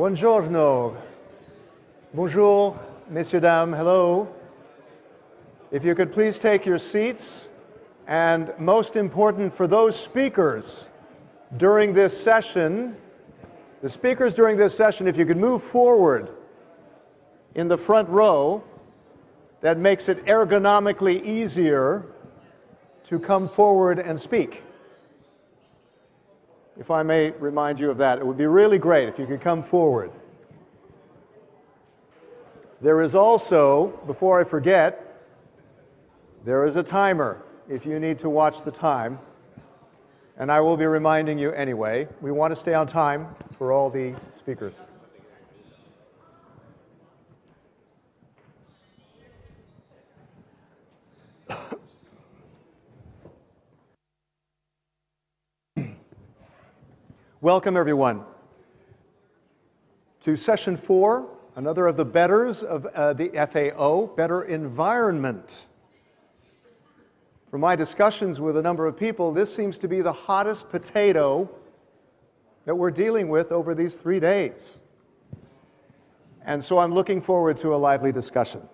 Buongiorno. Bonjour, messieurs, dames, hello. If you could please take your seats, and most important for those speakers during this session, if you could move forward in the front row, that makes it ergonomically easier to come forward and speak. If I may remind you of that, it would be really great if you could come forward. There is also, before I forget, there is a timer if you need to watch the time, and I will be reminding you anyway. We want to stay on time for all the speakers. Welcome, everyone, to Session 4, another of the betters of the FAO, Better Environment. From my discussions with a number of people, this seems to be the hottest potato that we're dealing with over these 3 days. And so I'm looking forward to a lively discussion.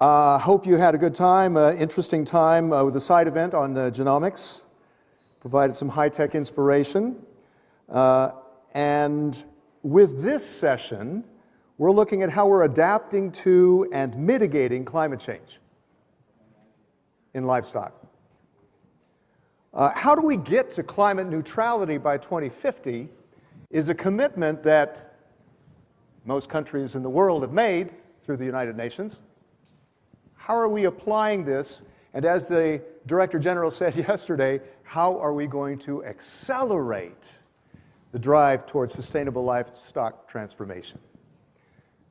Hope you had a good time, interesting time with the side event on genomics. Provided some high-tech inspiration. And with this session, we're looking at how we're adapting to and mitigating climate change in livestock. How do we get to climate neutrality by 2050 is a commitment that most countries in the world have made through the United Nations. How are we applying this? And as the Director General said yesterday, how are we going to accelerate the drive towards sustainable livestock transformation?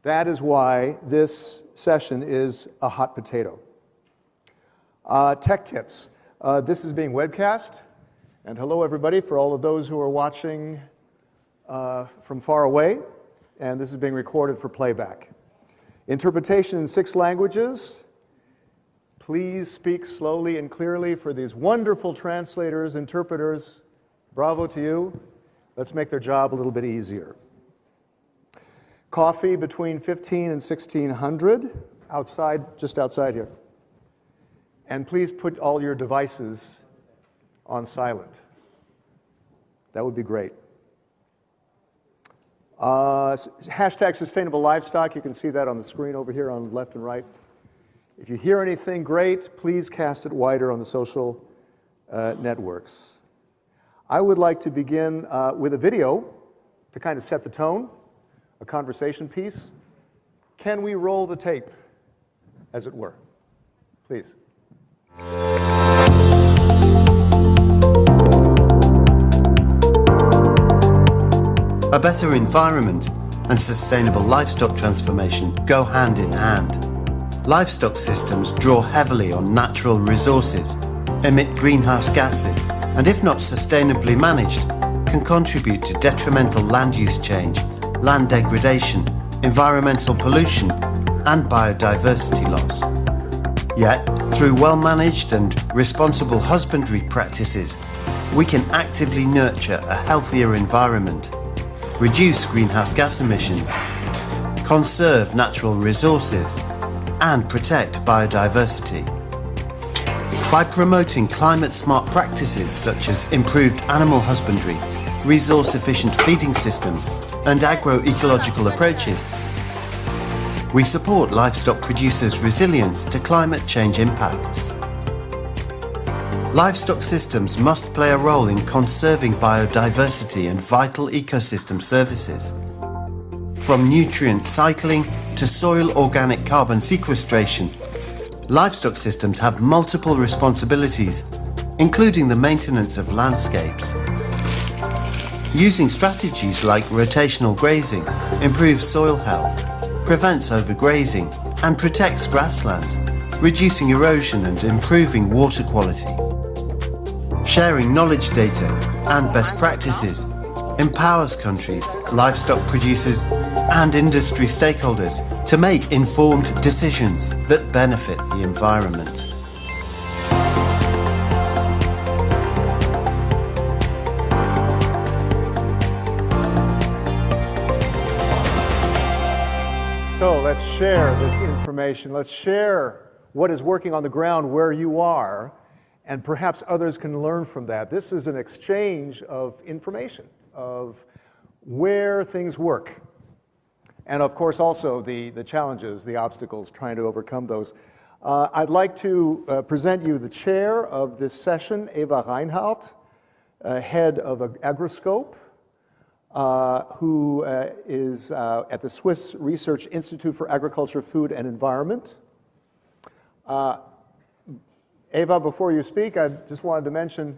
That is why this session is a hot potato. Tech tips. This is being webcast. And hello, everybody, for all of those who are watching from far away. And this is being recorded for playback. Interpretation in 6 languages. Please speak slowly and clearly for these wonderful translators, interpreters. Bravo to you. Let's make their job a little bit easier. Coffee between 15 and 1600, outside, just outside here. And please put all your devices on silent. That would be great. Hashtag sustainable livestock, you can see that on the screen over here on left and right. If you hear anything great, please cast it wider on the social networks. I would like to begin with a video to kind of set the tone, a conversation piece. Can we roll the tape, as it were? Please. A better environment and sustainable livestock transformation go hand in hand. Livestock systems draw heavily on natural resources, emit greenhouse gases, and if not sustainably managed, can contribute to detrimental land use change, land degradation, environmental pollution, and biodiversity loss. Yet, through well-managed and responsible husbandry practices, we can actively nurture a healthier environment, reduce greenhouse gas emissions, conserve natural resources, and protect biodiversity. By promoting climate-smart practices such as improved animal husbandry, resource-efficient feeding systems, and agroecological approaches, we support livestock producers' resilience to climate change impacts. Livestock systems must play a role in conserving biodiversity and vital ecosystem services. From nutrient cycling to soil organic carbon sequestration, livestock systems have multiple responsibilities, including the maintenance of landscapes. Using strategies like rotational grazing improves soil health, prevents overgrazing, and protects grasslands, reducing erosion and improving water quality. Sharing knowledge data and best practices empowers countries, livestock producers, and industry stakeholders to make informed decisions that benefit the environment. So let's share this information. Let's share what is working on the ground where you are, and perhaps others can learn from that. This is an exchange of information, of where things work. And of course also the challenges, the obstacles, trying to overcome those. I'd like to present you the chair of this session, Eva Reinhardt, head of Agroscope, who is at the Swiss Research Institute for Agriculture, Food and Environment. Eva, before you speak, I just wanted to mention,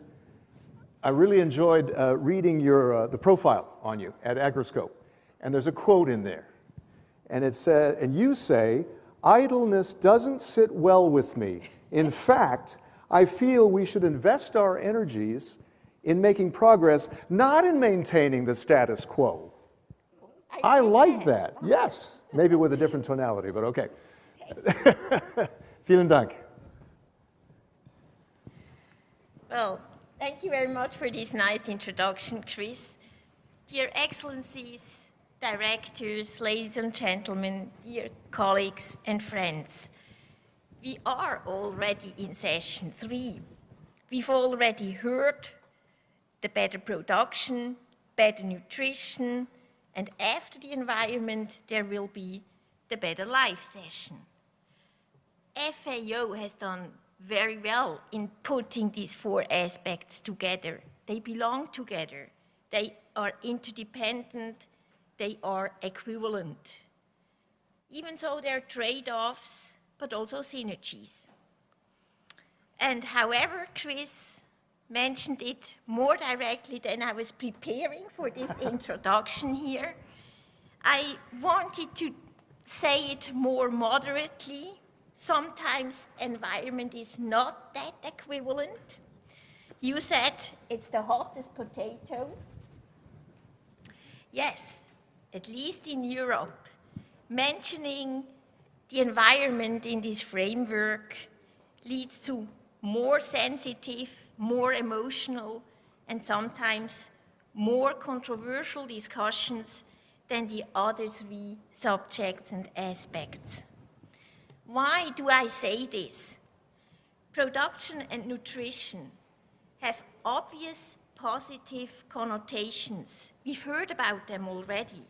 I really enjoyed reading the profile on you at Agroscope. And there's a quote in there. And it said, and you say, "Idleness doesn't sit well with me. In fact, I feel we should invest our energies in making progress, not in maintaining the status quo." I like that. Yes. Maybe with a different tonality, but okay. Vielen Dank. Well, thank you very much for this nice introduction, Chris. Dear Excellencies, Directors, ladies and gentlemen, dear colleagues and friends, we are already in session 3. We've already heard the better production, better nutrition, and after the environment, there will be the better life session. FAO has done very well in putting these 4 aspects together. They belong together. They are interdependent. They are equivalent. Even so, there are trade-offs, but also synergies. And however, Chris mentioned it more directly than I was preparing for this introduction here, I wanted to say it more moderately. Sometimes environment is not that equivalent. You said it's the hottest potato. Yes, at least in Europe, mentioning the environment in this framework leads to more sensitive, more emotional, and sometimes more controversial discussions than the other 3 subjects and aspects. Why do I say this? Production and nutrition have obvious positive connotations. We've heard about them already.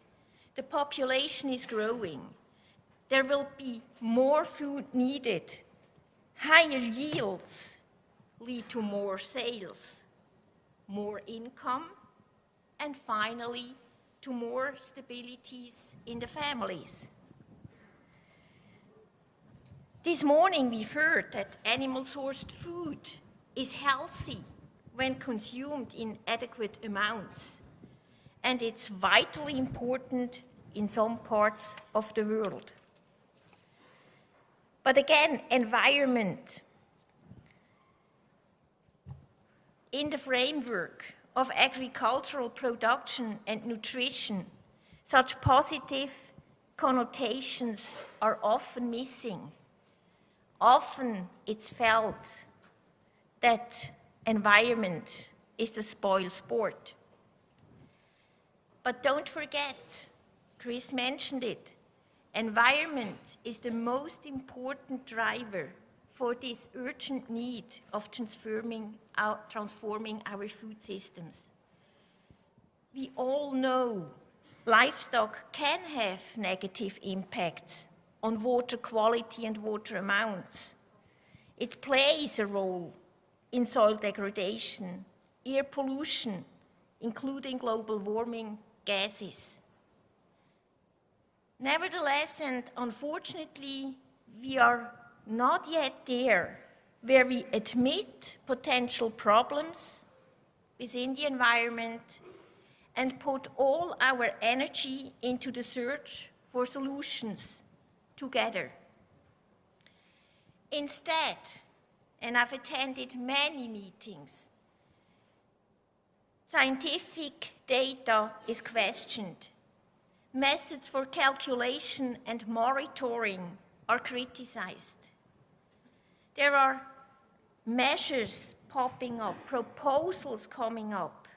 The population is growing. There will be more food needed. Higher yields lead to more sales, more income, and finally, to more stabilities in the families. This morning we've heard that animal-sourced food is healthy when consumed in adequate amounts, and it's vitally important in some parts of the world. But again, environment. In the framework of agricultural production and nutrition, such positive connotations are often missing. Often it's felt that environment is the spoil sport. But don't forget, Chris mentioned it, environment is the most important driver for this urgent need of transforming our food systems. We all know livestock can have negative impacts on water quality and water amounts. It plays a role in soil degradation, air pollution, including global warming gases. Nevertheless, and unfortunately, we are not yet there where we admit potential problems within the environment and put all our energy into the search for solutions together. Instead, and I've attended many meetings, scientific data is questioned. Methods for calculation and monitoring are criticized. There are measures popping up, proposals coming up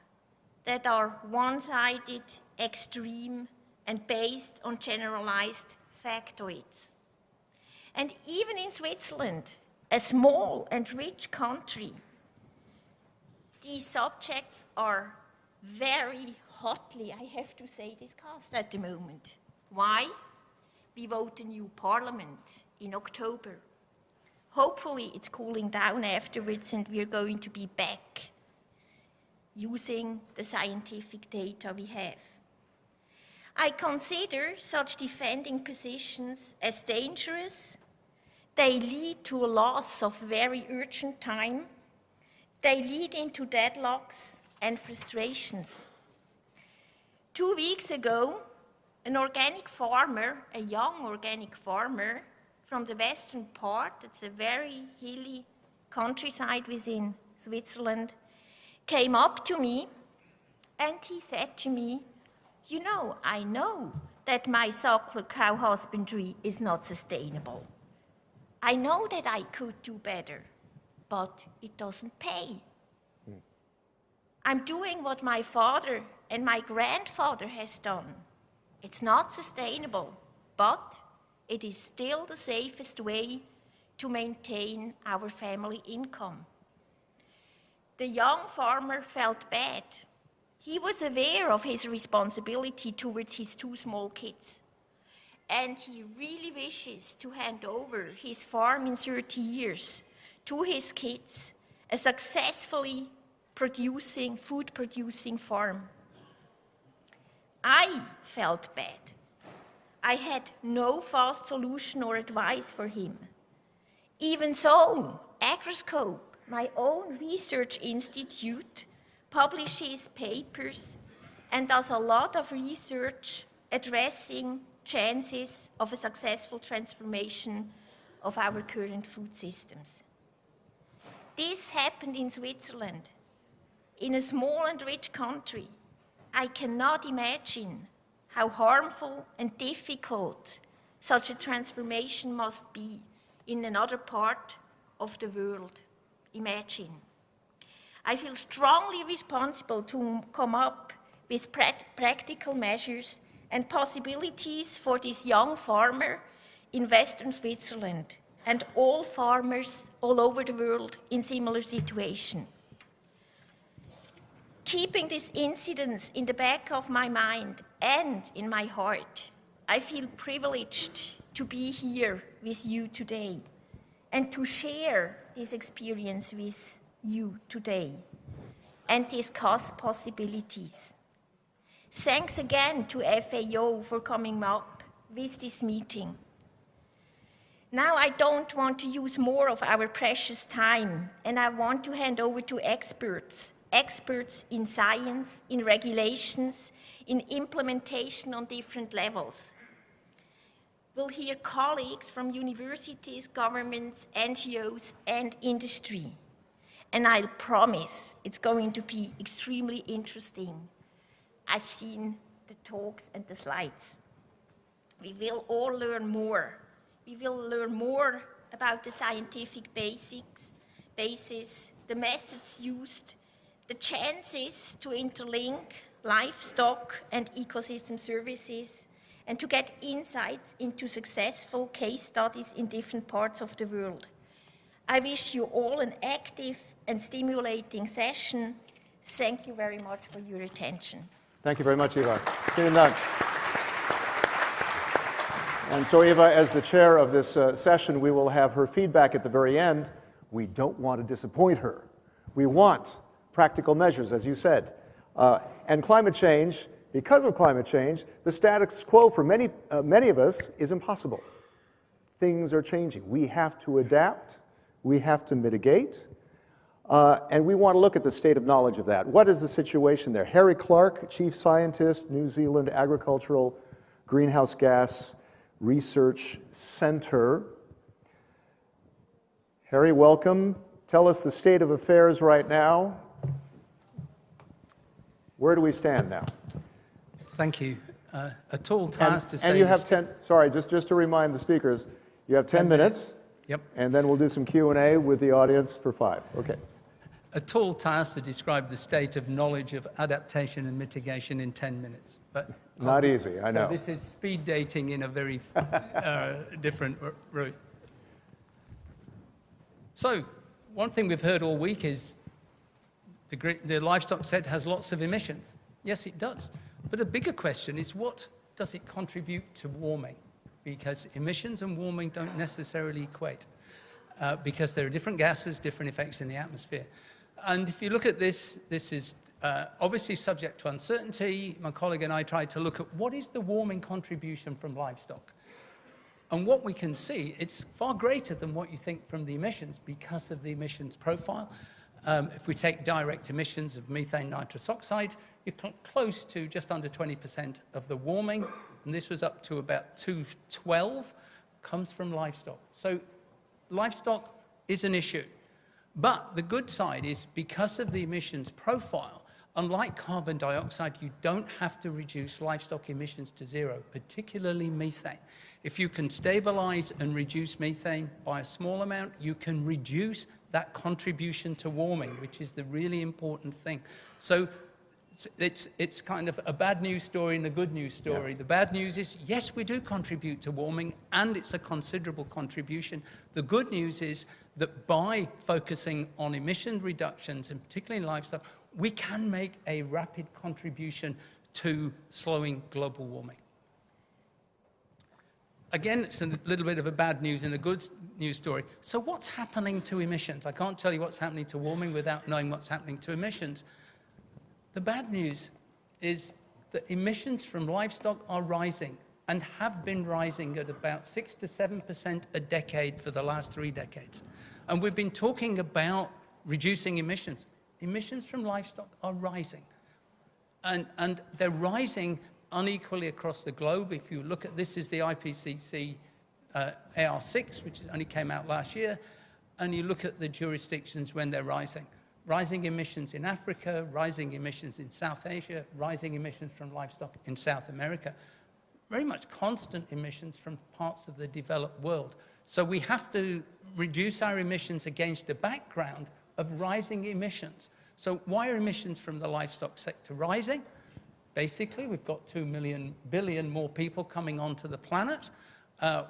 that are one-sided, extreme, and based on generalized factoids. And even in Switzerland, a small and rich country, these subjects are very hotly, I have to say, discussed at the moment. Why? We vote a new parliament in October. Hopefully it's cooling down afterwards and we're going to be back using the scientific data we have. I consider such defending positions as dangerous. They lead to a loss of very urgent time. They lead into deadlocks and frustrations. 2 weeks ago, an organic farmer, a young organic farmer from the western part, it's a very hilly countryside within Switzerland, came up to me and he said to me, you know, I know that my suckler cow husbandry is not sustainable. I know that I could do better, but it doesn't pay. I'm doing what my father and my grandfather has done. It's not sustainable, but it is still the safest way to maintain our family income. The young farmer felt bad. He was aware of his responsibility towards his 2 small kids. And he really wishes to hand over his farm in 30 years to his kids, a successfully food-producing farm. I felt bad. I had no fast solution or advice for him. Even so, Agroscope, my own research institute, publishes papers and does a lot of research addressing chances of a successful transformation of our current food systems. This happened in Switzerland, in a small and rich country. I cannot imagine how harmful and difficult such a transformation must be in another part of the world. Imagine. I feel strongly responsible to come up with practical measures and possibilities for this young farmer in Western Switzerland and all farmers all over the world in similar situation. Keeping this incident in the back of my mind and in my heart, I feel privileged to be here with you today and to share this experience with you today and discuss possibilities. Thanks again to FAO for coming up with this meeting. Now I don't want to use more of our precious time, and I want to hand over to experts in science, in regulations, in implementation on different levels. We'll hear colleagues from universities, governments, NGOs, and industry. And I promise it's going to be extremely interesting. I've seen the talks and the slides. We will all learn more. We will learn more about the scientific basis, the methods used, the chances to interlink livestock and ecosystem services, and to get insights into successful case studies in different parts of the world. I wish you all an active and stimulating session. Thank you very much for your attention. Thank you very much, Eva. Vielen Dank. And so, Eva, as the chair of this session, we will have her feedback at the very end. We don't want to disappoint her. We want practical measures, as you said. And climate change, because of climate change, the status quo for many of us is impossible. Things are changing. We have to adapt. We have to mitigate. And we want to look at the state of knowledge of that. What is the situation there? Harry Clark, Chief Scientist, New Zealand Agricultural Greenhouse Gas Research Center. Harry, welcome. Tell us the state of affairs right now. Where do we stand now? Thank you. A tall task to say. And you have 10, sorry, just to remind the speakers, you have 10 minutes. Yep. And then we'll do some Q&A with the audience for 5. Okay. a tall task to describe the state of knowledge of adaptation and mitigation in 10 minutes. But Not easy, I know. So this is speed dating in a very different route. So one thing we've heard all week is the livestock sector has lots of emissions. Yes, it does. But a bigger question is, what does it contribute to warming? Because emissions and warming don't necessarily equate, because there are different gases, different effects in the atmosphere. And if you look at this, this is obviously subject to uncertainty. My colleague and I tried to look at what is the warming contribution from livestock. And what we can see, it's far greater than what you think from the emissions because of the emissions profile. If we take direct emissions of methane, nitrous oxide, you're close to just under 20% of the warming, and this was up to about 212, comes from livestock. So livestock is an issue. But the good side is, because of the emissions profile, unlike carbon dioxide, you don't have to reduce livestock emissions to zero, particularly methane. If you can stabilize and reduce methane by a small amount, you can reduce that contribution to warming, which is the really important thing. So it's kind of a bad news story and a good news story. Yeah. The bad news is, yes, we do contribute to warming, and it's a considerable contribution. The good news is that by focusing on emission reductions, and particularly in livestock, we can make a rapid contribution to slowing global warming. Again, it's a little bit of a bad news and a good news story. So what's happening to emissions? I can't tell you what's happening to warming without knowing what's happening to emissions. The bad news is that emissions from livestock are rising and have been rising at about 6 to 7% a decade for the last 3 decades. And we've been talking about reducing emissions. Emissions from livestock are rising. And they're rising unequally across the globe. If you look at this, is the IPCC AR6, which only came out last year, and you look at the jurisdictions when they're rising. Rising emissions in Africa, rising emissions in South Asia, rising emissions from livestock in South America. Very much constant emissions from parts of the developed world. So we have to reduce our emissions against a background of rising emissions. So why are emissions from the livestock sector rising? Basically, we've got 2 billion more people coming onto the planet.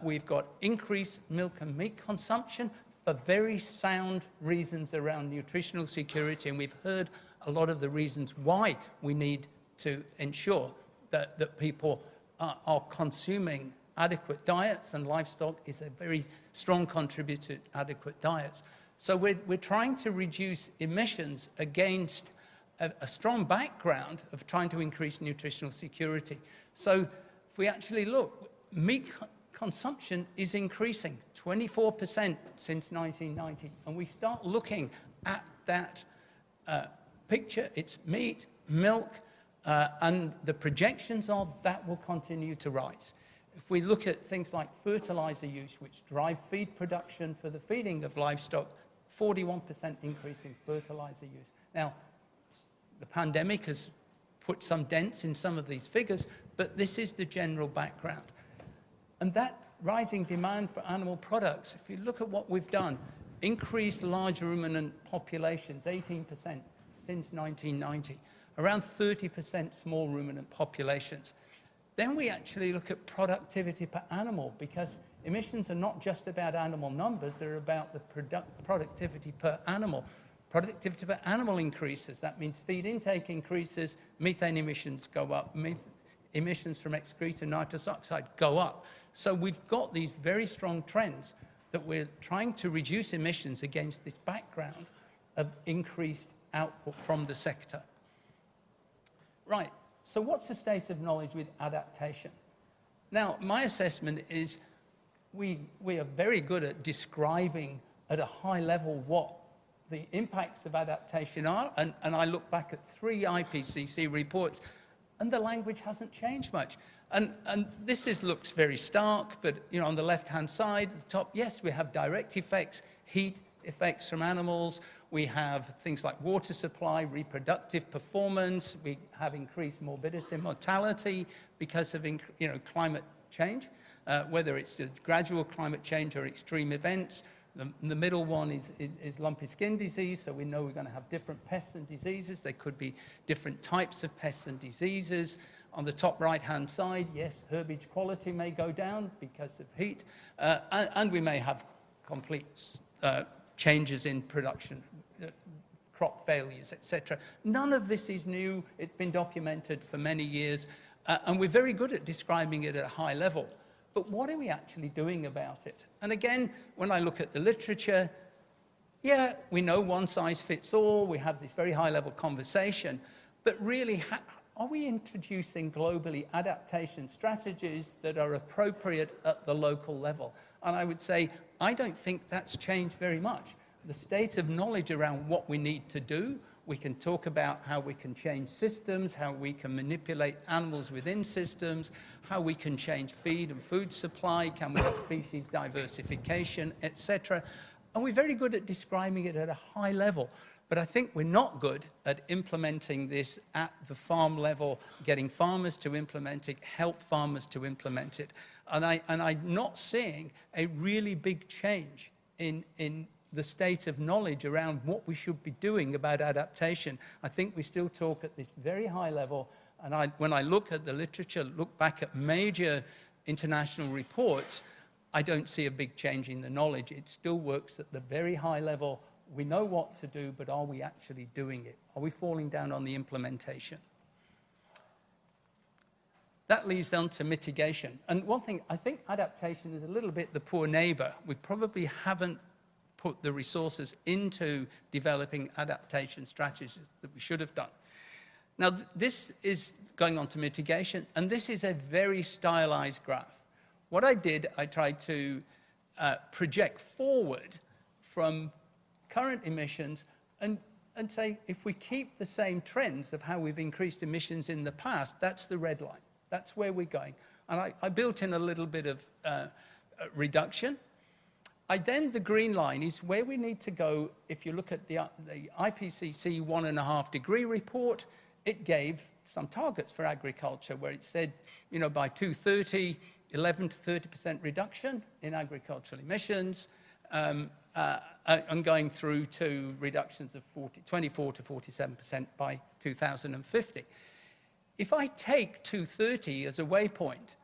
We've got increased milk and meat consumption for very sound reasons around nutritional security, and we've heard a lot of the reasons why we need to ensure that people are consuming adequate diets, and livestock is a very strong contributor to adequate diets. So we're trying to reduce emissions against a strong background of trying to increase nutritional security. So if we actually look, meat consumption is increasing 24% since 1990. And we start looking at that picture, it's meat, milk, and the projections of that will continue to rise. If we look at things like fertilizer use, which drive feed production for the feeding of livestock, 41% increase in fertilizer use. Now, the pandemic has put some dents in some of these figures, but this is the general background. And that rising demand for animal products, if you look at what we've done, increased large ruminant populations, 18% since 1990, around 30% small ruminant populations. Then we actually look at productivity per animal, because emissions are not just about animal numbers, they're about the productivity per animal. Productivity per animal increases, that means feed intake increases, methane emissions go up, emissions from excreta and nitrous oxide go up. So we've got these very strong trends that we're trying to reduce emissions against this background of increased output from the sector. Right, so what's the state of knowledge with adaptation? Now, my assessment is we are very good at describing at a high level what the impacts of adaptation are, and I look back at 3 IPCC reports, and the language hasn't changed much. And this looks very stark, but on the left-hand side, at the top, yes, we have direct effects, heat effects from animals, we have things like water supply, reproductive performance, we have increased morbidity and mortality because of climate change, whether it's a gradual climate change or extreme events, The middle one is lumpy skin disease, so we know we're going to have different pests and diseases. There could be different types of pests and diseases. On the top right-hand side, yes, herbage quality may go down because of heat, and we may have complete changes in production, crop failures, etc. None of this is new. It's been documented for many years, and we're very good at describing it at a high level. But what are we actually doing about it? And again, when I look at the literature, yeah, we know one size fits all. We have this very high-level conversation. But really, are we introducing globally adaptation strategies that are appropriate at the local level? And I would say, I don't think that's changed very much. The state of knowledge around what we need to do, we can talk about how we can change systems, how we can manipulate animals within systems, how we can change feed and food supply, can we have species diversification, etc. And we're very good at describing it at a high level. But I think we're not good at implementing this at the farm level, getting farmers to implement it, help farmers to implement it. And I'm not seeing a really big change in the state of knowledge around what we should be doing about adaptation. I think we still talk at this very high level. And when I look at the literature, look back at major international reports, I don't see a big change in the knowledge. It still works at the very high level. We know what to do, but are we actually doing it? Are we falling down on the implementation? That leads on to mitigation. And one thing, I think adaptation is a little bit the poor neighbor. We probably haven't put the resources into developing adaptation strategies that we should have done. Now, this is going on to mitigation, and this is a very stylized graph. What I did, I tried to project forward from current emissions and say, if we keep the same trends of how we've increased emissions in the past, that's the red line. That's where we're going. And I built in a little bit of reduction. The green line is where we need to go. If you look at the IPCC 1.5 degree report, it gave some targets for agriculture where it said, you know, by 2030, 11 to 30% reduction in agricultural emissions, and going through to reductions of 24 to 47% by 2050. If I take 2030 as a waypoint,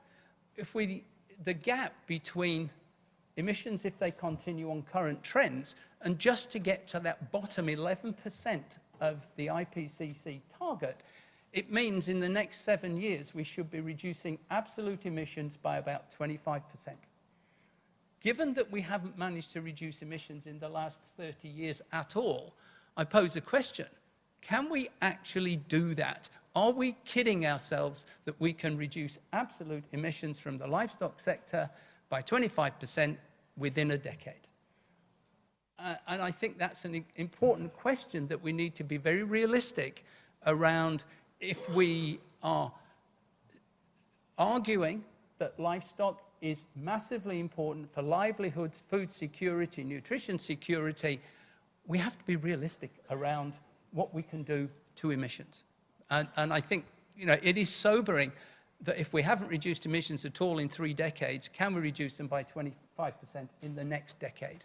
the gap between emissions, if they continue on current trends, and just to get to that bottom 11% of the IPCC target, it means in the next 7 years, we should be reducing absolute emissions by about 25%. Given that we haven't managed to reduce emissions in the last 30 years at all, I pose a question. Can we actually do that? Are we kidding ourselves that we can reduce absolute emissions from the livestock sector by 25% within a decade? And I think that's an important question that we need to be very realistic around. If we are arguing that livestock is massively important for livelihoods, food security, nutrition security, we have to be realistic around what we can do to emissions. And I think, you know, it is sobering that if we haven't reduced emissions at all in 3 decades, can we reduce them by 25% in the next decade?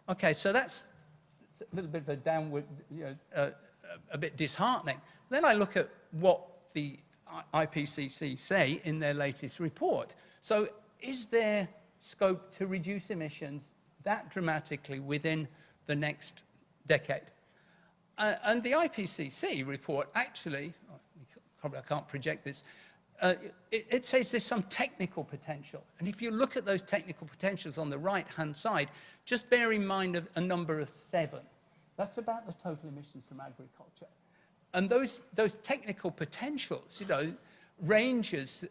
Okay, so that's a little bit of a downward, you know, a bit disheartening. Then I look at what the IPCC say in their latest report. So is there scope to reduce emissions that dramatically within the next decade? And the IPCC report actually, probably I can't project this, it says there's some technical potential. And if you look at those technical potentials on the right-hand side, just bear in mind a number of 7. That's about the total emissions from agriculture. And those technical potentials, you know, ranges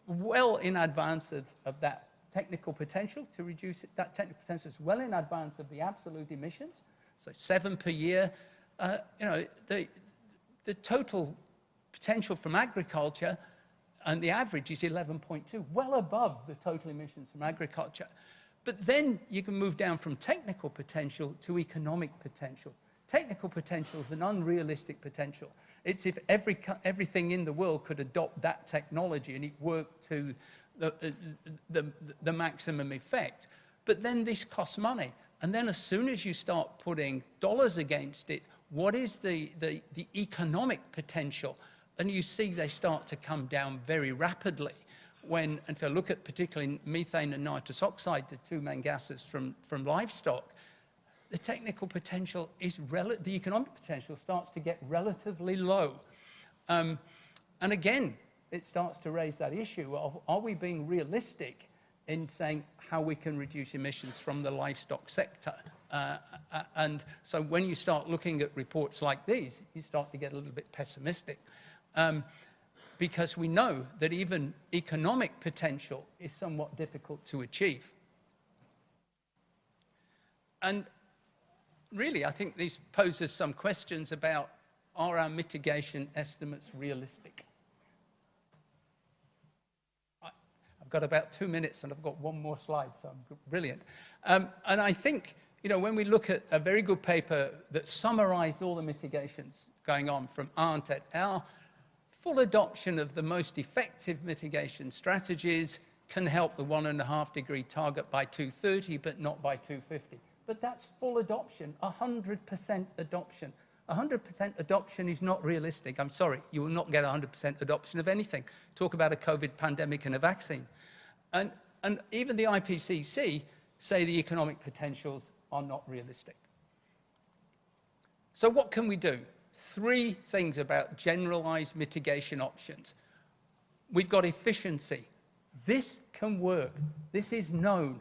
well in advance of that technical potential to reduce it. That technical potential is well in advance of the absolute emissions. So 7 per year. You know, the total potential from agriculture and the average is 11.2, well above the total emissions from agriculture. But then you can move down from technical potential to economic potential. Technical potential is an unrealistic potential. It's if everything in the world could adopt that technology and it worked to the maximum effect. But then this costs money. And then as soon as you start putting dollars against it, what is the economic potential? And you see they start to come down very rapidly. And if I look at particularly methane and nitrous oxide, the two main gases from livestock, the technical potential is the economic potential starts to get relatively low. And again, it starts to raise that issue of, are we being realistic in saying how we can reduce emissions from the livestock sector? And so when you start looking at reports like these, you start to get a little bit pessimistic. Because we know that even economic potential is somewhat difficult to achieve. And really, I think this poses some questions about, are our mitigation estimates realistic? I've got about 2 minutes and I've got one more slide, so I'm brilliant. And I think, you know, when we look at a very good paper that summarized all the mitigations going on from Arndt et al., full adoption of the most effective mitigation strategies can help the 1.5 degree target by 2030, but not by 2050. But that's full adoption, 100% adoption. 100% adoption is not realistic. I'm sorry, you will not get 100% adoption of anything. Talk about a COVID pandemic and a vaccine. And even the IPCC say the economic potentials are not realistic. So what can we do? 3 things about generalized mitigation options. We've got efficiency. This can work. This is known.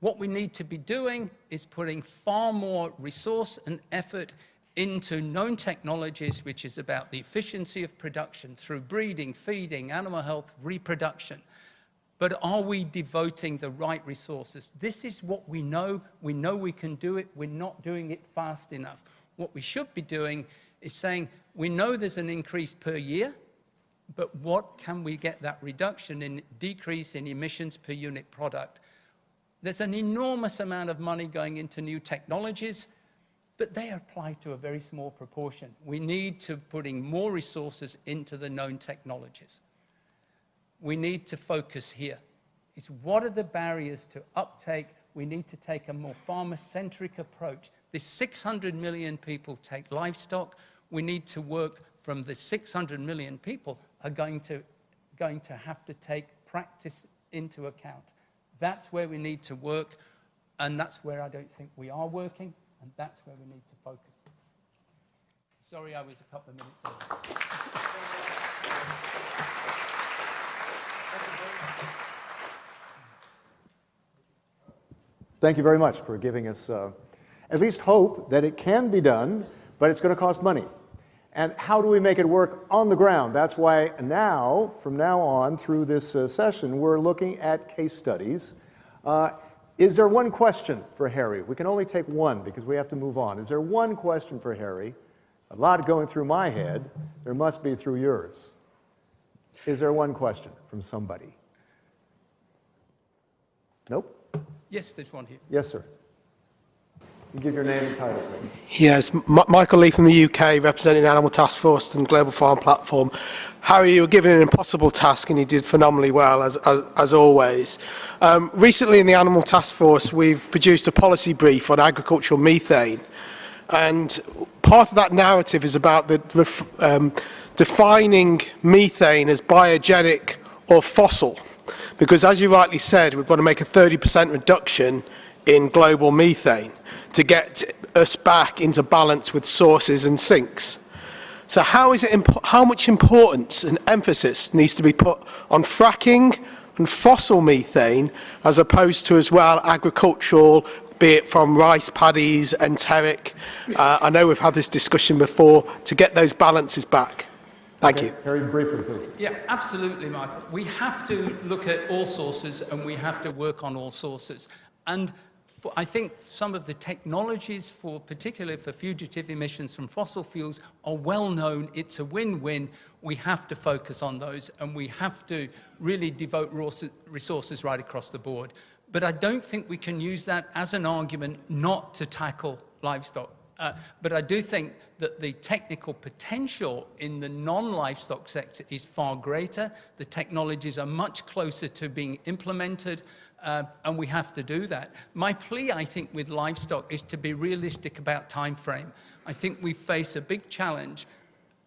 What we need to be doing is putting far more resource and effort into known technologies, which is about the efficiency of production through breeding, feeding, animal health, reproduction. But are we devoting the right resources? This is what we know. We know we can do it. We're not doing it fast enough. What we should be doing is saying, we know there's an increase per year, but what can we get that reduction in decrease in emissions per unit product? There's an enormous amount of money going into new technologies, but they apply to a very small proportion. We need to putting more resources into the known technologies. We need to focus here. It's what are the barriers to uptake? We need to take a more farmer-centric approach. This 600 million people take livestock. We need to work from the 600 million people are going to have to take practice into account. That's where we need to work, and that's where I don't think we are working, and that's where we need to focus. Sorry, I was a couple of minutes late. Thank you very much for giving us at least hope that it can be done, but it's going to cost money. And how do we make it work on the ground? That's why now, from now on, through this session, we're looking at case studies. Is there one question for Harry? We can only take one because we have to move on. Is there one question for Harry? A lot going through my head. There must be through yours. Is there one question from somebody? Nope? Yes, there's one here. Yes, sir. You give your name and title, please. Yes, Michael Lee from the UK, representing Animal Task Force and Global Farm Platform. Harry, you were given an impossible task and you did phenomenally well, as always. Recently in the Animal Task Force, we've produced a policy brief on agricultural methane. And part of that narrative is about defining methane as biogenic or fossil. Because as you rightly said, we've got to make a 30% reduction in global methane to get us back into balance with sources and sinks. So how much importance and emphasis needs to be put on fracking and fossil methane as opposed to as well agricultural, be it from rice paddies, enteric? I know we've had this discussion before, to get those balances back. Thank you. Very briefly, please. Yeah, absolutely, Michael. We have to look at all sources and we have to work on all sources. And I think some of the technologies, particularly for fugitive emissions from fossil fuels, are well known. It's a win-win. We have to focus on those and we have to really devote resources right across the board. But I don't think we can use that as an argument not to tackle livestock But I do think that the technical potential in the non-livestock sector is far greater. The technologies are much closer to being implemented, and we have to do that. My plea, I think, with livestock is to be realistic about time frame. I think we face a big challenge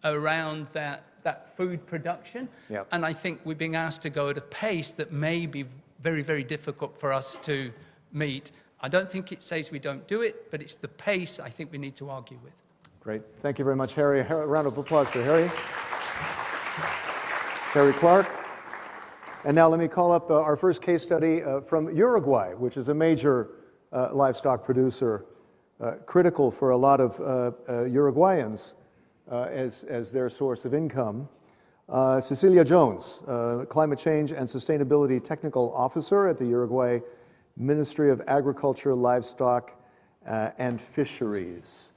around that food production, Yep. and I think we're being asked to go at a pace that may be very, very difficult for us to meet. I don't think it says we don't do it, but it's the pace I think we need to argue with. Great. Thank you very much, Harry. A round of applause for Harry. Harry Clark. And now let me call up our first case study from Uruguay, which is a major livestock producer, critical for a lot of Uruguayans as their source of income. Cecilia Jones, Climate Change and Sustainability Technical Officer at the Uruguay Ministry of Agriculture, Livestock, and Fisheries.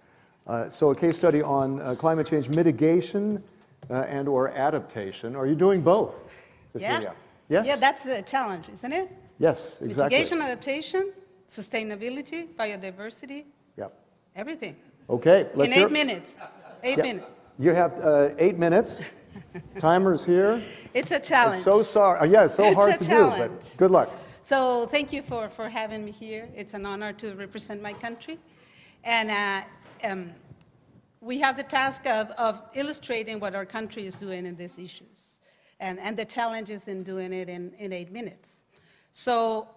So a case study on climate change mitigation and or adaptation. Are you doing both, Cecilia? Yeah. Yes? Yeah, that's the challenge, isn't it? Yes, exactly. Mitigation, adaptation, sustainability, biodiversity, Yep. everything. Okay, let's In hear. 8 minutes. 8 Yeah. minutes. You have 8 minutes. Timer's here. It's a challenge. I'm so sorry. Yeah, it's so It's hard a to do, challenge. but good luck. So thank you for having me here. It's an honor to represent my country. And we have the task of illustrating what our country is doing in these issues and the challenges in doing it in 8 minutes. So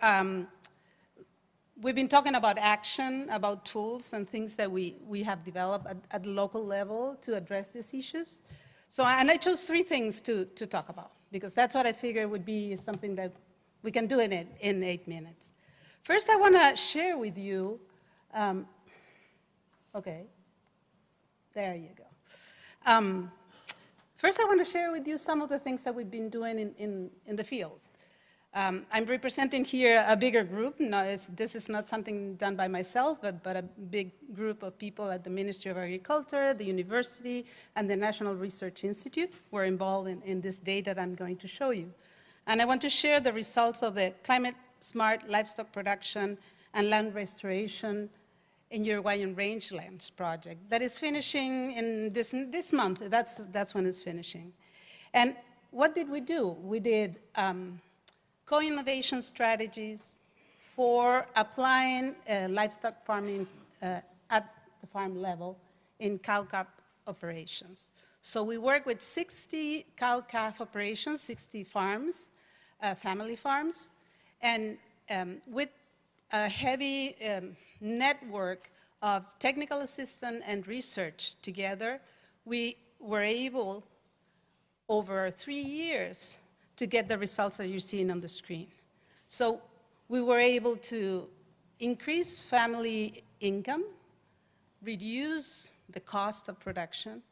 we've been talking about action, about tools and things that we have developed at the local level to address these issues. So, and I chose 3 things to talk about, because that's what I figured would be something that we can do in 8 minutes. First, I want to share with you, okay, there you go. First, I want to share with you some of the things that we've been doing in the field. I'm representing here a bigger group. No, this is not something done by myself, but a big group of people at the Ministry of Agriculture, the university, and the National Research Institute were involved in this data that I'm going to show you. And I want to share the results of the climate-smart livestock production and land restoration in Uruguayan rangelands project that is finishing in this month. That's when it's finishing. And what did we do? We did co-innovation strategies for applying livestock farming at the farm level in cow-calf operations. So we work with 60 cow-calf operations, 60 farms, family farms, and with a heavy network of technical assistance and research together, we were able, over 3 years, to get the results that you're seeing on the screen. So we were able to increase family income, reduce the cost of production.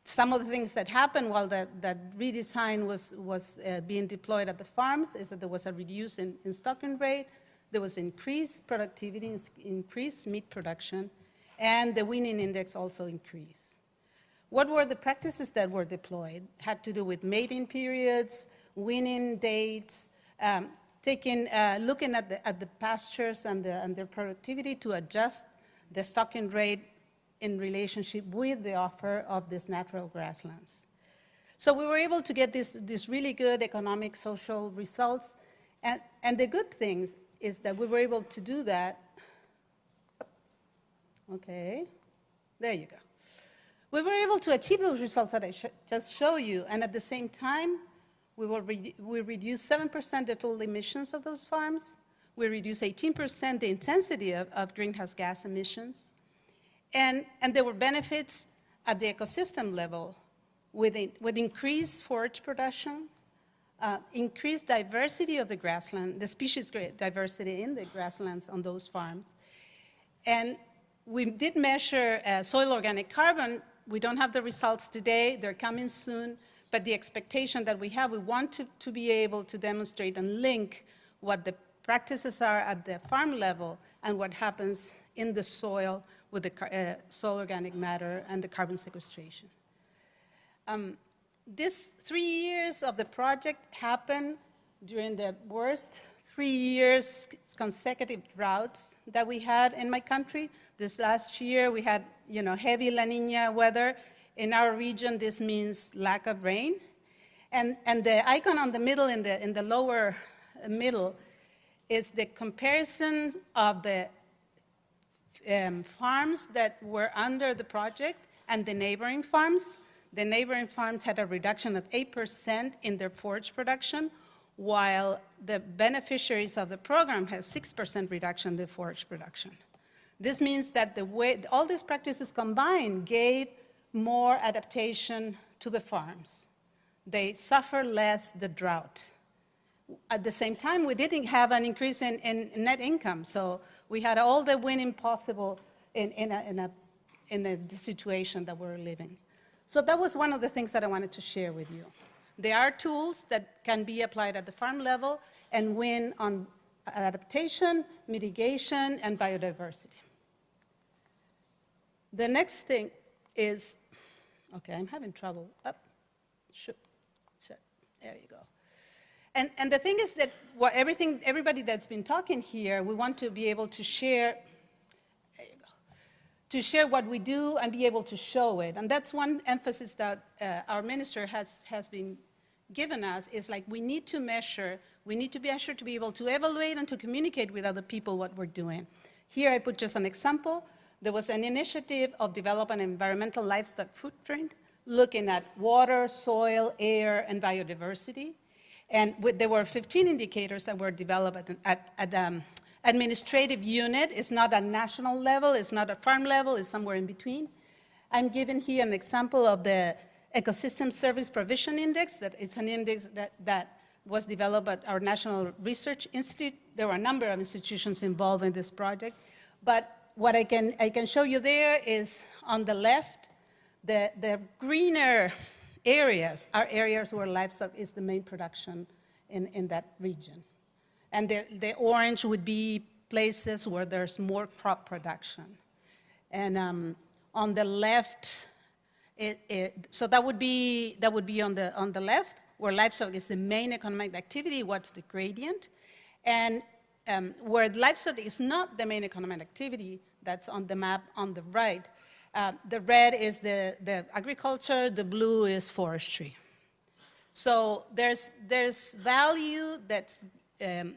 Some of the things that happened while that redesign was being deployed at the farms is that there was a reduce in stocking rate, there was increased productivity, increased meat production, and the winning index also increased. What were the practices that were deployed? Had to do with mating periods, weaning dates, looking at the pastures and their productivity to adjust the stocking rate in relationship with the offer of these natural grasslands. So we were able to get these really good economic, social results. And the good things is that we were able to do that. Okay, there you go. We were able to achieve those results that I just showed you, and at the same time, we reduced 7% the total emissions of those farms. We reduced 18% the intensity of greenhouse gas emissions. And there were benefits at the ecosystem level with increased forage production, increased diversity of the grassland, the species diversity in the grasslands on those farms. And we did measure soil organic carbon. We don't have the results today. They're coming soon. But the expectation that we have, we want to be able to demonstrate and link what the practices are at the farm level and what happens in the soil with the soil organic matter and the carbon sequestration. This 3 years of the project happened during the worst 3 years consecutive droughts that we had in my country. This last year, we had heavy La Nina weather. In our region, this means lack of rain. And the icon on the middle, in the lower middle, is the comparison of the farms that were under the project and the neighboring farms. The neighboring farms had a reduction of 8% in their forage production, while the beneficiaries of the program had 6% reduction in their forage production. This means that all these practices combined gave more adaptation to the farms. They suffer less the drought. At the same time, we didn't have an increase in net income, so we had all the winning possible in the situation that we're living. So that was one of the things that I wanted to share with you. There are tools that can be applied at the farm level and win on adaptation, mitigation, and biodiversity. The next thing is, okay, I'm having trouble. There you go. And the thing is that everybody that's been talking here, we want to be able to share, there you go, to share what we do and be able to show it. And that's one emphasis that our minister has been given us, is like we need to measure, we need to be assured to be able to evaluate and to communicate with other people what we're doing. Here I put just an example. There was an initiative of developing an environmental livestock footprint, looking at water, soil, air, and biodiversity. And there were 15 indicators that were developed at administrative unit. It's not at national level, it's not at farm level, it's somewhere in between. I'm giving here an example of the Ecosystem Service Provision Index. That it's an index that was developed at our National Research Institute. There were a number of institutions involved in this project. But what I can show you there is on the left, the greener areas are areas where livestock is the main production in that region. And the orange would be places where there's more crop production. And on the left, so that would be on the left, where livestock is the main economic activity. What's the gradient? And where livestock is not the main economic activity, that's on the map on the right. The red is the agriculture, the blue is forestry. So there's value that's,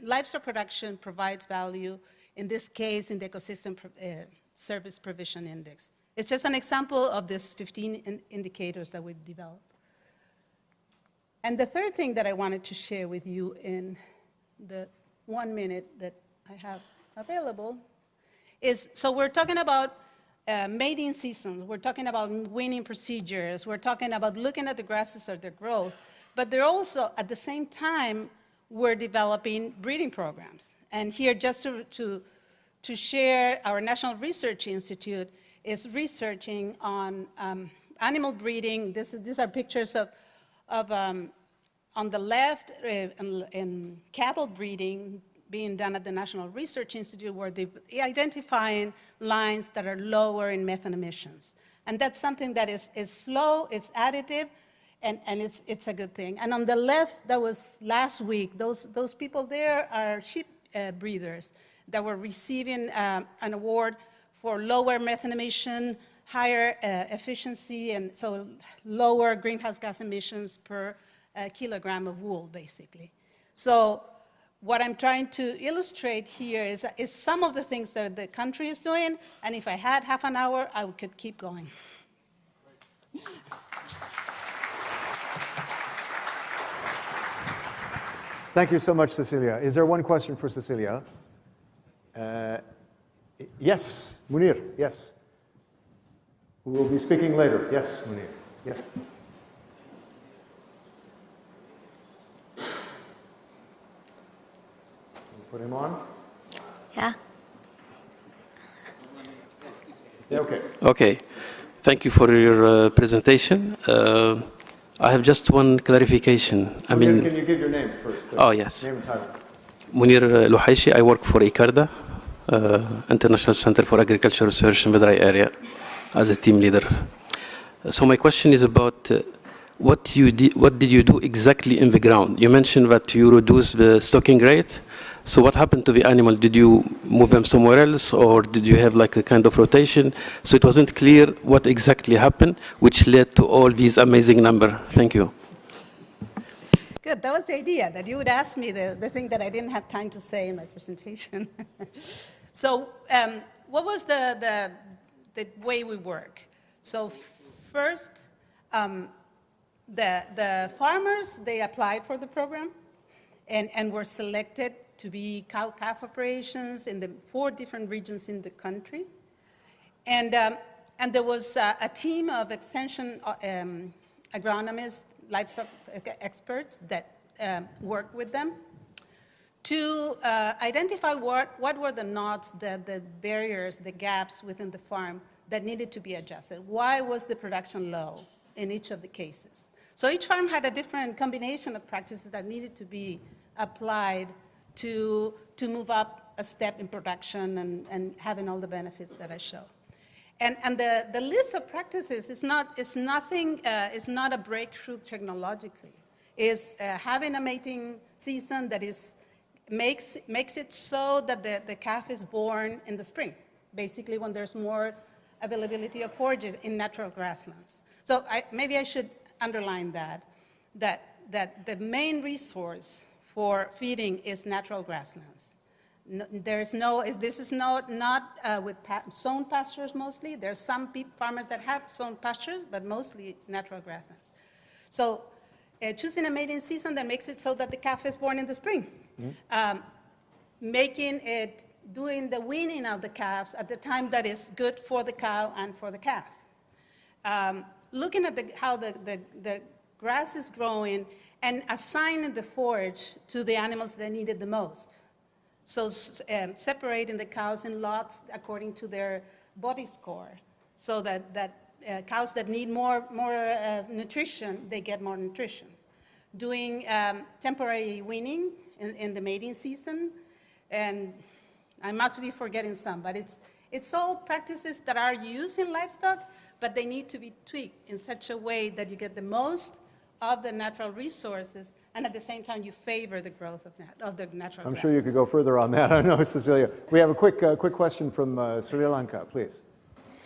livestock production provides value, in this case, in the Ecosystem Service Provision Index. It's just an example of these 15 indicators that we've developed. And the third thing that I wanted to share with you in the 1 minute that I have available is, so we're talking about mating seasons, we're talking about weaning procedures, we're talking about looking at the grasses or their growth, but they're also, at the same time, we're developing breeding programs. And here, just to share, our National Research Institute is researching on animal breeding. These are pictures of on the left, in cattle breeding being done at the National Research Institute, where they're identifying lines that are lower in methane emissions. And that's something that is slow, it's additive, and it's a good thing. And on the left, that was last week, those people there are sheep breeders that were receiving an award for lower methane emission, higher efficiency, and so lower greenhouse gas emissions per kilogram of wool, basically. So what I'm trying to illustrate here is some of the things that the country is doing, and if I had half an hour, I could keep going. Thank you so much, Cecilia. Is there one question for Cecilia? Yes, Munir, yes. Who will be speaking later. Yes, Munir, yes. Put him on? Yeah. Yeah, okay. Okay. Thank you for your presentation. I have just one clarification. Can you give your name first? Oh, yes. Name and title. Munir Luhaishi. I work for ICARDA, International Center for Agricultural Research in the Dry Area, as a team leader. So my question is about what did you do exactly in the ground? You mentioned that you reduced the stocking rate, So what happened to the animal? Did you move them somewhere else, or did you have like a kind of rotation? So it wasn't clear what exactly happened, which led to all these amazing numbers. Thank you. Good, that was the idea, that you would ask me the thing that I didn't have time to say in my presentation. So what was the way we work? So first, the farmers, they applied for the program and were selected to be cow-calf operations in the 4 different regions in the country. And there was a team of extension agronomists, livestock experts that worked with them to identify what were the knots, the barriers, the gaps within the farm that needed to be adjusted. Why was the production low in each of the cases? So each farm had a different combination of practices that needed to be applied to move up a step in production and having all the benefits that I show. And the list of practices is not a breakthrough technologically. It's having a mating season that makes it so that the calf is born in the spring, basically when there's more availability of forages in natural grasslands. So maybe I should underline that the main resource for feeding is natural grasslands. This is not with sown pastures mostly. There's some farmers that have sown pastures, but mostly natural grasslands. So choosing a mating season that makes it so that the calf is born in the spring. Doing the weaning of the calves at the time that is good for the cow and for the calf. Looking at how the grass is growing and assigning the forage to the animals that need it the most. So separating the cows in lots according to their body score, so that cows that need more nutrition, they get more nutrition. Doing temporary weaning in the mating season, and I must be forgetting some, but it's all practices that are used in livestock, but they need to be tweaked in such a way that you get the most of the natural resources, and at the same time you favor the growth of the natural I'm grasses. sure you could go further on that. I know, Cecilia. We have a quick question from Sri Lanka, please.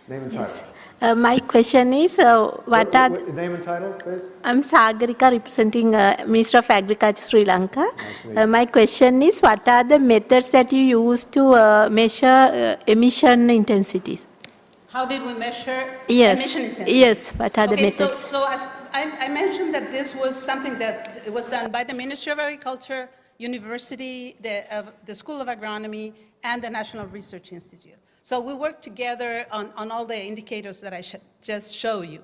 Name and title. My question is, what are... Name and title, please. I'm Sagarika, representing Minister of Agriculture, Sri Lanka. My question is, what are the methods that you use to measure emission intensities? How did we measure Yes. emission intensity? Yes, what are the methods? So as I mentioned that this was something that was done by the Ministry of Agriculture, University, the School of Agronomy, and the National Research Institute. So we worked together on all the indicators that I just showed you.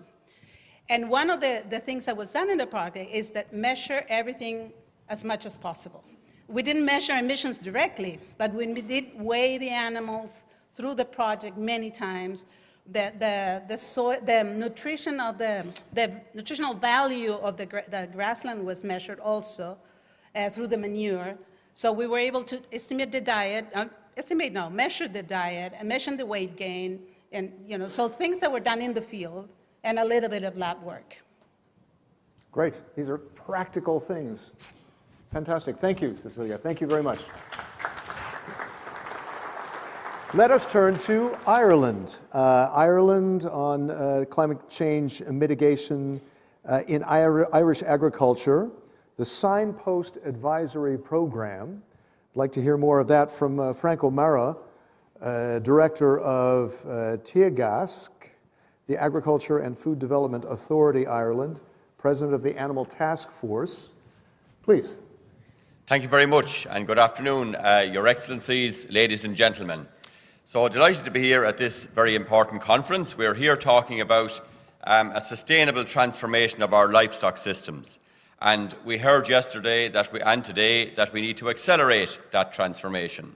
And one of the things that was done in the project is that measure everything as much as possible. We didn't measure emissions directly, but when we did weigh the animals through the project many times, the nutrition of the nutritional value of the grassland was measured also through the manure. So we were able to estimate the diet, measure the diet and measure the weight gain, and so things that were done in the field and a little bit of lab work. Great. These are practical things. Fantastic. Thank you, Cecilia. Thank you very much. Let us turn to Ireland. Ireland on climate change mitigation in Irish agriculture, the Signpost Advisory Program. I'd like to hear more of that from Frank O'Mara, Director of Teagasc, the Agriculture and Food Development Authority Ireland, President of the Animal Task Force. Please. Thank you very much, and good afternoon, Your Excellencies, ladies and gentlemen. So delighted to be here at this very important conference. We're here talking about a sustainable transformation of our livestock systems. And we heard yesterday and today that we need to accelerate that transformation.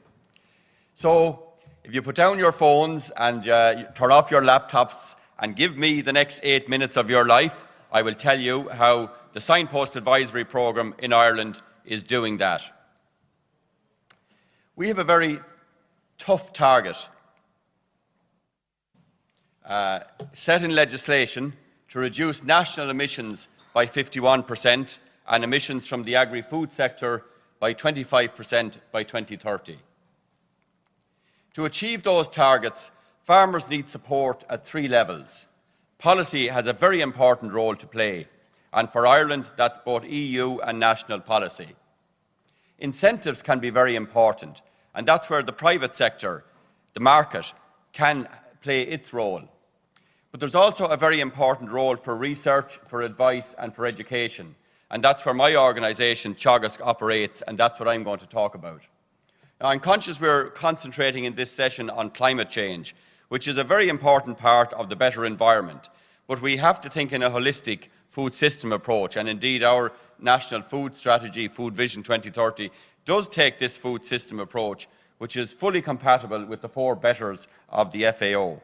So if you put down your phones and turn off your laptops and give me the next 8 minutes of your life, I will tell you how the Signpost Advisory Programme in Ireland is doing that. We have a very tough target set in legislation to reduce national emissions by 51% and emissions from the agri-food sector by 25% by 2030. To achieve those targets, farmers need support at 3 levels. Policy has a very important role to play, and for Ireland, that's both EU and national policy. Incentives can be very important, and that's where the private sector, the market, can play its role. But there's also a very important role for research, for advice and for education, and that's where my organisation, Teagasc, operates, and that's what I'm going to talk about. Now, I'm conscious we're concentrating in this session on climate change, which is a very important part of the better environment, but we have to think in a holistic food system approach, and indeed our National Food Strategy, Food Vision 2030, does take this food system approach, which is fully compatible with the 4 betters of the FAO.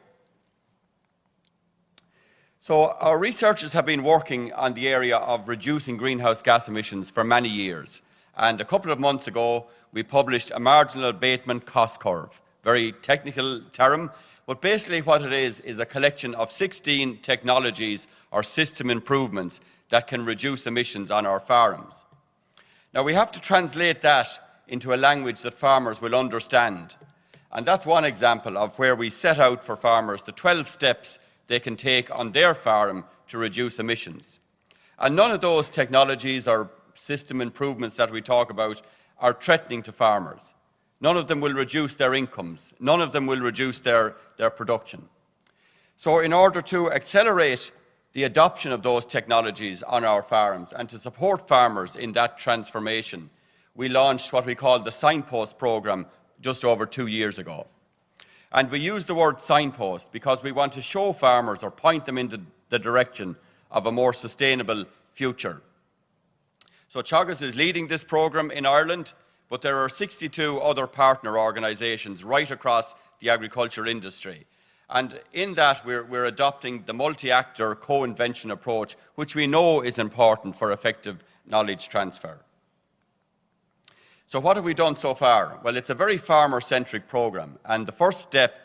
So our researchers have been working on the area of reducing greenhouse gas emissions for many years, and a couple of months ago we published a marginal abatement cost curve, very technical term, but basically what it is a collection of 16 technologies or system improvements that can reduce emissions on our farms. Now we have to translate that into a language that farmers will understand, and that's one example of where we set out for farmers the 12 steps they can take on their farm to reduce emissions. And none of those technologies or system improvements that we talk about are threatening to farmers. None of them will reduce their incomes. None of them will reduce their production. So in order to accelerate the adoption of those technologies on our farms and to support farmers in that transformation, we launched what we call the Signpost programme just over 2 years ago. And we use the word signpost because we want to show farmers or point them into the direction of a more sustainable future. So Teagasc is leading this programme in Ireland, but there are 62 other partner organisations right across the agriculture industry. And in that, we're adopting the multi-actor co-invention approach, which we know is important for effective knowledge transfer. So what have we done so far? Well, it's a very farmer-centric programme, and the first step,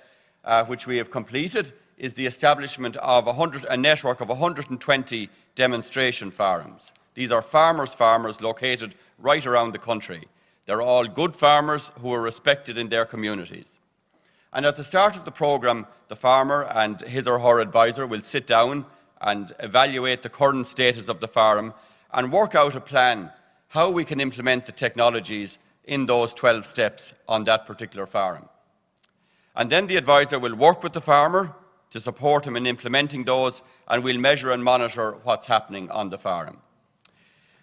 which we have completed, is the establishment of a network of 120 demonstration farms. These are farmers located right around the country. They're all good farmers who are respected in their communities. And at the start of the programme, the farmer and his or her advisor will sit down and evaluate the current status of the farm and work out a plan how we can implement the technologies in those 12 steps on that particular farm. And then the advisor will work with the farmer to support him in implementing those, and we'll measure and monitor what's happening on the farm.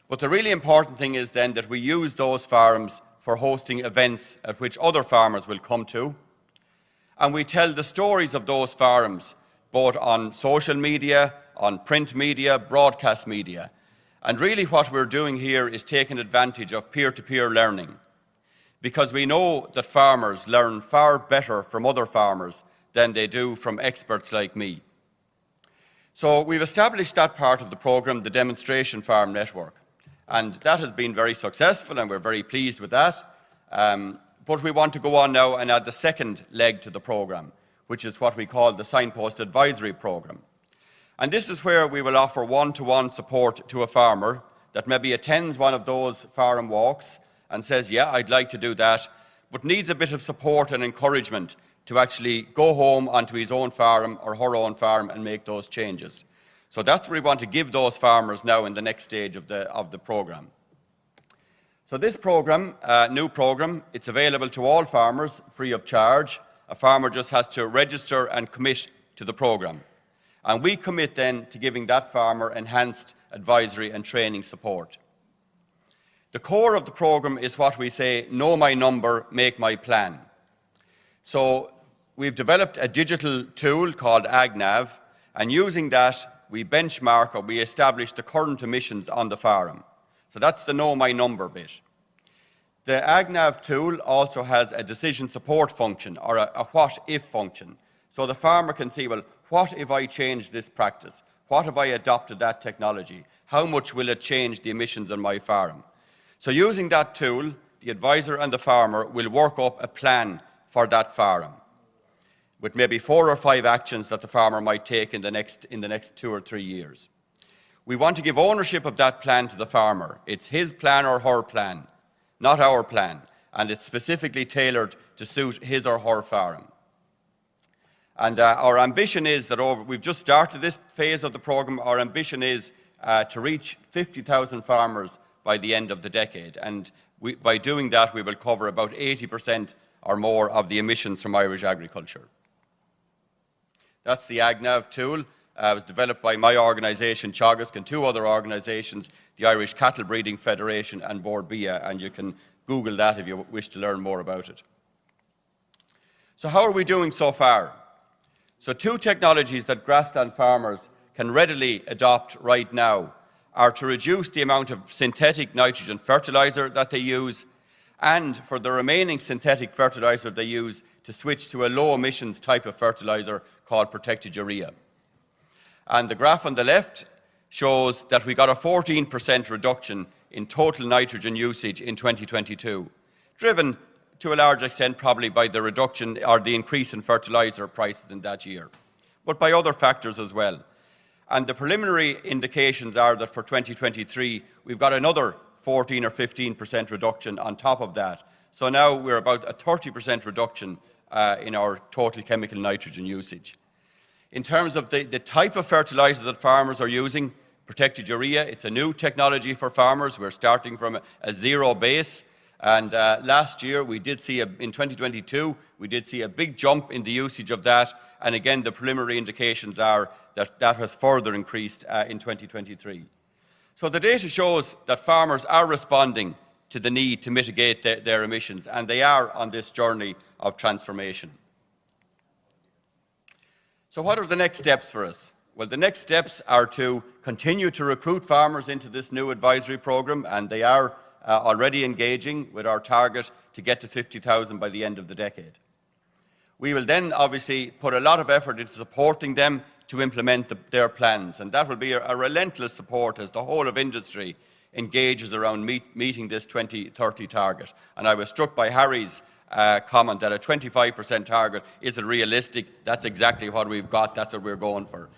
But the really important thing is then that we use those farms for hosting events at which other farmers will come to, and we tell the stories of those farms both on social media, on print media, broadcast media. And really what we're doing here is taking advantage of peer-to-peer learning, because we know that farmers learn far better from other farmers than they do from experts like me. So we've established that part of the programme, the Demonstration Farm Network, and that has been very successful and we're very pleased with that. But we want to go on now and add the second leg to the programme, which is what we call the Signpost Advisory Programme. And this is where we will offer one-to-one support to a farmer that maybe attends one of those farm walks and says, yeah, I'd like to do that, but needs a bit of support and encouragement to actually go home onto his own farm or her own farm and make those changes. So that's what we want to give those farmers now in the next stage of the programme. So this programme, new programme, it's available to all farmers free of charge. A farmer just has to register and commit to the programme. And we commit then to giving that farmer enhanced advisory and training support. The core of the programme is what we say, know my number, make my plan. So we've developed a digital tool called AgNav, and using that we benchmark or we establish the current emissions on the farm. So that's the know my number bit. The AgNav tool also has a decision support function or a what if function. So the farmer can see, well, what if I change this practice? What if I adopted that technology? How much will it change the emissions on my farm? So using that tool, the advisor and the farmer will work up a plan for that farm with maybe 4 or 5 actions that the farmer might take in the next 2 or 3 years. We want to give ownership of that plan to the farmer. It's his plan or her plan. not our plan, and it's specifically tailored to suit his or her farm. And our ambition is that we've just started this phase of the programme. Our ambition is to reach 50,000 farmers by the end of the decade. And by doing that, we will cover about 80% or more of the emissions from Irish agriculture. That's the AgNav tool. It was developed by my organisation, Teagasc, and two other organisations, the Irish Cattle Breeding Federation and Bord Bia, and you can Google that if you wish to learn more about it. So how are we doing so far? So two technologies that grassland farmers can readily adopt right now are to reduce the amount of synthetic nitrogen fertiliser that they use, and for the remaining synthetic fertiliser they use to switch to a low emissions type of fertiliser called protected urea. And the graph on the left shows that we got a 14% reduction in total nitrogen usage in 2022, driven to a large extent probably by the reduction or the increase in fertiliser prices in that year, but by other factors as well. And the preliminary indications are that for 2023, we've got another 14 or 15% reduction on top of that. So now we're about a 30% reduction in our total chemical nitrogen usage. In terms of the type of fertiliser that farmers are using, protected urea, it's a new technology for farmers. We're starting from a zero base. And last year, we did see, in 2022, we did see a big jump in the usage of that. And again, the preliminary indications are that that has further increased in 2023. So the data shows that farmers are responding to the need to mitigate their emissions, and they are on this journey of transformation. So what are the next steps for us? Well, the next steps are to continue to recruit farmers into this new advisory programme, and they are already engaging with our target to get to 50,000 by the end of the decade. We will then obviously put a lot of effort into supporting them to implement their plans, and that will be a relentless support as the whole of industry engages around meeting this 2030 target. And I was struck by Harry's comment that a 25% target isn't realistic. That's exactly what we've got. That's what we're going for.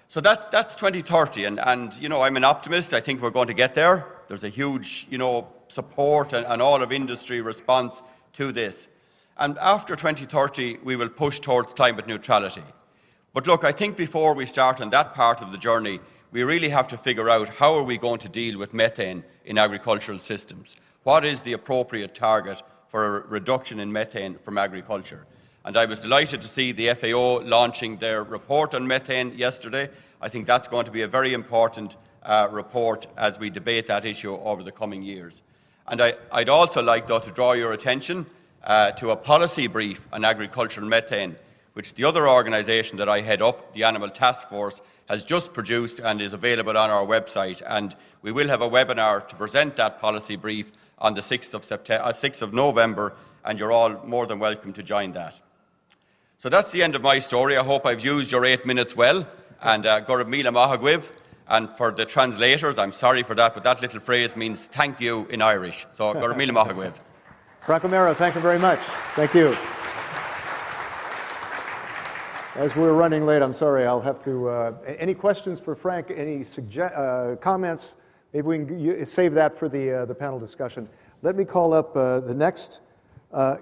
So that's 2030, and you know, I'm an optimist. I think we're going to get there. There's a huge, support and all of industry response to this. And after 2030, we will push towards climate neutrality. But look, I think before we start on that part of the journey, we really have to figure out how are we going to deal with methane in agricultural systems. What is the appropriate target for a reduction in methane from agriculture? And I was delighted to see the FAO launching their report on methane yesterday. I think that's going to be a very important report as we debate that issue over the coming years. And I'd also like, though, to draw your attention to a policy brief on agricultural methane, which the other organisation that I head up, the Animal Task Force, has just produced and is available on our website. And we will have a webinar to present that policy brief on the 6th of November, and you're all more than welcome to join that. So that's the end of my story. I hope I've used your 8 minutes well. And Gorab Mila Mahagwiv. And for the translators, I'm sorry for that, but that little phrase means thank you in Irish. So Gorab Mila Mahagwiv. Frank O'Meara, thank you very much. Thank you. As we're running late, I'm sorry, I'll have to, any questions for Frank, any comments? Maybe we can save that for the panel discussion. Let me call up the next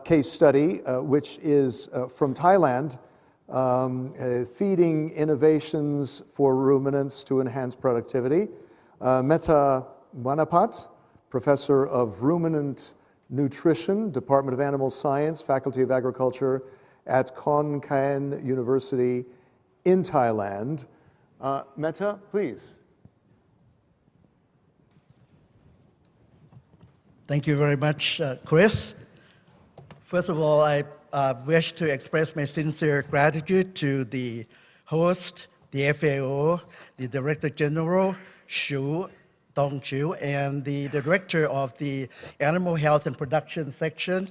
case study, which is from Thailand, feeding innovations for ruminants to enhance productivity. Meta Wanapat, Professor of Ruminant Nutrition, Department of Animal Science, Faculty of Agriculture at Khon Kaen University in Thailand. Meta, please. Thank you very much, Chris. First of all, I wish to express my sincere gratitude to the host, the FAO, the Director General, Shu Dong-Chiu, and the Director of the Animal Health and Production Section,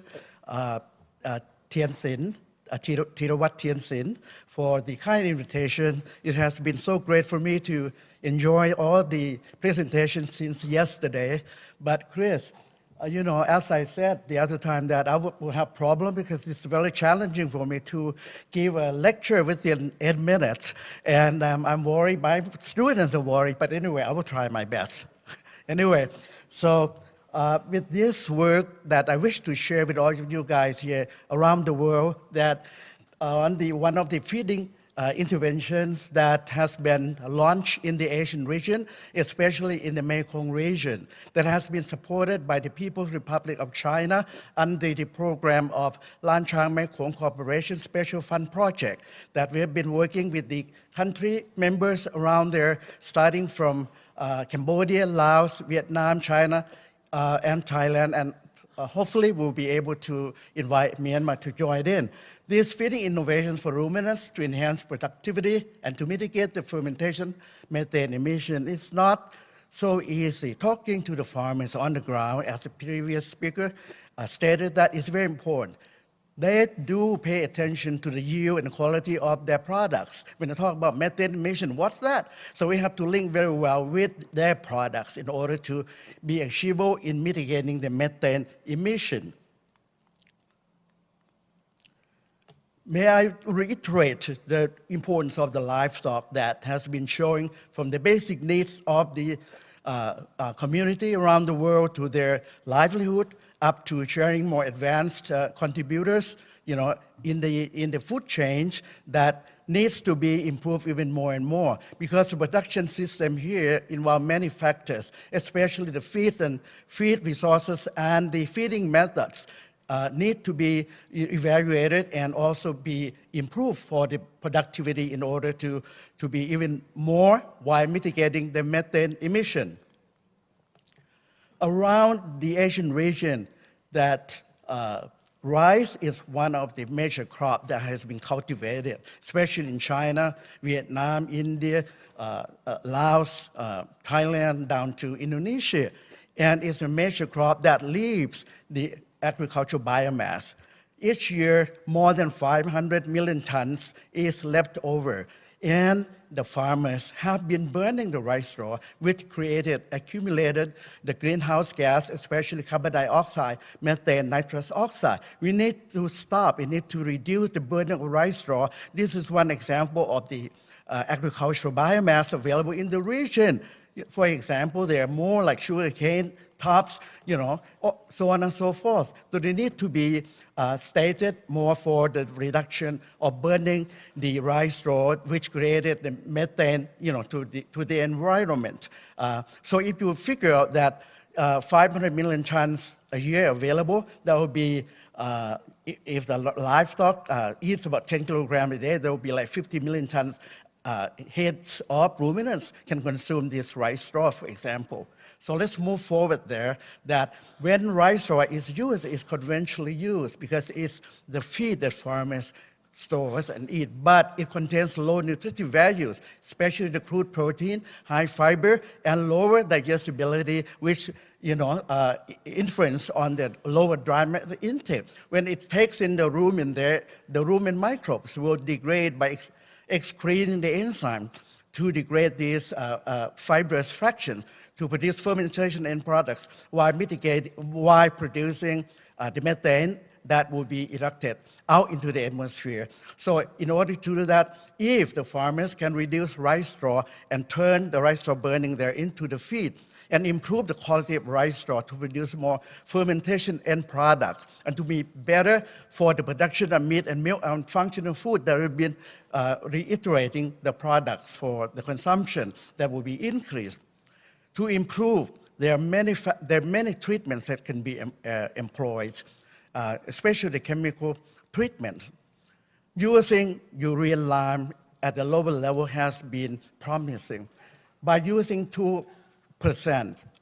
Tien Sin, Thirawat Tien Sin, for the kind invitation. It has been so great for me to enjoy all the presentations since yesterday. But Chris, as I said the other time, that I will have problem because it's very challenging for me to give a lecture within 8 minutes. And I'm worried, my students are worried, but anyway, I will try my best. Anyway, so with this work that I wish to share with all of you guys here around the world, that one of the feeding interventions that has been launched in the Asian region, especially in the Mekong region, that has been supported by the People's Republic of China under the program of Lan Chang Mekong Cooperation Special Fund Project, that we have been working with the country members around there, starting from Cambodia, Laos, Vietnam, China, and Thailand, and hopefully we'll be able to invite Myanmar to join in. These feeding innovations for ruminants to enhance productivity and to mitigate the fermentation methane emission is not so easy. Talking to the farmers on the ground, as the previous speaker stated, that is very important. They do pay attention to the yield and quality of their products. When they talk about methane emission, what's that? So we have to link very well with their products in order to be achievable in mitigating the methane emission. May I reiterate the importance of the livestock that has been showing from the basic needs of the community around the world to their livelihood, up to sharing more advanced contributors, in the food chain that needs to be improved even more and more, because the production system here involves many factors, especially the feed resources and the feeding methods need to be evaluated and also be improved for the productivity in order to be even more while mitigating the methane emission. Around the Asian region, that rice is one of the major crops that has been cultivated, especially in China, Vietnam, India, Laos, Thailand, down to Indonesia. And it's a major crop that leaves the agricultural biomass. Each year, more than 500 million tons is left over. And the farmers have been burning the rice straw, which accumulated the greenhouse gas, especially carbon dioxide, methane, nitrous oxide. We need to stop. We need to reduce the burning of rice straw. This is one example of the agricultural biomass available in the region. For example, there are more like sugarcane tops, so on and so forth. So they need to be stated more for the reduction of burning the rice straw, which created the methane, to the environment. So if you figure out that 500 million tons a year available, that would be, if the livestock eats about 10 kilograms a day, there will be like 50 million tons heads of ruminants can consume this rice straw, for example. So let's move forward there, that when rice straw is used, it's conventionally used because it's the feed that farmers stores and eat, but it contains low nutritive values, especially the crude protein, high fiber, and lower digestibility, which influence on the lower dry matter intake. When it takes in the rumen there, the rumen microbes will degrade by excreting the enzyme to degrade these fibrous fractions to produce fermentation end products while producing the methane that will be ejected out into the atmosphere. So in order to do that, if the farmers can reduce rice straw and turn the rice straw burning there into the feed, and improve the quality of rice straw to produce more fermentation end products, and to be better for the production of meat and milk and functional food that we've been reiterating the products for the consumption that will be increased. To improve, there are many treatments that can be employed, especially the chemical treatment. Using urea lime at the lower level has been promising. By using 2%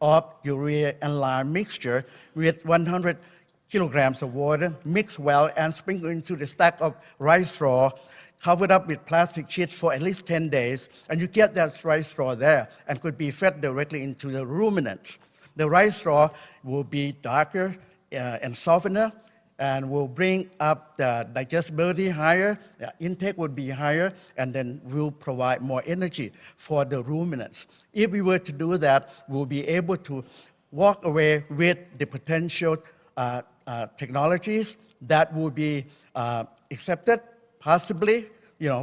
of urea and lime mixture with 100 kilograms of water, mix well and sprinkle into the stack of rice straw, covered up with plastic sheets for at least 10 days, and you get that rice straw there and could be fed directly into the ruminants. The rice straw will be darker and softer and will bring up the digestibility higher, the intake would be higher, and then will provide more energy for the ruminants. If we were to do that, we'll be able to walk away with the potential technologies that will be accepted, possibly,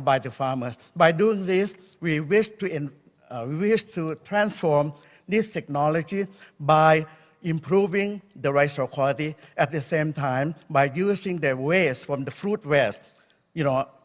by the farmers. By doing this, we wish to transform this technology by improving the rice straw quality at the same time by using the waste from the fruit waste,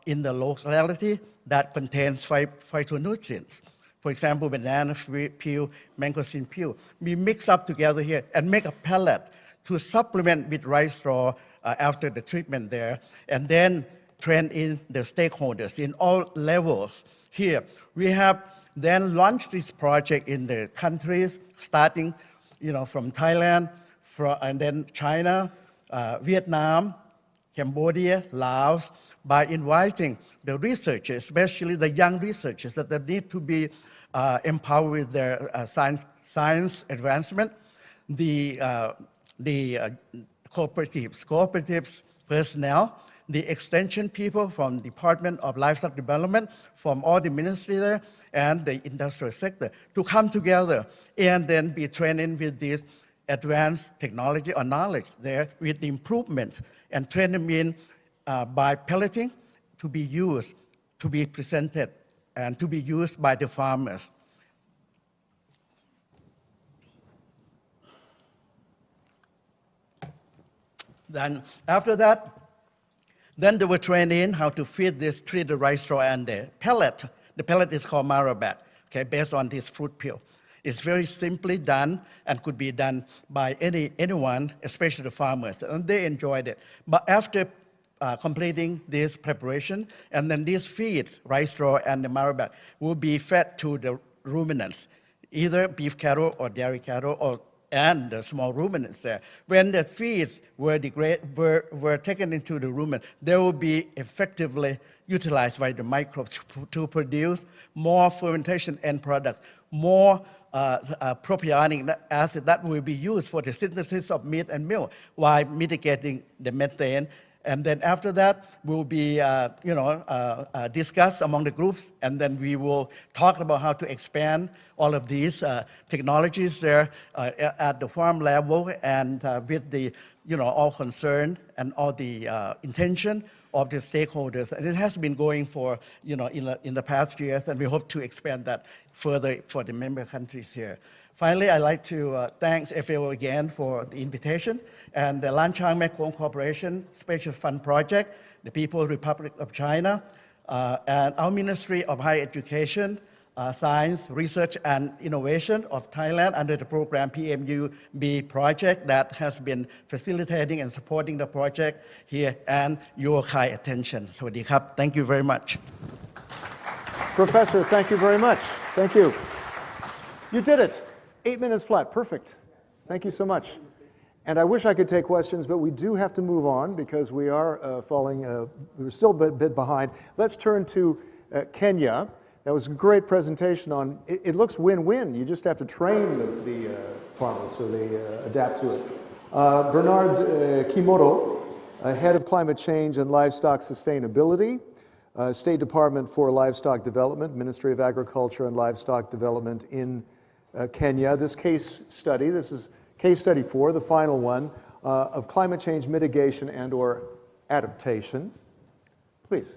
in the locality that contains phytonutrients. For example, banana peel, mangosteen peel. We mix up together here and make a pellet to supplement with rice straw after the treatment there, and then train in the stakeholders in all levels. Here, we have then launched this project in the countries, starting from Thailand, and then China, Vietnam, Cambodia, Laos, by inviting the researchers, especially the young researchers that need to be empowered with their science advancement, the cooperatives personnel, the extension people from Department of Livestock Development, from all the ministry there, and the industrial sector to come together and then be trained with this advanced technology or knowledge there with the improvement, and train them in by pelleting to be used, to be presented, and to be used by the farmers. Then after that, then they were trained in how to treat the rice straw and the pellet. The pellet is called marabat, okay, based on this fruit peel. It's very simply done and could be done by anyone, especially the farmers, and they enjoyed it. But after completing this preparation, and then this feed, rice straw and the marabat, will be fed to the ruminants, either beef cattle or dairy cattle, and the small ruminants there. When the feeds were taken into the ruminant, they will be effectively utilized by the microbes to produce more fermentation end products, more propionic acid that will be used for the synthesis of meat and milk while mitigating the methane. And then after that, will be discussed among the groups, and then we will talk about how to expand all of these technologies there at the farm level, and with the all concerned and all the intention of the stakeholders. And it has been going for in the past years, and we hope to expand that further for the member countries here. Finally, I'd like to thank FAO again for the invitation, and the Lanchang Mekong Corporation Special Fund Project, the People's Republic of China, and our Ministry of Higher Education, Science, Research and Innovation of Thailand under the program PMUB project that has been facilitating and supporting the project here, and your kind attention. Sawadee krap. Thank you very much. Professor, thank you very much. Thank you. You did it. 8 minutes flat. Perfect. Thank you so much. And I wish I could take questions, but we do have to move on because we are we're still a bit behind. Let's turn to Kenya. That was a great presentation on, it looks win-win. You just have to train the farmers so they adapt to it. Bernard Kimoto, Head of Climate Change and Livestock Sustainability, State Department for Livestock Development, Ministry of Agriculture and Livestock Development in Kenya. This case study, this is case study 4, the final one, of climate change mitigation and or adaptation. Please.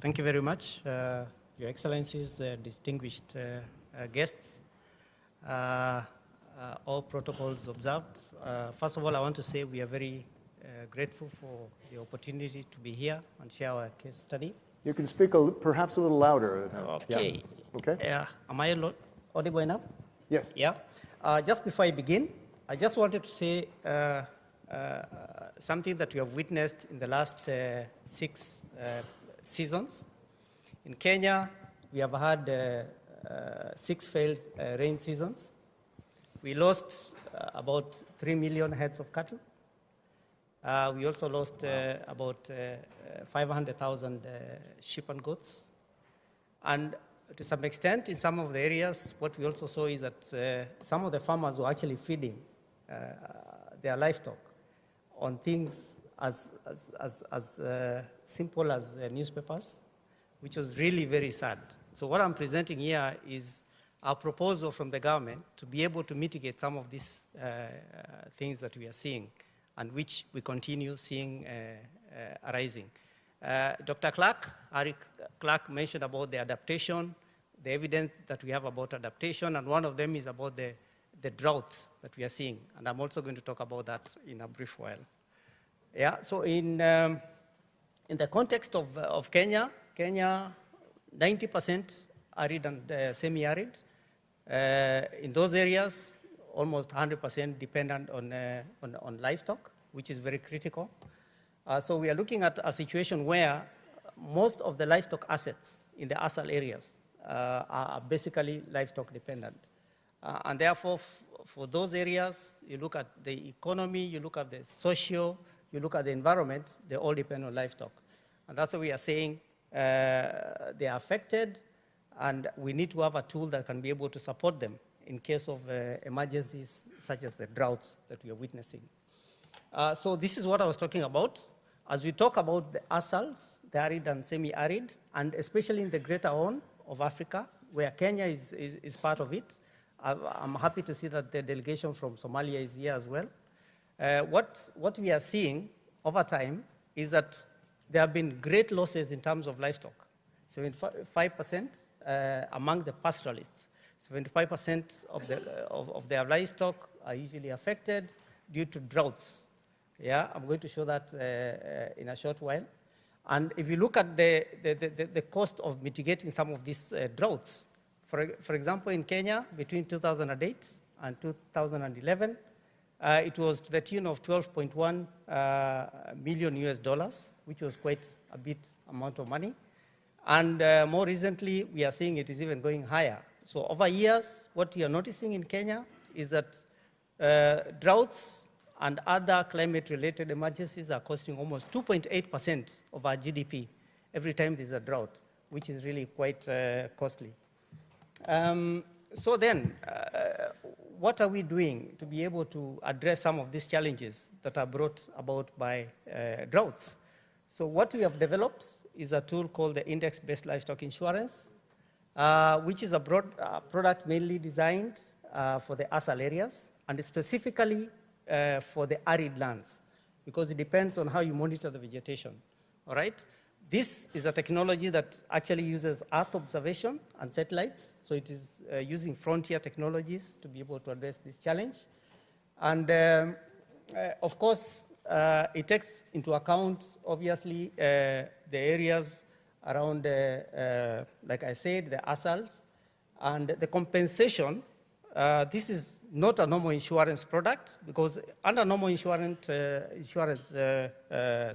Thank you very much. Your Excellencies, distinguished guests, all protocols observed. First of all, I want to say we are very grateful for the opportunity to be here and share our case study. You can speak perhaps a little louder. Okay. Yeah. Okay. Am I audible enough? Yes. Yeah. Just before I begin, I just wanted to say something that we have witnessed in the last 6 seasons. In Kenya, we have had 6 failed rain seasons. We lost about 3 million heads of cattle. We also lost about 500,000 sheep and goats. And to some extent, in some of the areas, what we also saw is that some of the farmers were actually feeding their livestock on things as simple as newspapers, which was really very sad. So what I'm presenting here is our proposal from the government to be able to mitigate some of these things that we are seeing and which we continue seeing arising. Dr. Harry Clark mentioned about the adaptation, the evidence that we have about adaptation, and one of them is about the the droughts that we are seeing. And I'm also going to talk about that in a brief while. Yeah, so in the context of Kenya, 90% arid and semi-arid. In those areas, almost 100% dependent on livestock, which is very critical. So we are looking at a situation where most of the livestock assets in the ASAL areas are basically livestock dependent. And therefore, for those areas, you look at the economy, you look at the socio, you look at the environment, they all depend on livestock. And that's why we are saying they are affected, and we need to have a tool that can be able to support them in case of emergencies such as the droughts that we are witnessing. So this is what I was talking about. As we talk about the ASALs, the arid and semi-arid, and especially in the greater Horn of Africa, where Kenya is part of it, I'm happy to see that the delegation from Somalia is here as well. What we are seeing over time is that there have been great losses in terms of livestock. 75% among the pastoralists, 75% of their livestock are usually affected due to droughts. Yeah, I'm going to show that in a short while. And if you look at the cost of mitigating some of these droughts, for example, in Kenya, between 2008 and 2011, it was to the tune of $12.1 million, which was quite a bit amount of money. And more recently, we are seeing it is even going higher. So over years, what we are noticing in Kenya is that droughts and other climate-related emergencies are costing almost 2.8% of our GDP every time there's a drought, which is really quite costly. So then, what are we doing to be able to address some of these challenges that are brought about by droughts? So what we have developed is a tool called the Index-Based Livestock Insurance, which is a product mainly designed for the ASAL areas, and specifically for the arid lands, because it depends on how you monitor the vegetation, all right? This is a technology that actually uses Earth observation and satellites, so it is using frontier technologies to be able to address this challenge. And of course, it takes into account, obviously, the areas around, like I said, the ASALs, and the compensation. This is not a normal insurance product, because under normal insurance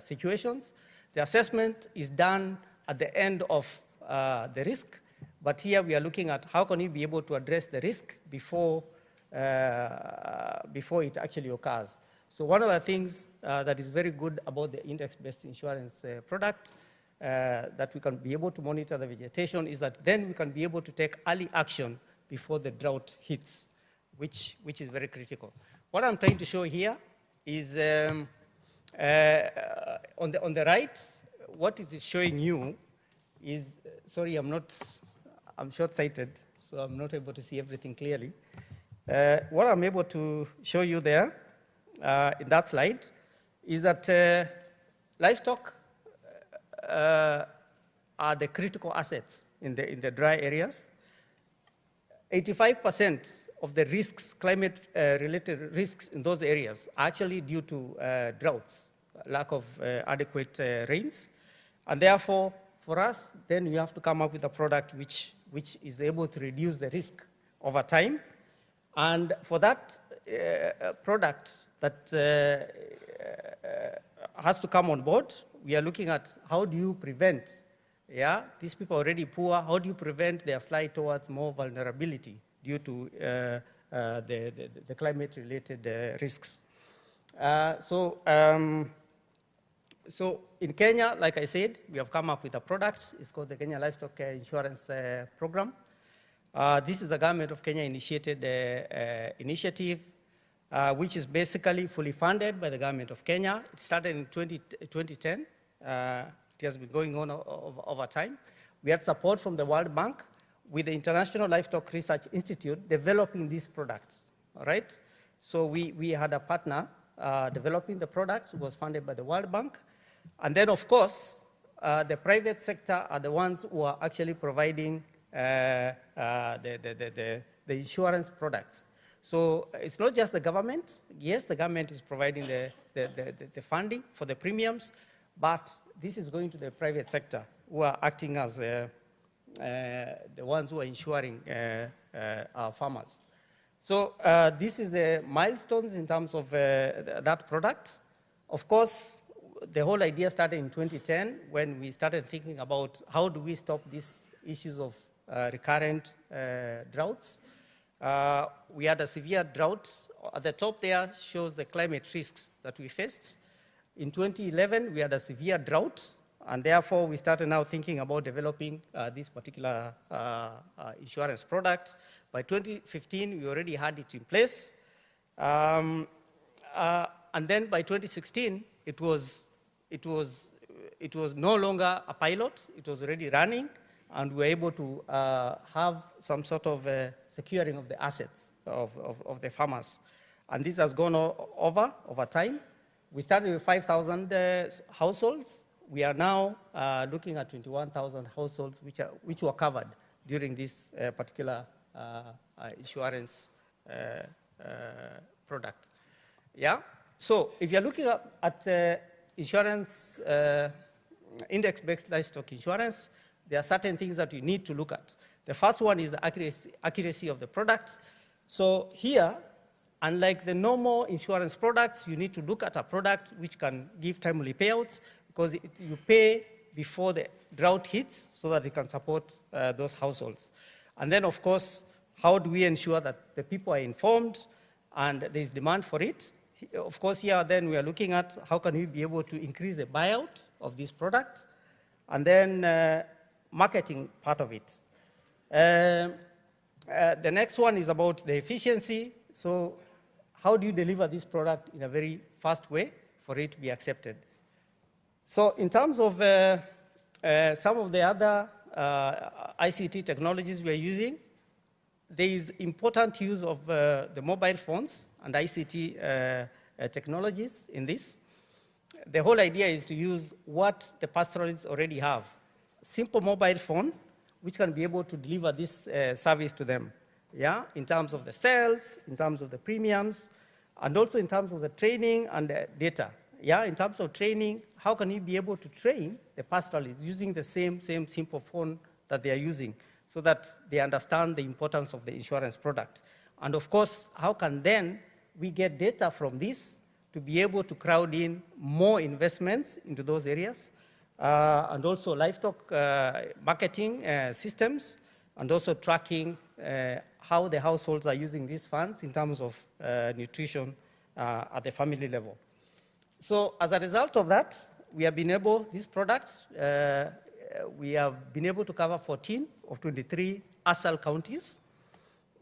situations, the assessment is done at the end of the risk, but here we are looking at how can we be able to address the risk before it actually occurs. So one of the things that is very good about the index-based insurance product that we can be able to monitor the vegetation is that then we can be able to take early action before the drought hits, which is very critical. What I'm trying to show here is on the right, what it is showing you is, sorry, I'm short-sighted, so I'm not able to see everything clearly. What I'm able to show you there in that slide is that livestock are the critical assets in the dry areas. 85% of the risks, climate-related risks in those areas are actually due to droughts, lack of adequate rains. And therefore, for us, then we have to come up with a product which is able to reduce the risk over time. And for that product that has to come on board, we are looking at how do you prevent, these people are already poor, how do you prevent their slide towards more vulnerability due to the climate-related risks. So in Kenya, like I said, we have come up with a product. It's called the Kenya Livestock Insurance Program. This is a government of Kenya initiated initiative, which is basically fully funded by the government of Kenya. It started in 2010. It has been going on over time. We had support from the World Bank with the International Livestock Research Institute developing these products, all right? So we had a partner developing the product. It was funded by the World Bank. And then, of course, the private sector are the ones who are actually providing the insurance products. So it's not just the government. Yes, the government is providing the funding for the premiums, but this is going to the private sector, who are acting as the ones who are insuring our farmers. So this is the milestones in terms of that product. Of course, the whole idea started in 2010 when we started thinking about how do we stop these issues of recurrent droughts. We had a severe drought. At the top there shows the climate risks that we faced. In 2011, we had a severe drought, and therefore we started now thinking about developing this particular insurance product. By 2015, we already had it in place. And then by 2016, it was no longer a pilot. It was already running, and we were able to have some sort of securing of the assets of the farmers. And this has gone over time. We started with 5,000 households. We are now looking at 21,000 households which were covered during this particular insurance product. Yeah. So if you're looking at insurance, index-based livestock insurance, there are certain things that you need to look at. The first one is the accuracy of the product. So here, unlike the normal insurance products, you need to look at a product which can give timely payouts, because you pay before the drought hits so that it can support those households. And then, of course, how do we ensure that the people are informed and there is demand for it? Of course, here then we are looking at how can we be able to increase the buyout of this product, and then marketing part of it. The next one is about the efficiency. So how do you deliver this product in a very fast way for it to be accepted? So in terms of some of the other ICT technologies we are using, there is important use of the mobile phones and ICT technologies in this. The whole idea is to use what the pastoralists already have. Simple mobile phone, which can be able to deliver this service to them, yeah, in terms of the sales, in terms of the premiums, and also in terms of the training and the data. Yeah, in terms of training, how can you be able to train the pastoralists using the same simple phone that they are using, so that they understand the importance of the insurance product? And of course, how can then we get data from this to be able to crowd in more investments into those areas, and also livestock marketing systems, and also tracking how the households are using these funds in terms of nutrition at the family level. So as a result of that, we have been able, this product, we have been able to cover 14 of 23 ASAL counties.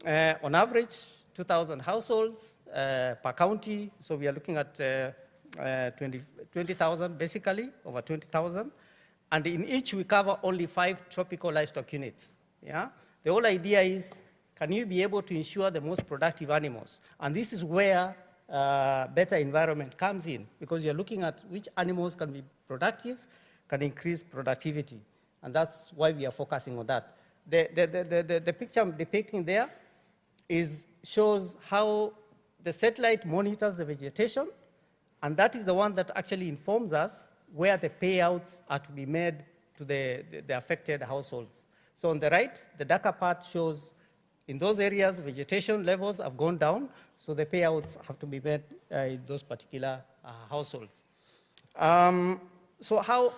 On average, 2,000 households per county. So we are looking at 20,000 basically, over 20,000. And in each, we cover only 5 tropical livestock units. Yeah? The whole idea is, can you be able to ensure the most productive animals? And this is where better environment comes in, because you're looking at which animals can be productive, can increase productivity. And that's why we are focusing on that. The picture I'm depicting there shows how the satellite monitors the vegetation, and that is the one that actually informs us where the payouts are to be made to the affected households. So on the right, the darker part shows in those areas, vegetation levels have gone down, so the payouts have to be made in those particular households. So how,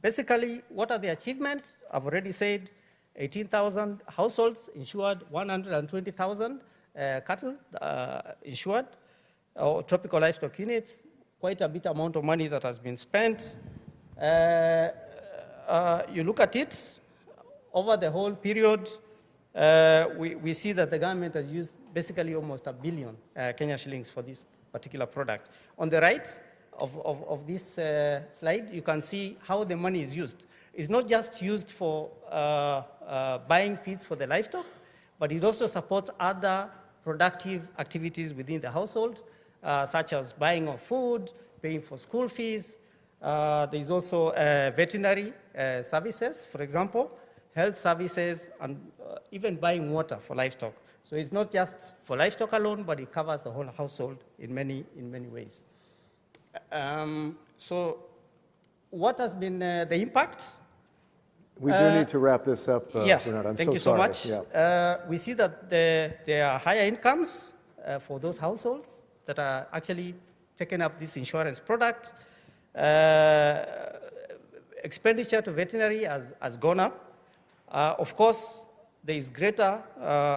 basically, what are the achievements? I've already said 18,000 households insured, 120,000 cattle insured, or tropical livestock units, quite a bit amount of money that has been spent. You look at it, over the whole period, we see that the government has used basically almost $1 billion Kenya shillings for this particular product. On the right of this slide, you can see how the money is used. It's not just used for buying feeds for the livestock, but it also supports other productive activities within the household, such as buying of food, paying for school fees. There's also veterinary services, for example, health services, and even buying water for livestock. So it's not just for livestock alone, but it covers the whole household in many ways. So what has been the impact? We do need to wrap this up, Yeah, Bernard. I'm thank so you so sorry. much. Yeah. We see that there are higher incomes for those households that are actually taking up this insurance product. Expenditure to veterinary has gone up. Of course, there is greater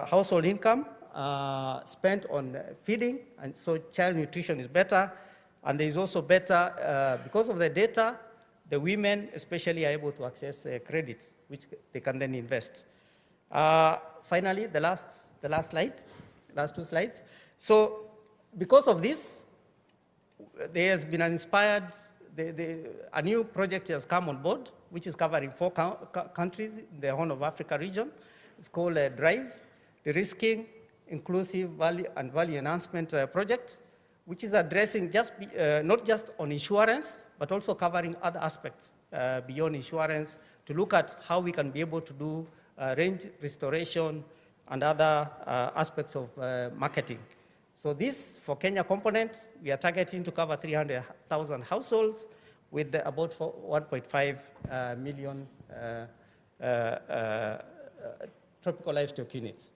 household income spent on feeding, and so child nutrition is better. And there is also better, because of the data, the women especially are able to access credit, which they can then invest. Finally, the last two slides. So because of this, there has been an inspired, a new project has come on board, which is covering 4 countries in the Horn of Africa region. It's called DRIVE, the Risking, Inclusive Value and Value Enhancement Project, which is addressing not just on insurance, but also covering other aspects beyond insurance to look at how we can be able to do range restoration and other aspects of marketing. So this, for Kenya component, we are targeting to cover 300,000 households with about 1.5 million tropical livestock units.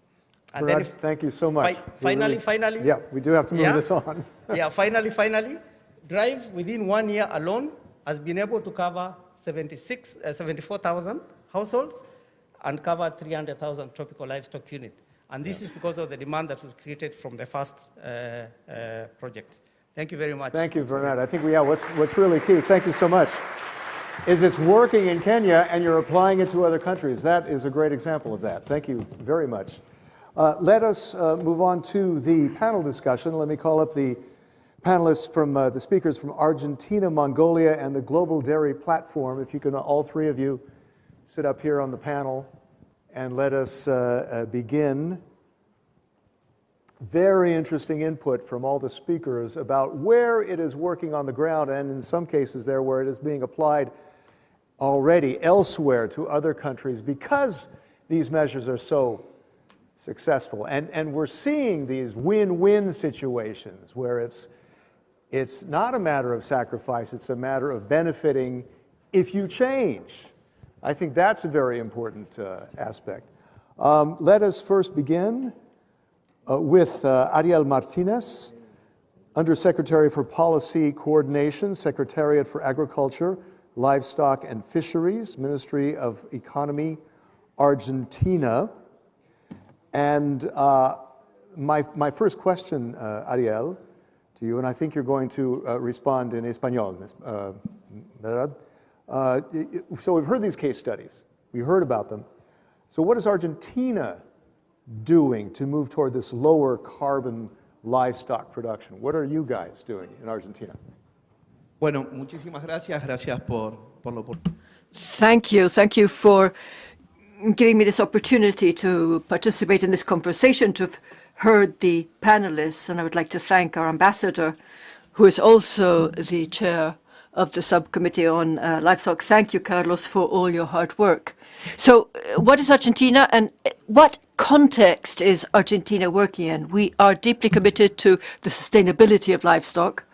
And Bernard, thank you so much. Finally, yeah, we do have to move this on. Yeah, finally, DRIVE within 1 year alone has been able to cover 74,000 households and cover 300,000 tropical livestock units. And this is because of the demand that was created from the first project. Thank you very much. Thank you, Bernard. I think what's really key, thank you so much, is it's working in Kenya and you're applying it to other countries. That is a great example of that. Thank you very much. Let us move on to the panel discussion. Let me call up the panelists from the speakers from Argentina, Mongolia, and the Global Dairy Platform. If you can, all 3 of you, sit up here on the panel and let us begin. Very interesting input from all the speakers about where it is working on the ground, and in some cases there where it is being applied already elsewhere to other countries because these measures are so successful. And we're seeing these win-win situations where it's not a matter of sacrifice, it's a matter of benefiting if you change. I think that's a very important aspect. Let us first begin with Ariel Martinez, Undersecretary for Policy Coordination, Secretariat for Agriculture, Livestock and Fisheries, Ministry of Economy, Argentina. And my first question, Ariel, to you, and I think you're going to respond in Espanol, ¿verdad? So we've heard these case studies. We heard about them. So what is Argentina doing to move toward this lower carbon livestock production? What are you guys doing in Argentina? Bueno, muchísimas gracias. Gracias por la oportunidad. Thank you for giving me this opportunity to participate in this conversation, to have heard the panelists, and I would like to thank our ambassador, who is also the chair of the subcommittee on livestock. Thank you, Carlos, for all your hard work. So what is Argentina, and what context is Argentina working in? We are deeply committed to the sustainability of livestock.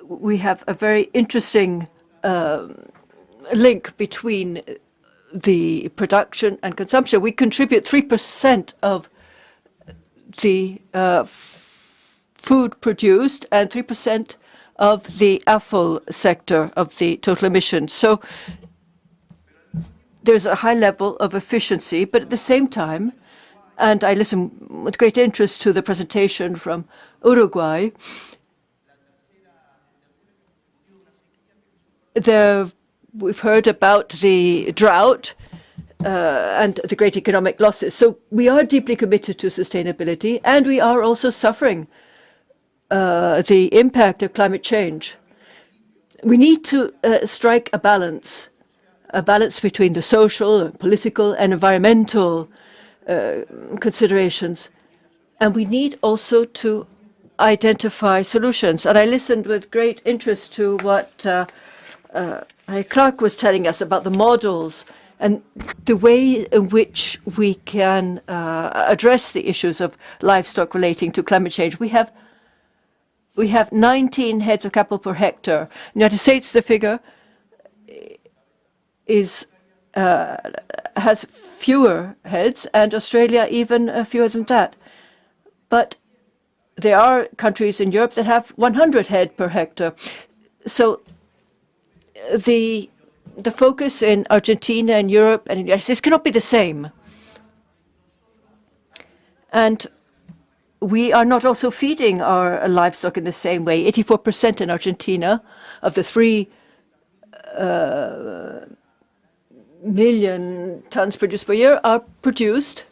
We have a very interesting link between the production and consumption. We contribute 3% of the food produced and 3% of the AFL sector of the total emissions. So there's a high level of efficiency, but at the same time, and I listen with great interest to the presentation from Uruguay, we've heard about the drought and the great economic losses. So we are deeply committed to sustainability, and we are also suffering the impact of climate change. We need to strike a balance between the social, political, and environmental considerations. And we need also to identify solutions. And I listened with great interest to what Clark was telling us about the models and the way in which we can address the issues of livestock relating to climate change. We have 19 heads of capital per hectare. In the United States, the figure has fewer heads, and Australia even fewer than that. But there are countries in Europe that have 100 head per hectare. So the focus in Argentina and Europe and in the United States cannot be the same. And we are not also feeding our livestock in the same way. 84% in Argentina of the 3 million tons produced per year are produced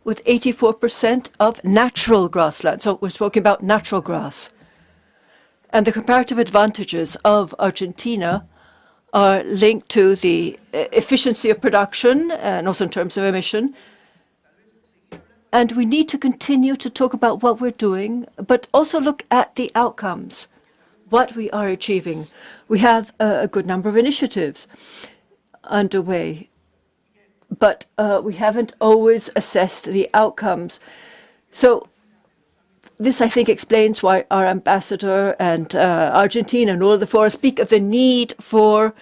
with 84% of natural grassland. So we're talking about natural grass. And the comparative advantages of Argentina are linked to the efficiency of production and also in terms of emission. And we need to continue to talk about what we're doing, but also look at the outcomes, what we are achieving. We have a good number of initiatives underway, but we haven't always assessed the outcomes. So this, I think, explains why our ambassador and Argentina and all of the forums speak of the need for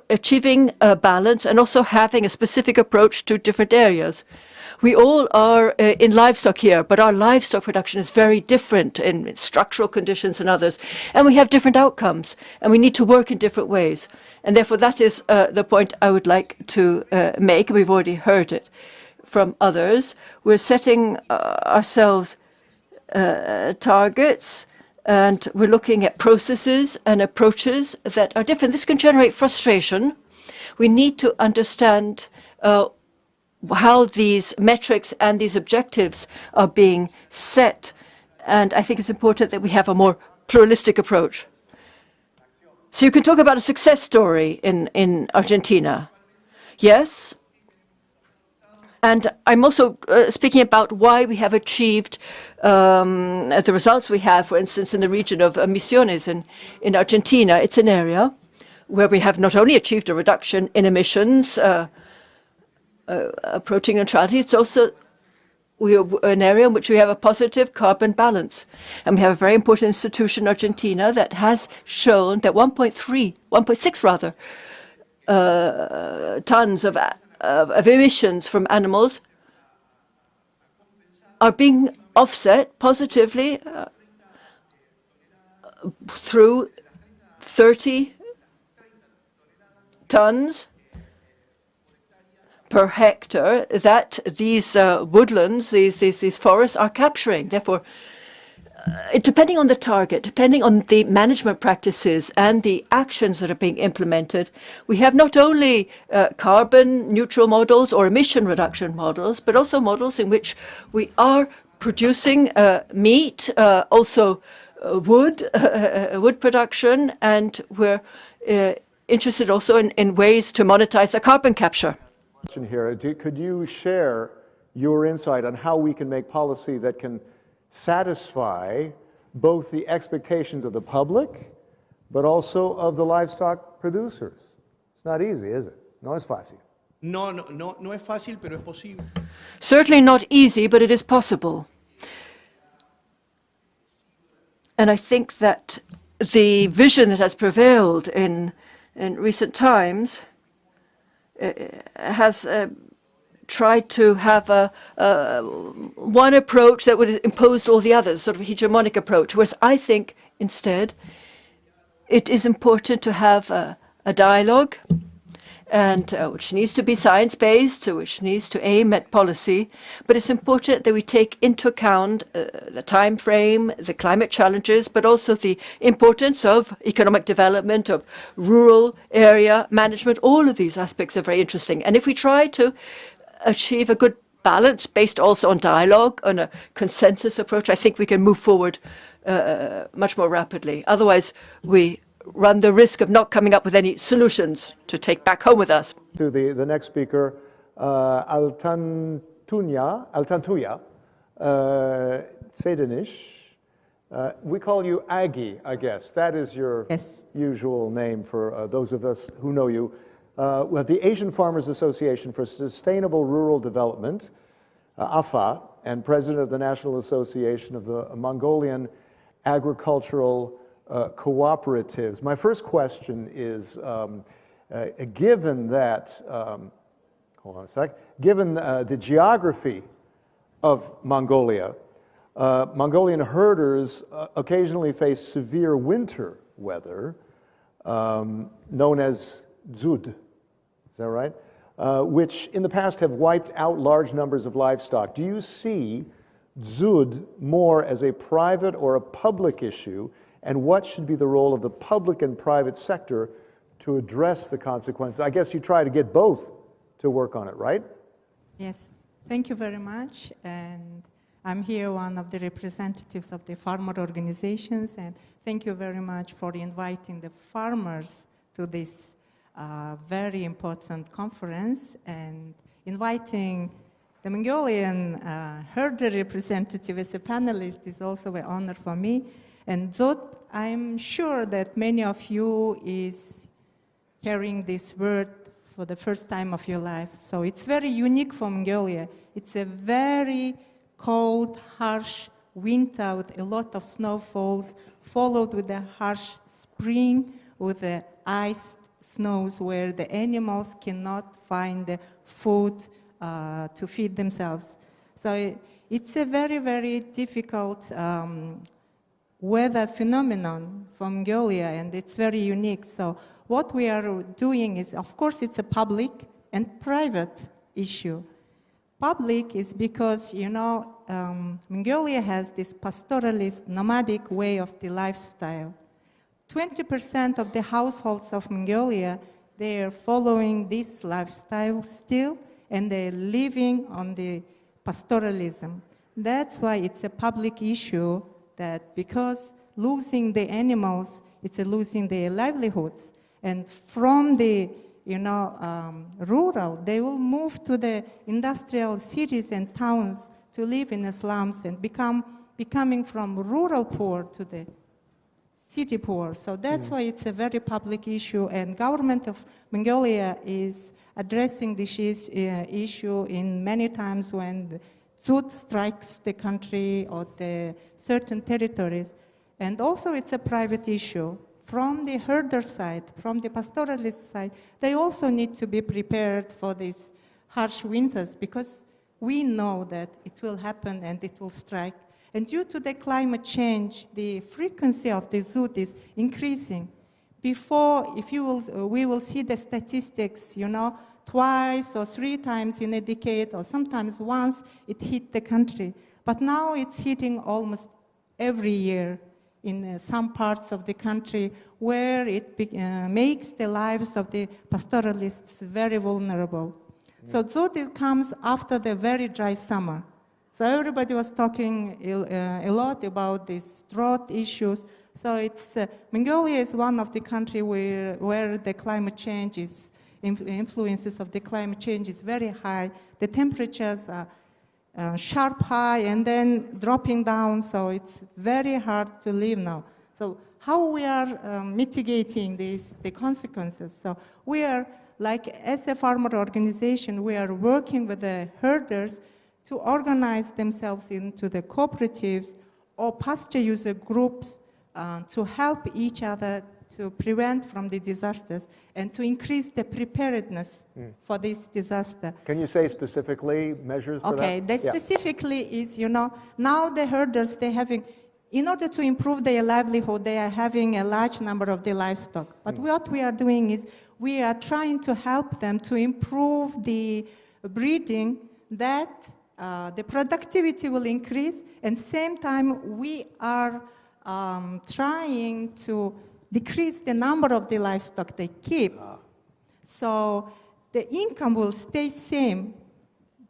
achieving a balance and also having a specific approach to different areas. We all are in livestock here, but our livestock production is very different in structural conditions and others, and we have different outcomes, and we need to work in different ways. And therefore, that is the point I would like to make. We've already heard it from others. We're setting ourselves targets, and we're looking at processes and approaches that are different. This can generate frustration. We need to understand how these metrics and these objectives are being set. And I think it's important that we have a more pluralistic approach. So you can talk about a success story in Argentina. Yes. And I'm also speaking about why we have achieved the results we have, for instance, in the region of Misiones in Argentina. It's an area where we have not only achieved a reduction in emissions, approaching neutrality, it's also an area in which we have a positive carbon balance. And we have a very important institution in Argentina that has shown that 1.6 rather, tons of emissions from animals are being offset positively through 30 tons per hectare that these woodlands, these forests are capturing. Therefore, depending on the target, depending on the management practices and the actions that are being implemented, we have not only carbon neutral models or emission reduction models, but also models in which we are producing meat, also wood production, and we're interested also in ways to monetize the carbon capture. Here, could you share your insight on how we can make policy that can satisfy both the expectations of the public, but also of the livestock producers? It's not easy, is it? No es fácil. No es fácil, pero es posible. Certainly not easy, but it is possible. And I think that the vision that has prevailed in recent times has tried to have one approach that would impose all the others, sort of a hegemonic approach, whereas I think instead it is important to have a dialogue, and which needs to be science-based, which needs to aim at policy, but it's important that we take into account the time frame, the climate challenges, but also the importance of economic development, of rural area management. All of these aspects are very interesting. And if we try to achieve a good balance based also on dialogue, on a consensus approach, I think we can move forward much more rapidly. Otherwise, we run the risk of not coming up with any solutions to take back home with us. To the next speaker, Altantuya Sedenish. We call you Aggie, I guess. That is your usual name for those of us who know you. well, the Asian Farmers Association for Sustainable Rural Development, AFA, and president of the National Association of the Mongolian Agricultural Cooperatives. My first question is, given that, hold on a sec, given the geography of Mongolia, Mongolian herders occasionally face severe winter weather, known as dzud, is that right? Which in the past have wiped out large numbers of livestock. Do you see dzud more as a private or a public issue, and what should be the role of the public and private sector to address the consequences? I guess you try to get both to work on it, right? Yes, thank you very much. And I'm here, one of the representatives of the farmer organizations, and thank you very much for inviting the farmers to this very important conference, and inviting the Mongolian herder representative as a panelist is also an honor for me. And Dzud, I'm sure that many of you is hearing this word for the first time of your life. So it's very unique for Mongolia. It's a very cold, harsh winter with a lot of snowfalls, followed with a harsh spring with the iced snows where the animals cannot find the food to feed themselves. So it's a very, very difficult weather phenomenon for Mongolia, and it's very unique. So what we are doing is, of course, it's a public and private issue. Public is because, you know, Mongolia has this pastoralist, nomadic way of the lifestyle. 20% of the households of Mongolia, they are following this lifestyle still, and they're living on the pastoralism. That's why it's a public issue, that because losing the animals, it's a losing their livelihoods. And from the, you know, rural, they will move to the industrial cities and towns to live in the slums and becoming from rural poor to the city poor. So that's why it's a very public issue, and government of Mongolia is addressing this issue in many times when the Dzud strikes the country or the certain territories. And also it's a private issue. From the herder side, from the pastoralist side, they also need to be prepared for these harsh winters, because we know that it will happen and it will strike. And due to the climate change, the frequency of the dzud is increasing. Before, we will see the statistics, you know, twice or 3 times in a decade, or sometimes once it hit the country. But now it's hitting almost every year in some parts of the country, where it makes the lives of the pastoralists very vulnerable. So dzud comes after the very dry summer. So everybody was talking a lot about these drought issues. So it's, Mongolia is one of the countries where the climate change is, influences of the climate change is very high. The temperatures are sharp high and then dropping down, so it's very hard to live now. So how we are mitigating the consequences? So we are, like as a farmer organization, we are working with the herders to organize themselves into the cooperatives or pasture user groups to help each other to prevent from the disasters and to increase the preparedness for this disaster. Can you say specifically measures for that? Okay, specifically is, you know, now the herders, in order to improve their livelihood, they are having a large number of the livestock. But what we are doing is we are trying to help them to improve the breeding, that the productivity will increase, and same time we are trying to decrease the number of the livestock they keep. So the income will stay same,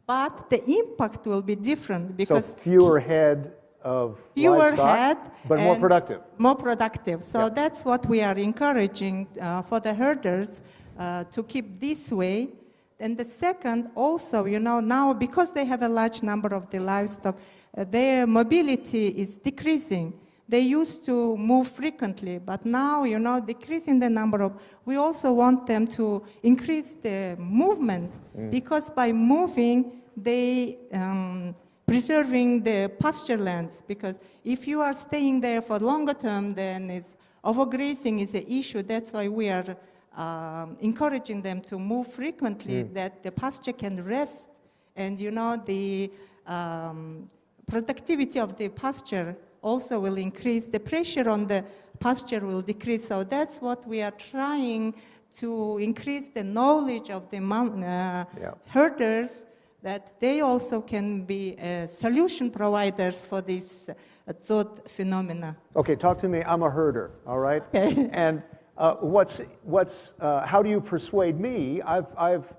but the impact will be different, because so fewer head of livestock, but more productive. More productive. So that's what we are encouraging for the herders to keep this way. And the second, also, you know, now because they have a large number of the livestock, their mobility is decreasing. they used to move frequently, but now, decreasing the number of, we also want them to increase the movement, because by moving, they preserving the pasture lands, because if you are staying there for longer term, then overgrazing is an issue. That's why we are encouraging them to move frequently, that the pasture can rest, and the productivity of the pasture also will increase. The pressure on the pasture will decrease. So that's what we are trying to increase the knowledge of the herders, that they also can be solution providers for this zooth phenomena. Okay, talk to me. I'm a herder, all right? Okay. And how do you persuade me? I've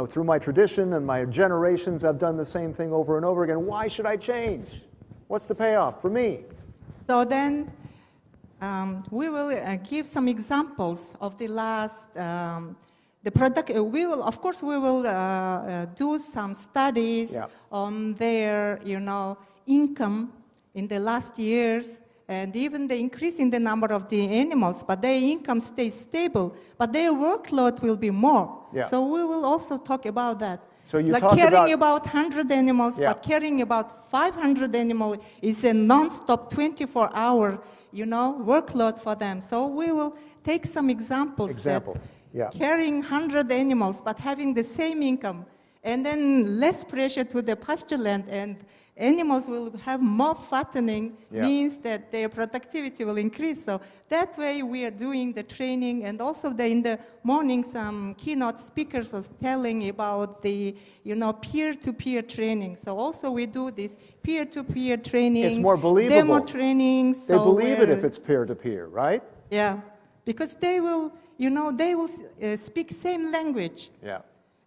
through my tradition and my generations, I've done the same thing over and over again. Why should I change? What's the payoff for me? So then we will give some examples of the last, the product. We will do some studies on their, income in the last years, and even the increase in the number of the animals, but their income stays stable, but their workload will be more. Yeah. So we will also talk about that. So you like talk caring about 100 animals, Yeah. but caring about 500 animals is a non-stop 24-hour, workload for them. So we will take some examples. That carrying 100 animals, but having the same income, and then less pressure to the pasture land, and animals will have more fattening, means that their productivity will increase. So that way we are doing the training, and also in the morning some keynote speakers was telling about the peer-to-peer training. So also we do this peer-to-peer training. It's more believable. Demo trainings. They believe it if it's peer-to-peer, right? Yeah, because they will speak same language. Yeah.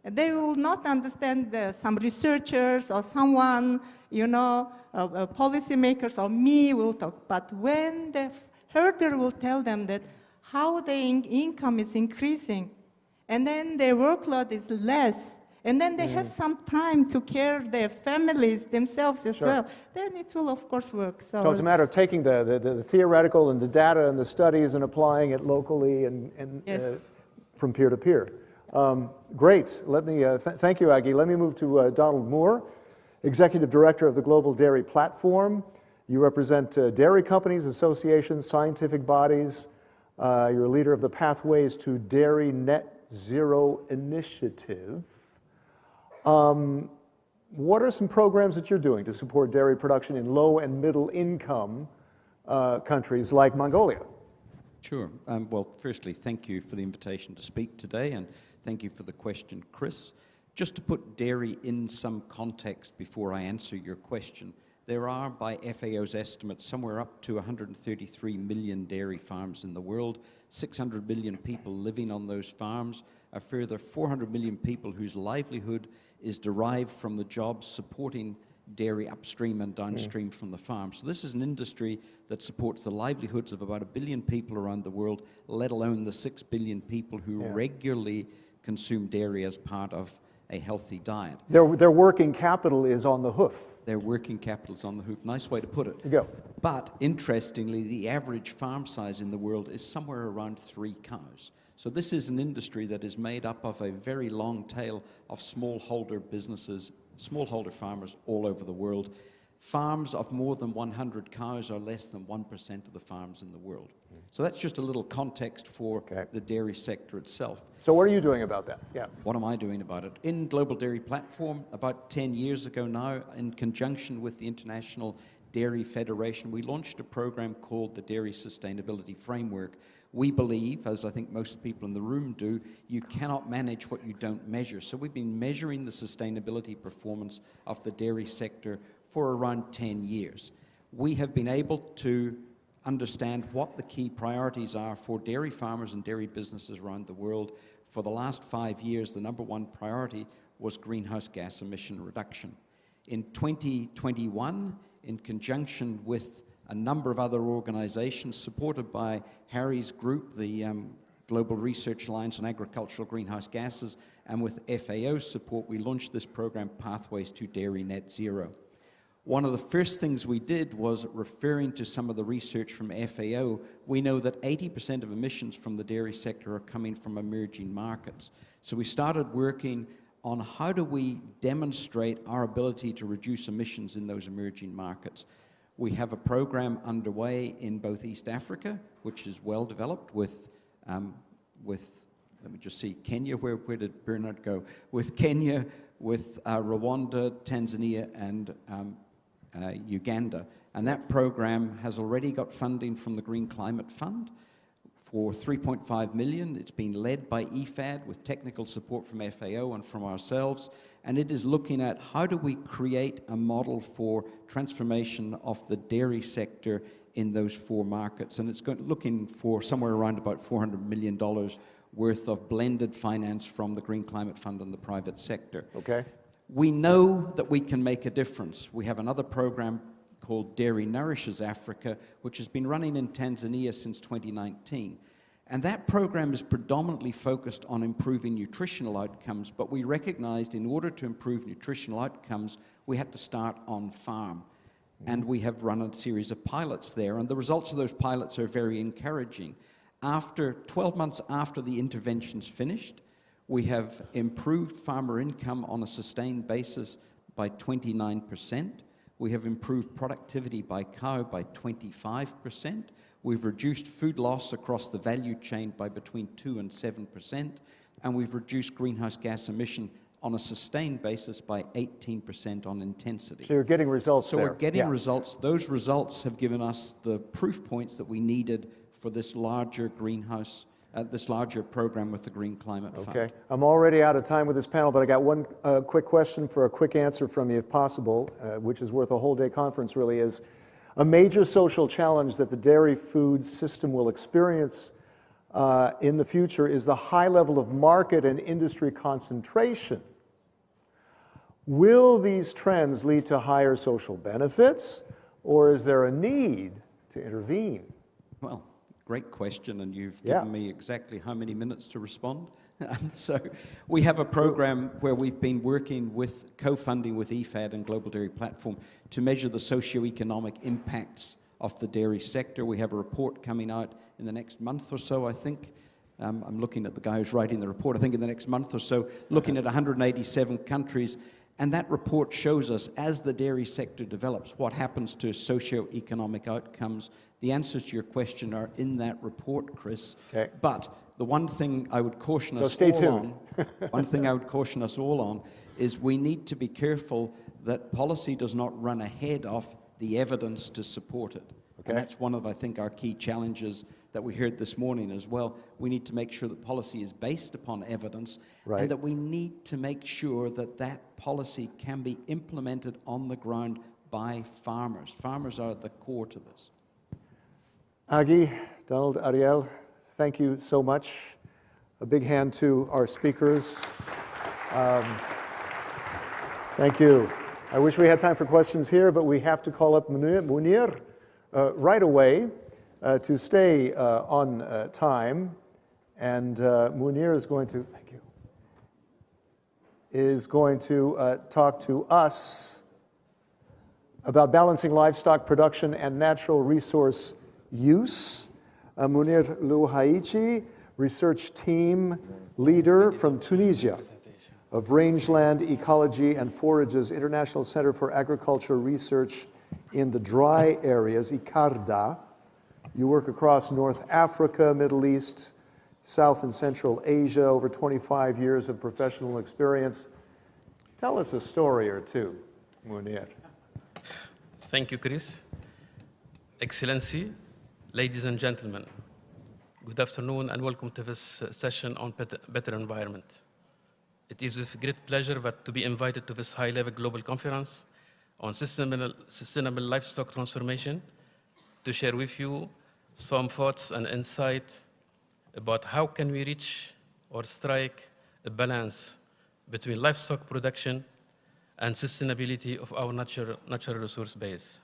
They will not understand some researchers or someone, policymakers or me will talk. But when the herder will tell them that how their income is increasing, and then their workload is less, and then they have some time to care their families themselves as well, then it will of course work. So it's a matter of taking the theoretical and the data and the studies and applying it locally and from peer to peer. Great. Let me thank you, Aggie. Let me move to Donald Moore, Executive Director of the Global Dairy Platform. You represent dairy companies, associations, scientific bodies. You're a leader of the Pathways to Dairy Net Zero initiative. What are some programs that you're doing to support dairy production in low and middle income countries like Mongolia? Sure. Well, firstly, thank you for the invitation to speak today, and thank you for the question, Chris. Just to put dairy in some context before I answer your question, there are, by FAO's estimates, somewhere up to 133 million dairy farms in the world, 600 million people living on those farms, a further 400 million people whose livelihood is derived from the jobs supporting dairy upstream and downstream from the farm. So this is an industry that supports the livelihoods of about 1 billion people around the world, let alone the 6 billion people who regularly consume dairy as part of a healthy diet. Their working capital is on the hoof. Their working capital is on the hoof. Nice way to put it. You go. But interestingly, the average farm size in the world is somewhere around 3 cows. So this is an industry that is made up of a very long tail of smallholder businesses, smallholder farmers all over the world. Farms of more than 100 cows are less than 1% of the farms in the world. So that's just a little context for the dairy sector itself. So what are you doing about that? Yeah. What am I doing about it? In Global Dairy Platform, about 10 years ago now, in conjunction with the International Dairy Federation, we launched a program called the Dairy Sustainability Framework. We believe, as I think most people in the room do, you cannot manage what you don't measure. So we've been measuring the sustainability performance of the dairy sector for around 10 years. We have been able to understand what the key priorities are for dairy farmers and dairy businesses around the world. For the last 5 years, the number one priority was greenhouse gas emission reduction. In 2021, in conjunction with a number of other organizations supported by Harry's group, the Global Research Alliance on Agricultural Greenhouse Gases, and with FAO's support, we launched this program, Pathways to Dairy Net Zero. one of the first things we did was referring to some of the research from FAO. We know that 80% of emissions from the dairy sector are coming from emerging markets. So we started working on how do we demonstrate our ability to reduce emissions in those emerging markets. We have a program underway in both East Africa, which is well developed with let me just see, Kenya, where did Bernard go? With Kenya, with Rwanda, Tanzania, and Uganda. And that program has already got funding from the Green Climate Fund for 3.5 million. It's been led by IFAD with technical support from FAO and from ourselves. And it is looking at how do we create a model for transformation of the dairy sector in those 4 markets. And it's looking for somewhere around about $400 million worth of blended finance from the Green Climate Fund and the private sector. Okay. We know that we can make a difference. We have another program called Dairy Nourishes Africa, which has been running in Tanzania since 2019. And that program is predominantly focused on improving nutritional outcomes, but we recognized in order to improve nutritional outcomes, we had to start on farm. And we have run a series of pilots there, and the results of those pilots are very encouraging. 12 months after the intervention's finished, we have improved farmer income on a sustained basis by 29%. We have improved productivity by cow by 25%. We've reduced food loss across the value chain by between 2 and 7%. And we've reduced greenhouse gas emission on a sustained basis by 18% on intensity. So you're getting results there. So we're getting results. Those results have given us the proof points that we needed for this larger greenhouse, this larger program with the Green Climate Fund. Okay. I'm already out of time with this panel, but I got one quick question for a quick answer from you, if possible, which is worth a whole day conference, really, is a major social challenge that the dairy food system will experience in the future is the high level of market and industry concentration. Will these trends lead to higher social benefits, or is there a need to intervene? Well, great question, and you've given me exactly how many minutes to respond. So we have a program where we've been working with, co-funding with IFAD and Global Dairy Platform to measure the socio-economic impacts of the dairy sector. We have a report coming out in the next month or so, I think. I'm looking at the guy who's writing the report, I think in the next month or so, looking at 187 countries. And that report shows us, as the dairy sector develops, what happens to socio-economic outcomes. The answers to your question are in that report, Chris. Okay. But the one thing I would caution us stay all tuned. on, one thing I would caution us all on, is we need to be careful that policy does not run ahead of the evidence to support it. Okay. And that's one of, I think, our key challenges that we heard this morning as well. We need to make sure that policy is based upon evidence, and that we need to make sure that that policy can be implemented on the ground by farmers. Farmers are the core to this. Agi, Donald, Ariel, thank you so much. A big hand to our speakers. Thank you. I wish we had time for questions here, but we have to call up Munir right away to stay on time. And Munir is going to, thank you, is going to talk to us about balancing livestock production and natural resource use. Munir Louhaichi, research team leader from Tunisia of Rangeland Ecology and Forages International Center for Agriculture Research in the dry areas, ICARDA. You work across North Africa, Middle East, South and Central Asia, over 25 years of professional experience. Tell us a story or two, Munir. Thank you, Chris. Excellency, ladies and gentlemen, good afternoon and welcome to this session on better environment. It is with great pleasure to be invited to this high-level global conference on sustainable livestock transformation to share with you some thoughts and insight about how can we reach or strike a balance between livestock production and sustainability of our natural resource base.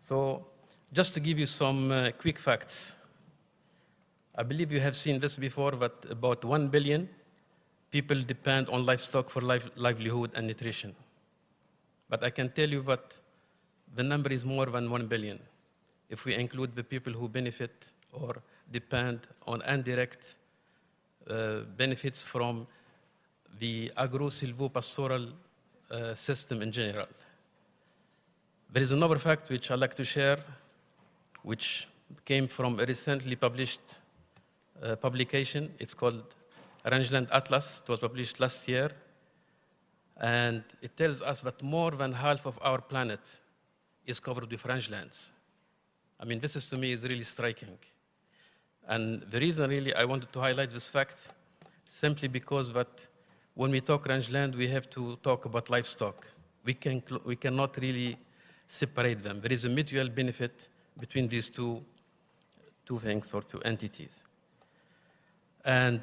So just to give you some quick facts, I believe you have seen this before, but about 1 billion people depend on livestock for livelihood and nutrition. But I can tell you that the number is more than 1 billion if we include the people who benefit or depend on indirect benefits from the agro-silvopastoral system in general. There is another fact which I'd like to share, which came from a recently published publication. It's called Rangeland Atlas. It was published last year. And it tells us that more than half of our planet is covered with rangelands. I mean, this is, to me, is really striking. And the reason really I wanted to highlight this fact, simply because that when we talk rangeland, we have to talk about livestock. We cannot really separate them. There is a mutual benefit between these two things or two entities. And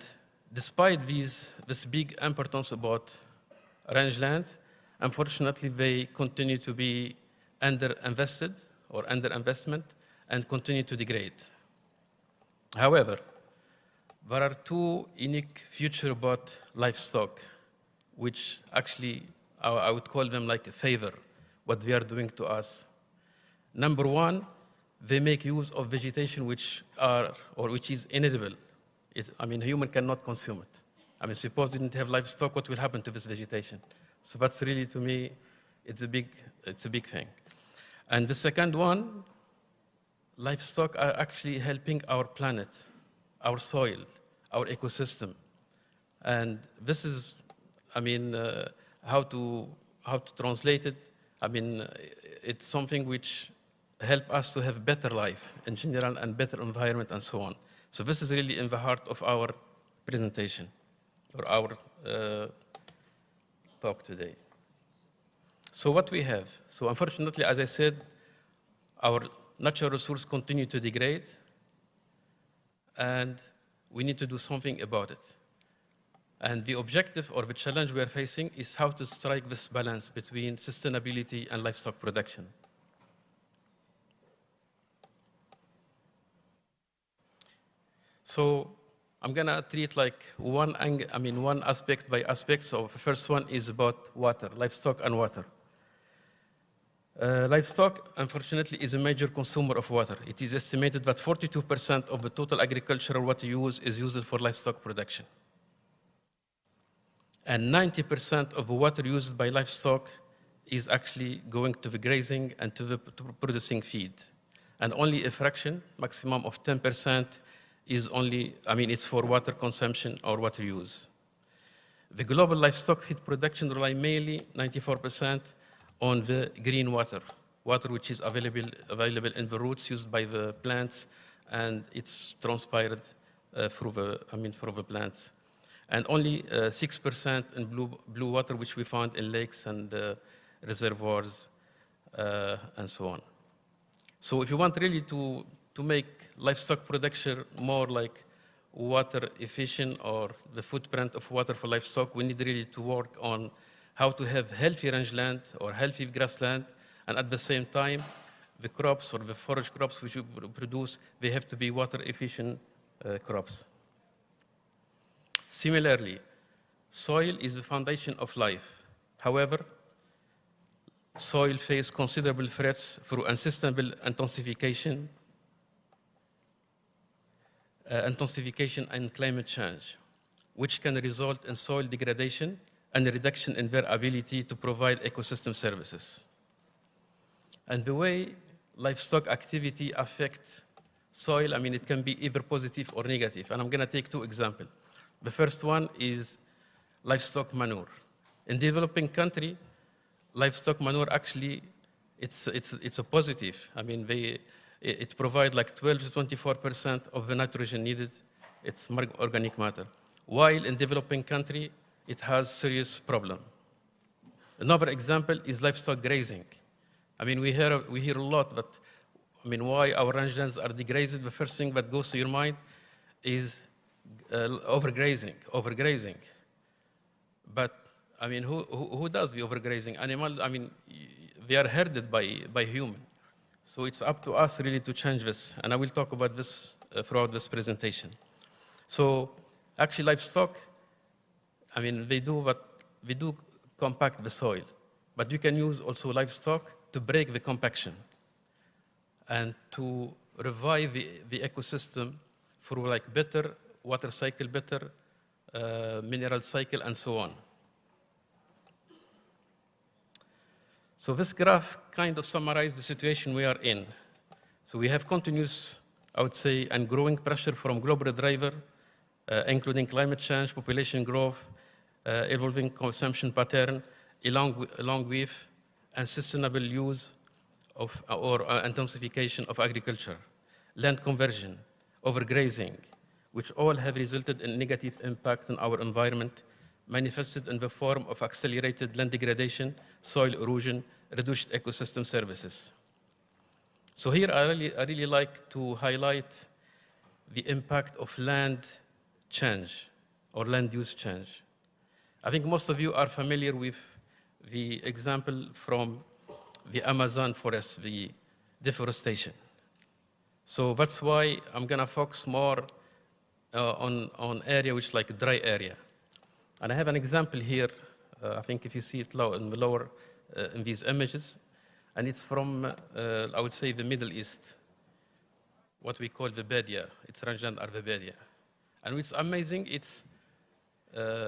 despite this big importance about rangelands, unfortunately, they continue to be underinvested or underinvestment and continue to degrade. However, there are two unique features about livestock, which actually I would call them like a favor, what they are doing to us. Number one, they make use of vegetation which is inedible. I mean, a human cannot consume it. I mean, suppose we didn't have livestock, what will happen to this vegetation? So that's really, to me, it's a big thing. And the second one, livestock are actually helping our planet, our soil, our ecosystem. And this is, I mean, how to translate it. I mean, it's something which help us to have better life in general and better environment and so on. So this is really in the heart of our presentation or our talk today. So what we have, so unfortunately, as I said, our natural resources continue to degrade, and we need to do something about it. And the objective or the challenge we are facing is how to strike this balance between sustainability and livestock production. So I'm gonna treat like one aspect by aspect. So the first one is about water, livestock and water. Livestock, unfortunately, is a major consumer of water. It is estimated that 42% of the total agricultural water use is used for livestock production. And 90% of the water used by livestock is actually going to the grazing and to producing feed. And only a fraction, maximum of 10%, is only, it's for water consumption or water use. The global livestock feed production rely mainly 94% on the green water which is available in the roots used by the plants, and it's transpired through the plants. And only 6% in blue water, which we found in lakes and reservoirs and so on. So if you want really to make livestock production more like water efficient or the footprint of water for livestock, we need really to work on how to have healthy rangeland or healthy grassland, and at the same time, the crops or the forage crops which we produce, they have to be water efficient crops. Similarly, soil is the foundation of life. However, soil faces considerable threats through unsustainable intensification and climate change, which can result in soil degradation and a reduction in their ability to provide ecosystem services. And the way livestock activity affects soil, it can be either positive or negative. And I'm going to take two examples. The first one is livestock manure. In developing country, livestock manure actually, it's a positive. It provides like 12 to 24% of the nitrogen needed. It's organic matter. While in developing country, it has serious problem. Another example is livestock grazing. We hear a lot that, why our rangelands are degraded. The first thing that goes to your mind is overgrazing. But who does the overgrazing? Animal, they are herded by human. So it's up to us really to change this, and I will talk about this throughout this presentation. So actually livestock, I mean, they do compact the soil, but you can use also livestock to break the compaction and to revive the ecosystem through like better water cycle, better mineral cycle, and so on. So this graph kind of summarizes the situation we are in. So we have continuous, I would say, and growing pressure from global driver, including climate change, population growth, evolving consumption pattern, along with unsustainable use of or intensification of agriculture, land conversion, overgrazing, which all have resulted in negative impact on our environment, manifested in the form of accelerated land degradation, soil erosion, reduced ecosystem services. So here I really like to highlight the impact of land change or land use change. I think most of you are familiar with the example from the Amazon forest, the deforestation. So that's why I'm gonna focus more on area which like dry area. And I have an example here, I think if you see it in the lower, in these images, and it's from, I would say, the Middle East, what we call the Badia. It's Ranjan or the Badia. And what's amazing, it's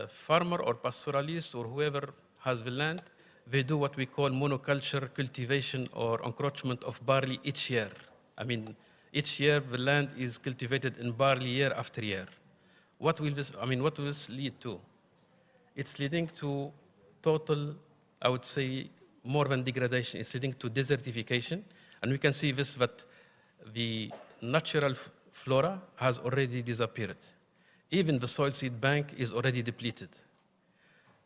farmer or pastoralist or whoever has the land, they do what we call monoculture cultivation or encroachment of barley each year. I mean, each year the land is cultivated in barley year after year. What will this lead to? It's leading to total, I would say, more than degradation. It's leading to desertification. And we can see this, that the natural flora has already disappeared. Even the soil seed bank is already depleted.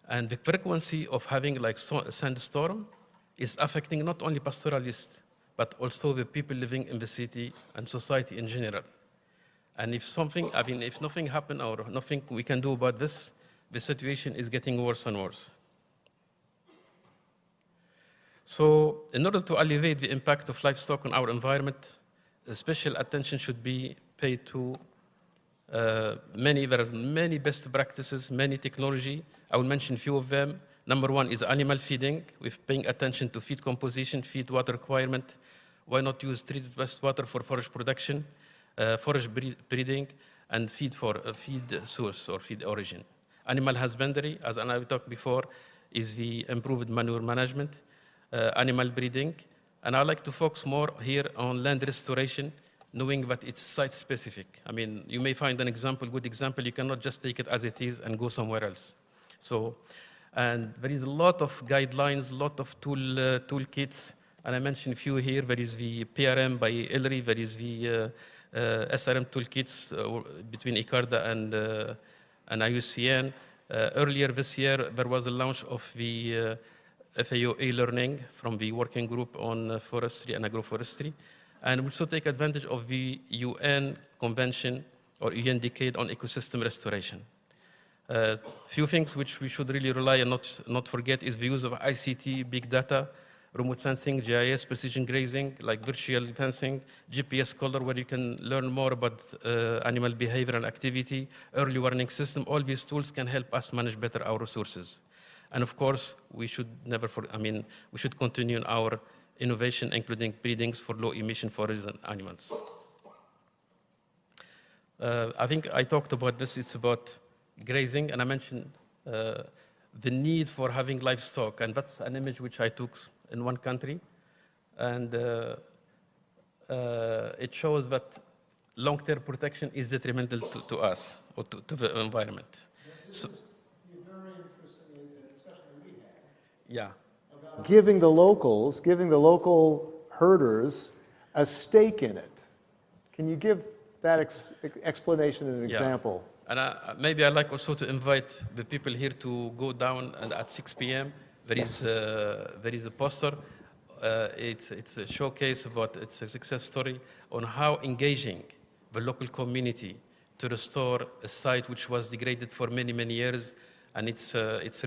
And the frequency of having like sandstorm is affecting not only pastoralists, but also the people living in the city and society in general. And if nothing happens or nothing we can do about this, the situation is getting worse and worse. So in order to alleviate the impact of livestock on our environment, special attention should be paid to there are many best practices, many technology. I will mention a few of them. Number one is animal feeding, with paying attention to feed composition, feed water requirement. Why not use treated wastewater for forage production, forage breeding, and feed source or feed origin. Animal husbandry, as I talked before, is the improved manure management, animal breeding. And I like to focus more here on land restoration, knowing that it's site-specific. I mean, you may find a good example, you cannot just take it as it is and go somewhere else. So, and there is a lot of guidelines, a lot of toolkits, and I mentioned a few here. There is the PRM by ILRI, there is the SRM toolkits between ICARDA and IUCN. Earlier this year, there was the launch of the FAO e-learning from the working group on forestry and agroforestry. And we also take advantage of the UN Convention or UN Decade on Ecosystem Restoration. Few things which we should really rely and not forget is the use of ICT, big data, remote sensing, GIS, precision grazing, like virtual fencing, GPS collar, where you can learn more about animal behavior and activity, early warning system. All these tools can help us manage better our resources. And of course, we should we should continue in our innovation, including breedings for low-emission forages and animals. I think I talked about this. It's about grazing, and I mentioned the need for having livestock, and that's an image which I took in one country, and it shows that long-term protection is detrimental to us or to the environment. So, very interesting in a discussion we had. Yeah. Giving the local herders a stake in it. Can you give that explanation and an example? And maybe I'd like also to invite the people here to go down, and at 6 p.m. there is a poster. It's a showcase it's a success story on how engaging the local community to restore a site which was degraded for many, many years. And it's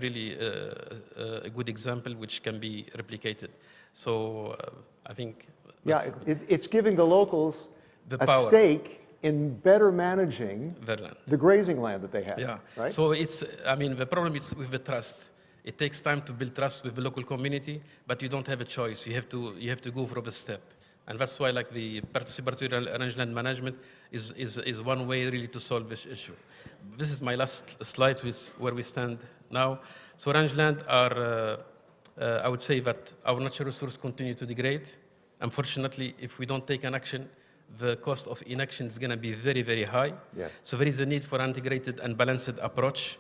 really a good example which can be replicated. So I think Yeah, it's giving the locals The a power. stake in better managing Their land. the grazing land that they have. Yeah. Right? So it's, I mean, the problem is with the trust. It takes time to build trust with the local community, but you don't have a choice. You have to go for the step. And that's why like the participatory rangeland management is one way really to solve this issue. This is my last slide with where we stand now. So rangeland are, I would say that our natural resources continue to degrade. Unfortunately, if we don't take an action, the cost of inaction is going to be very, very high. Yes. So there is a need for an integrated and balanced approach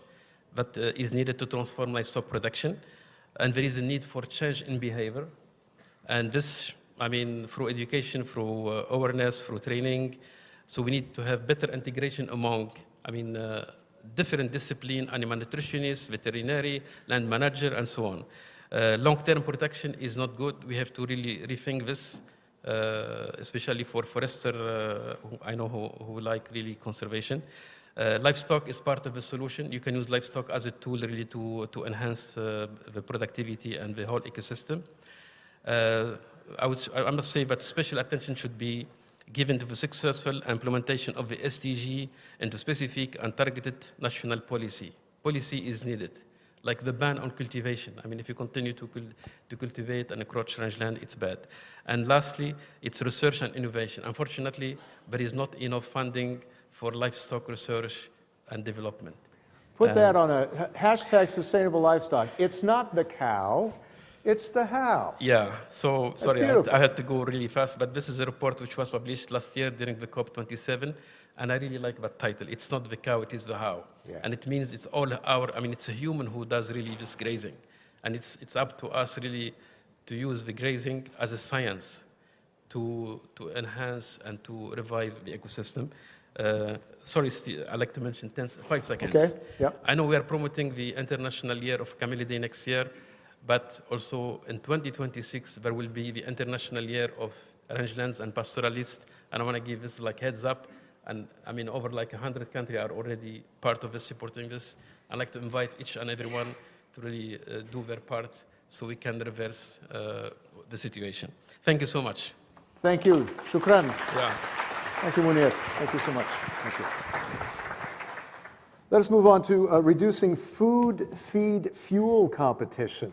that is needed to transform livestock production. And there is a need for change in behavior. And this, I mean, through education, through awareness, through training. So we need to have better integration among, I mean, different disciplines, animal nutritionists, veterinary, land manager, and so on. Long-term protection is not good. We have to really rethink this, especially for forester, who I know who like really conservation. Livestock is part of the solution. You can use livestock as a tool really to enhance the productivity and the whole ecosystem. I must say that special attention should be given to the successful implementation of the SDG into specific and targeted national policy. Policy is needed, like the ban on cultivation. I mean, if you continue to cultivate and encroach rangeland, it's bad. And lastly, it's research and innovation. Unfortunately, there is not enough funding for livestock research and development. Put that on a hashtag sustainable livestock. It's not the cow, it's the how. Yeah, so That's sorry, beautiful. I had to go really fast, but this is a report which was published last year during the COP27, and I really like that title. It's not the cow, it is the how. Yeah. And it means it's all our, I mean, it's a human who does really this grazing. And it's up to us really to use the grazing as a science to enhance and to revive the ecosystem. Sorry, Steve, I'd like to mention 5 seconds. Okay, yeah. I know we are promoting the International Year of Camelidae next year, but also in 2026, there will be the International Year of Rangelands and Pastoralists, and I want to give this like heads up, and I mean, over like 100 countries are already part of this, supporting this. I'd like to invite each and everyone to really do their part so we can reverse the situation. Thank you so much. Thank you. Shukran. Yeah. Thank you, Munir. Thank you so much. Thank you. Let us move on to reducing food, feed, fuel competition.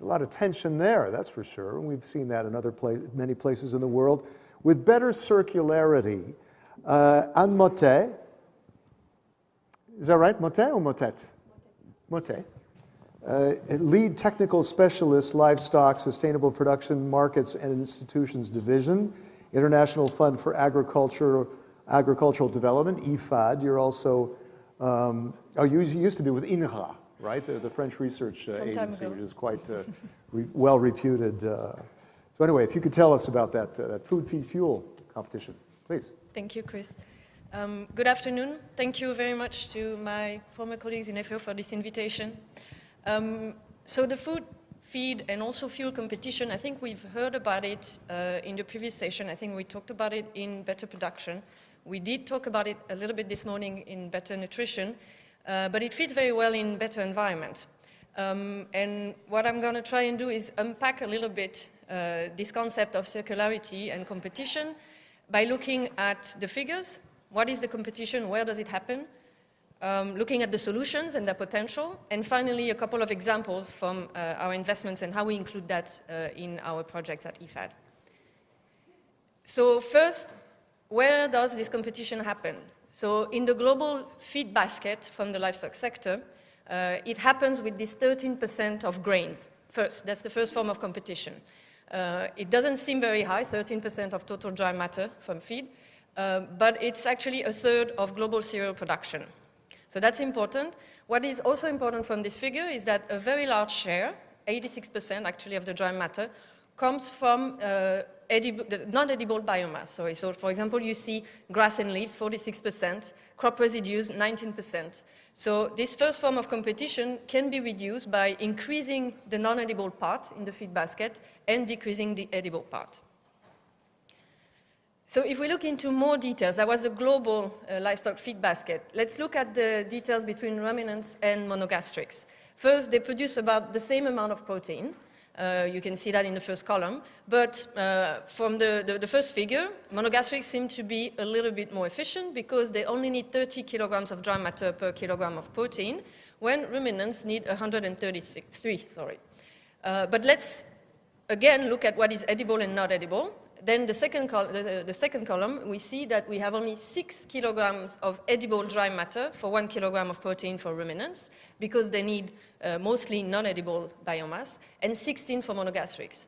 A lot of tension there, that's for sure. We've seen that in many places in the world. With better circularity, Anne Motet, is that right? Motet or Motet? Motet. Lead Technical Specialist, Livestock, Sustainable Production Markets and Institutions Division, International Fund for Agricultural Development, IFAD. You're also, you used to be with INRA, right? The French research agency, which is quite well reputed. So anyway, if you could tell us about that food, feed, fuel competition, please. Thank you, Chris. Good afternoon. Thank you very much to my former colleagues in FAO for this invitation. So the food, feed, and also fuel competition, I think we've heard about it in the previous session. I think we talked about it in better production. We did talk about it a little bit this morning in better nutrition, but it fits very well in better environment. And what I'm going to try and do is unpack a little bit this concept of circularity and competition by looking at the figures. What is the competition? Where does it happen? Looking at the solutions and their potential, and finally a couple of examples from our investments and how we include that in our projects at IFAD. So first, where does this competition happen? So in the global feed basket from the livestock sector, it happens with this 13% of grains. First, that's the first form of competition. It doesn't seem very high, 13% of total dry matter from feed, but it's actually a third of global cereal production. So that's important. What is also important from this figure is that a very large share, 86% actually of the dry matter, comes from non-edible biomass. So for example, you see grass and leaves, 46%, crop residues, 19%. So this first form of competition can be reduced by increasing the non-edible part in the feed basket and decreasing the edible part. So if we look into more details, that was the global livestock feed basket. Let's look at the details between ruminants and monogastrics. First, they produce about the same amount of protein, You can see that in the first column. But from the first figure, monogastrics seem to be a little bit more efficient because they only need 30 kilograms of dry matter per kilogram of protein, when ruminants need 133. But let's again look at what is edible and not edible. Then the second column, we see that we have only 6 kilograms of edible dry matter for 1 kilogram of protein for ruminants, because they need mostly non-edible biomass, and 16 for monogastrics.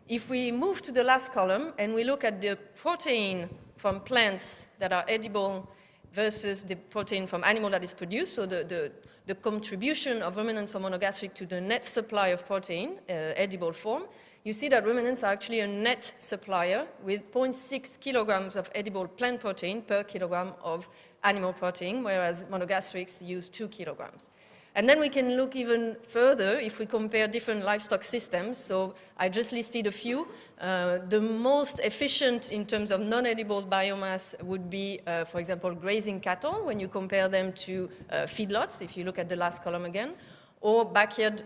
If we move to the last column and we look at the protein from plants that are edible versus the protein from animal that is produced, so the contribution of ruminants or monogastric to the net supply of protein, edible form, you see that ruminants are actually a net supplier with 0.6 kilograms of edible plant protein per kilogram of animal protein, whereas monogastrics use 2 kilograms. And then we can look even further if we compare different livestock systems. So I just listed a few. The most efficient in terms of non-edible biomass would be, for example, grazing cattle, when you compare them to feedlots, if you look at the last column again, or backyard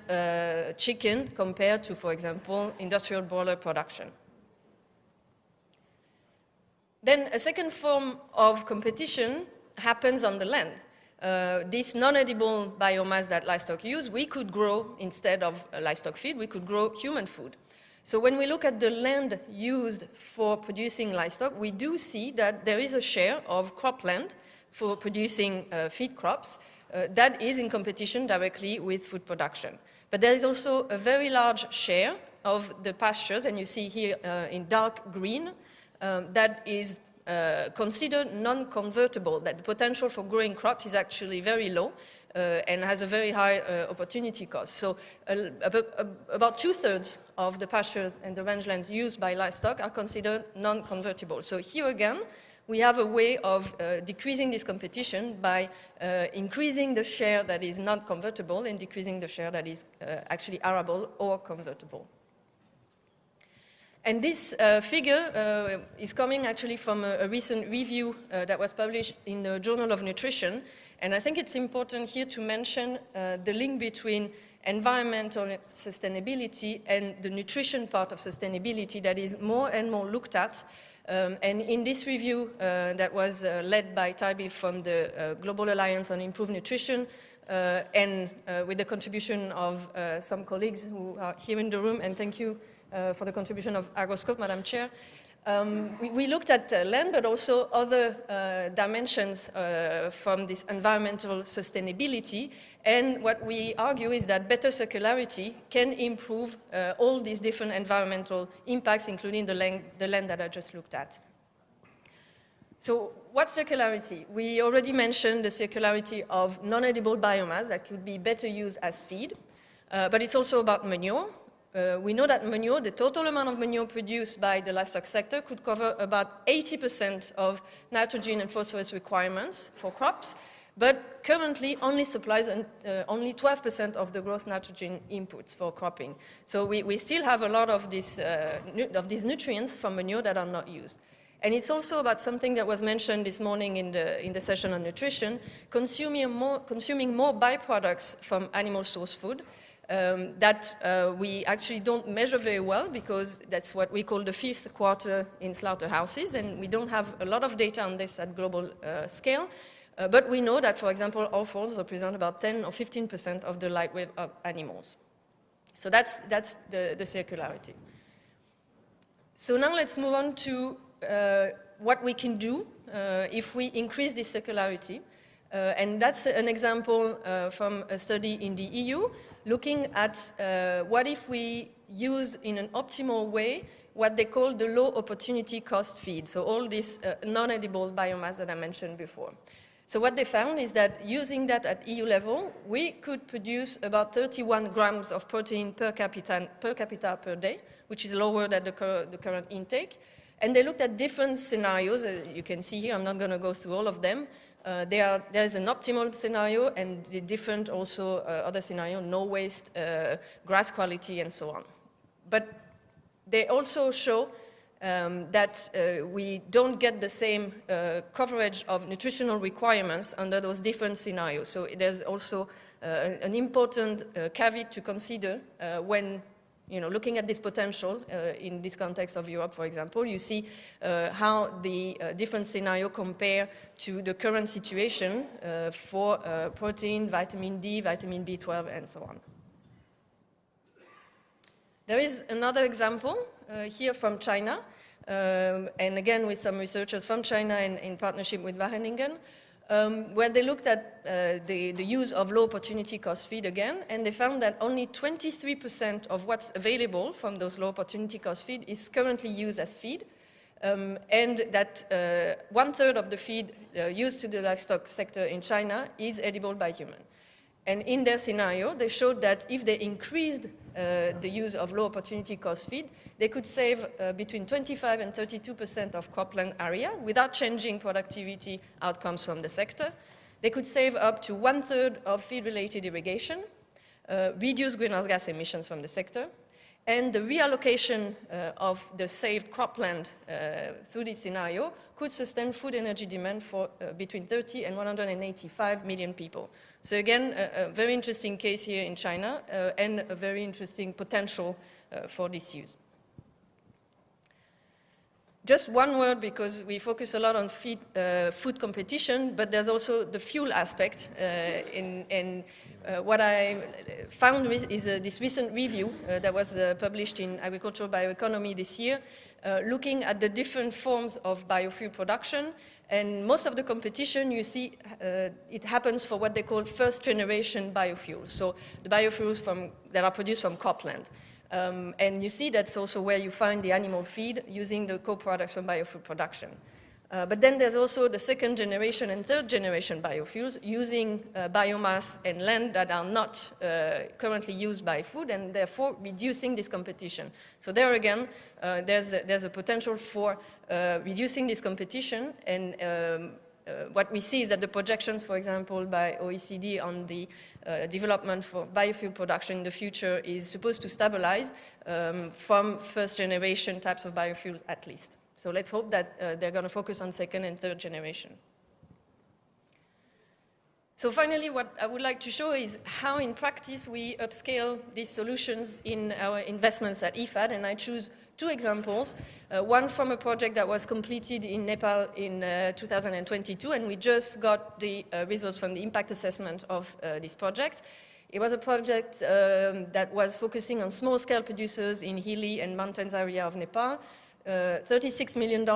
chicken compared to, for example, industrial broiler production. Then a second form of competition happens on the land. This non-edible biomass that livestock use, we could grow instead of livestock feed, we could grow human food. So when we look at the land used for producing livestock, we do see that there is a share of cropland for producing feed crops that is in competition directly with food production. But there is also a very large share of the pastures, and you see here in dark green, that is considered non-convertible, that the potential for growing crops is actually very low and has a very high opportunity cost. So about 2/3 of the pastures and the rangelands used by livestock are considered non-convertible. So here again, we have a way of decreasing this competition by increasing the share that is not convertible and decreasing the share that is actually arable or convertible. And this figure is coming actually from a recent review that was published in the Journal of Nutrition. And I think it's important here to mention the link between environmental sustainability and the nutrition part of sustainability that is more and more looked at. And in this review that was led by Tybee from the Global Alliance on Improved Nutrition, and with the contribution of some colleagues who are here in the room, and thank you for the contribution of Agroscope, Madam Chair. We looked at land, but also other dimensions from this environmental sustainability. And what we argue is that better circularity can improve all these different environmental impacts, including the land that I just looked at. So what's circularity? We already mentioned the circularity of non-edible biomass that could be better used as feed, but it's also about manure. We know that manure, the total amount of manure produced by the livestock sector, could cover about 80% of nitrogen and phosphorus requirements for crops, but currently only supplies only 12% of the gross nitrogen inputs for cropping. So we still have a lot of these nutrients from manure that are not used. And it's also about something that was mentioned this morning in the session on nutrition, consuming more byproducts from animal source food. That we actually don't measure very well, because that's what we call the fifth quarter in slaughterhouses, and we don't have a lot of data on this at global scale. But we know that, for example, offals represent about 10 or 15% of the light weight of animals. So that's the circularity. So now let's move on to what we can do if we increase this circularity. And that's an example from a study in the EU, looking at what if we use in an optimal way what they call the low opportunity cost feed, so all this non-edible biomass that I mentioned before. So what they found is that using that at EU level, we could produce about 31 grams of protein per capita per day, which is lower than the current intake. And they looked at different scenarios. You can see here, I'm not going to go through all of them. There's an optimal scenario and the different also other scenario, no waste, grass quality, and so on. But they also show that we don't get the same coverage of nutritional requirements under those different scenarios. So there's also an important caveat to consider when looking at this potential in this context of Europe, for example, you see how the different scenarios compare to the current situation for protein, vitamin D, vitamin B12, and so on. There is another example here from China, and again with some researchers from China in partnership with Wageningen, where they looked at the use of low opportunity cost feed again, and they found that only 23% of what's available from those low opportunity cost feed is currently used as feed, and that 1/3 of the feed used to the livestock sector in China is edible by human. And in their scenario, they showed that if they increased the use of low opportunity cost feed, they could save between 25 and 32% of cropland area without changing productivity outcomes from the sector. They could save up to 1/3 of feed-related irrigation, reduce greenhouse gas emissions from the sector, and the reallocation of the saved cropland through this scenario could sustain food energy demand for between 30 and 185 million people. So again, a very interesting case here in China and a very interesting potential for this use. Just one word, because we focus a lot on food competition, but there's also the fuel aspect. What I found is this recent review that was published in Agricultural Bioeconomy this year, looking at the different forms of biofuel production. And most of the competition, you see, it happens for what they call first-generation biofuels. So the biofuels that are produced from cropland. And you see that's also where you find the animal feed using the co-products from biofuel production. But then there's also the second generation and third generation biofuels using biomass and land that are not currently used by food, and therefore reducing this competition. So there again, there's a potential for reducing this competition, and what we see is that the projections, for example, by OECD on the development for biofuel production in the future is supposed to stabilize from first generation types of biofuels at least. So let's hope that they're going to focus on second and third generation. So finally, what I would like to show is how in practice we upscale these solutions in our investments at IFAD, and I choose two examples. One from a project that was completed in Nepal in 2022, and we just got the results from the impact assessment of this project. It was a project that was focusing on small-scale producers in hilly and mountains area of Nepal. $36 million,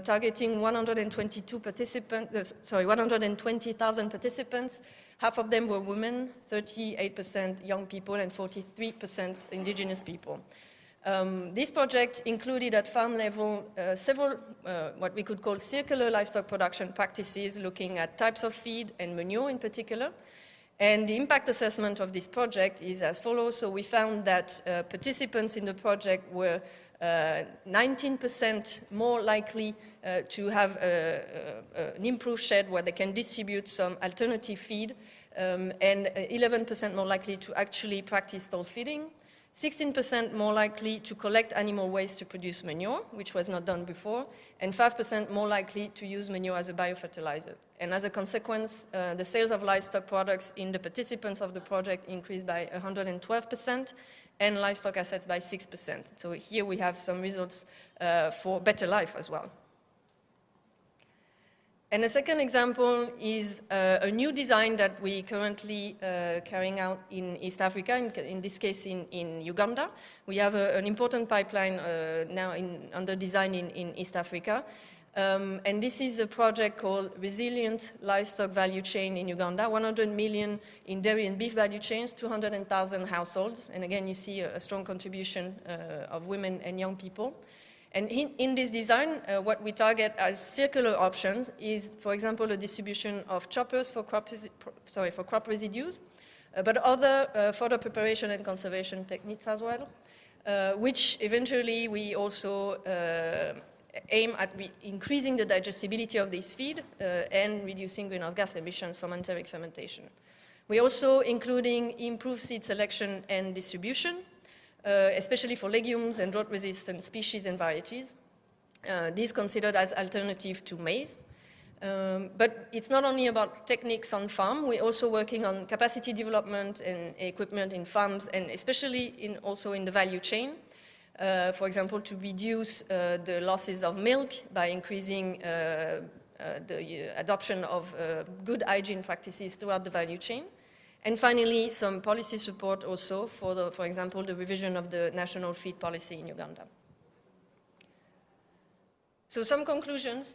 targeting 120,000 participants. Half of them were women, 38% young people, and 43% indigenous people. This project included at farm level several what we could call circular livestock production practices, looking at types of feed and manure in particular. And the impact assessment of this project is as follows. So we found that participants in the project were 19% more likely to have an improved shed where they can distribute some alternative feed, and 11% more likely to actually practice stall feeding, 16% more likely to collect animal waste to produce manure, which was not done before, and 5% more likely to use manure as a biofertilizer. And as a consequence, the sales of livestock products in the participants of the project increased by 112%, and livestock assets by 6%. So here we have some results for better life as well. And a second example is a new design that we currently carrying out in East Africa, in this case in Uganda. We have an important pipeline now under design in East Africa. And this is a project called Resilient Livestock Value Chain in Uganda, 100 million in dairy and beef value chains, 200,000 households. And again, you see a strong contribution of women and young people. And in this design, what we target as circular options is, for example, a distribution of choppers for crop residues, but other further preparation and conservation techniques as well, which eventually we also aim at increasing the digestibility of this feed and reducing greenhouse gas emissions from enteric fermentation. We're also including improved seed selection and distribution, especially for legumes and drought-resistant species and varieties. These considered as alternative to maize. But it's not only about techniques on farm, we're also working on capacity development and equipment in farms, and especially also in the value chain. For example, to reduce the losses of milk by increasing the adoption of good hygiene practices throughout the value chain. And finally, some policy support also for example, the revision of the national feed policy in Uganda. So some conclusions.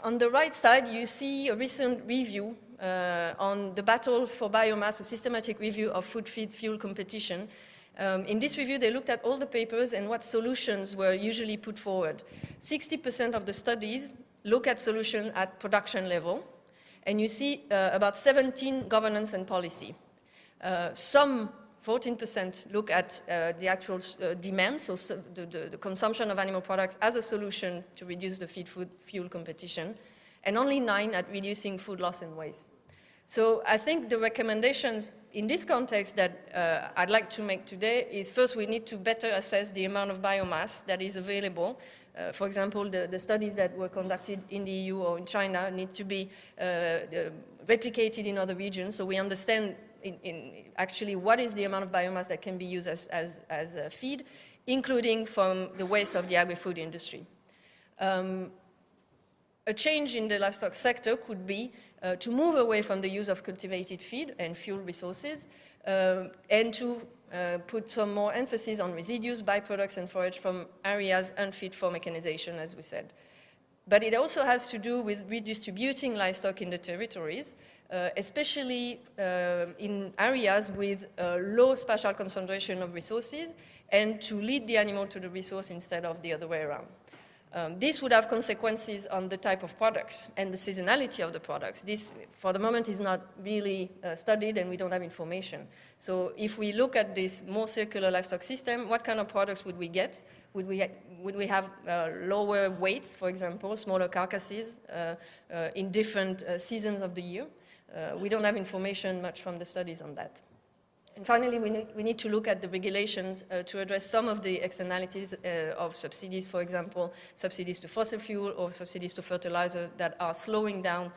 On the right side, you see a recent review on the battle for biomass, a systematic review of food feed fuel competition. In this review, they looked at all the papers and what solutions were usually put forward. 60% of the studies look at solutions at production level, and you see about 17 governance and policy. Some 14% look at the actual demand, so the consumption of animal products as a solution to reduce the feed food fuel competition, and only 9 at reducing food loss and waste. So I think the recommendations in this context that I'd like to make today is first we need to better assess the amount of biomass that is available. For example, the studies that were conducted in the EU or in China need to be replicated in other regions so we understand actually what is the amount of biomass that can be used as feed, including from the waste of the agri-food industry. A change in the livestock sector could be to move away from the use of cultivated feed and fuel resources and to put some more emphasis on residues, byproducts and forage from areas unfit for mechanization, as we said. But it also has to do with redistributing livestock in the territories, especially in areas with low spatial concentration of resources, and to lead the animal to the resource instead of the other way around. This would have consequences on the type of products and the seasonality of the products. This, for the moment, is not really studied and we don't have information. So if we look at this more circular livestock system, what kind of products would we get? Would we have lower weights, for example, smaller carcasses in different seasons of the year? We don't have information much from the studies on that. And finally, we need to look at the regulations to address some of the externalities of subsidies, for example, subsidies to fossil fuel or subsidies to fertilizer that are slowing down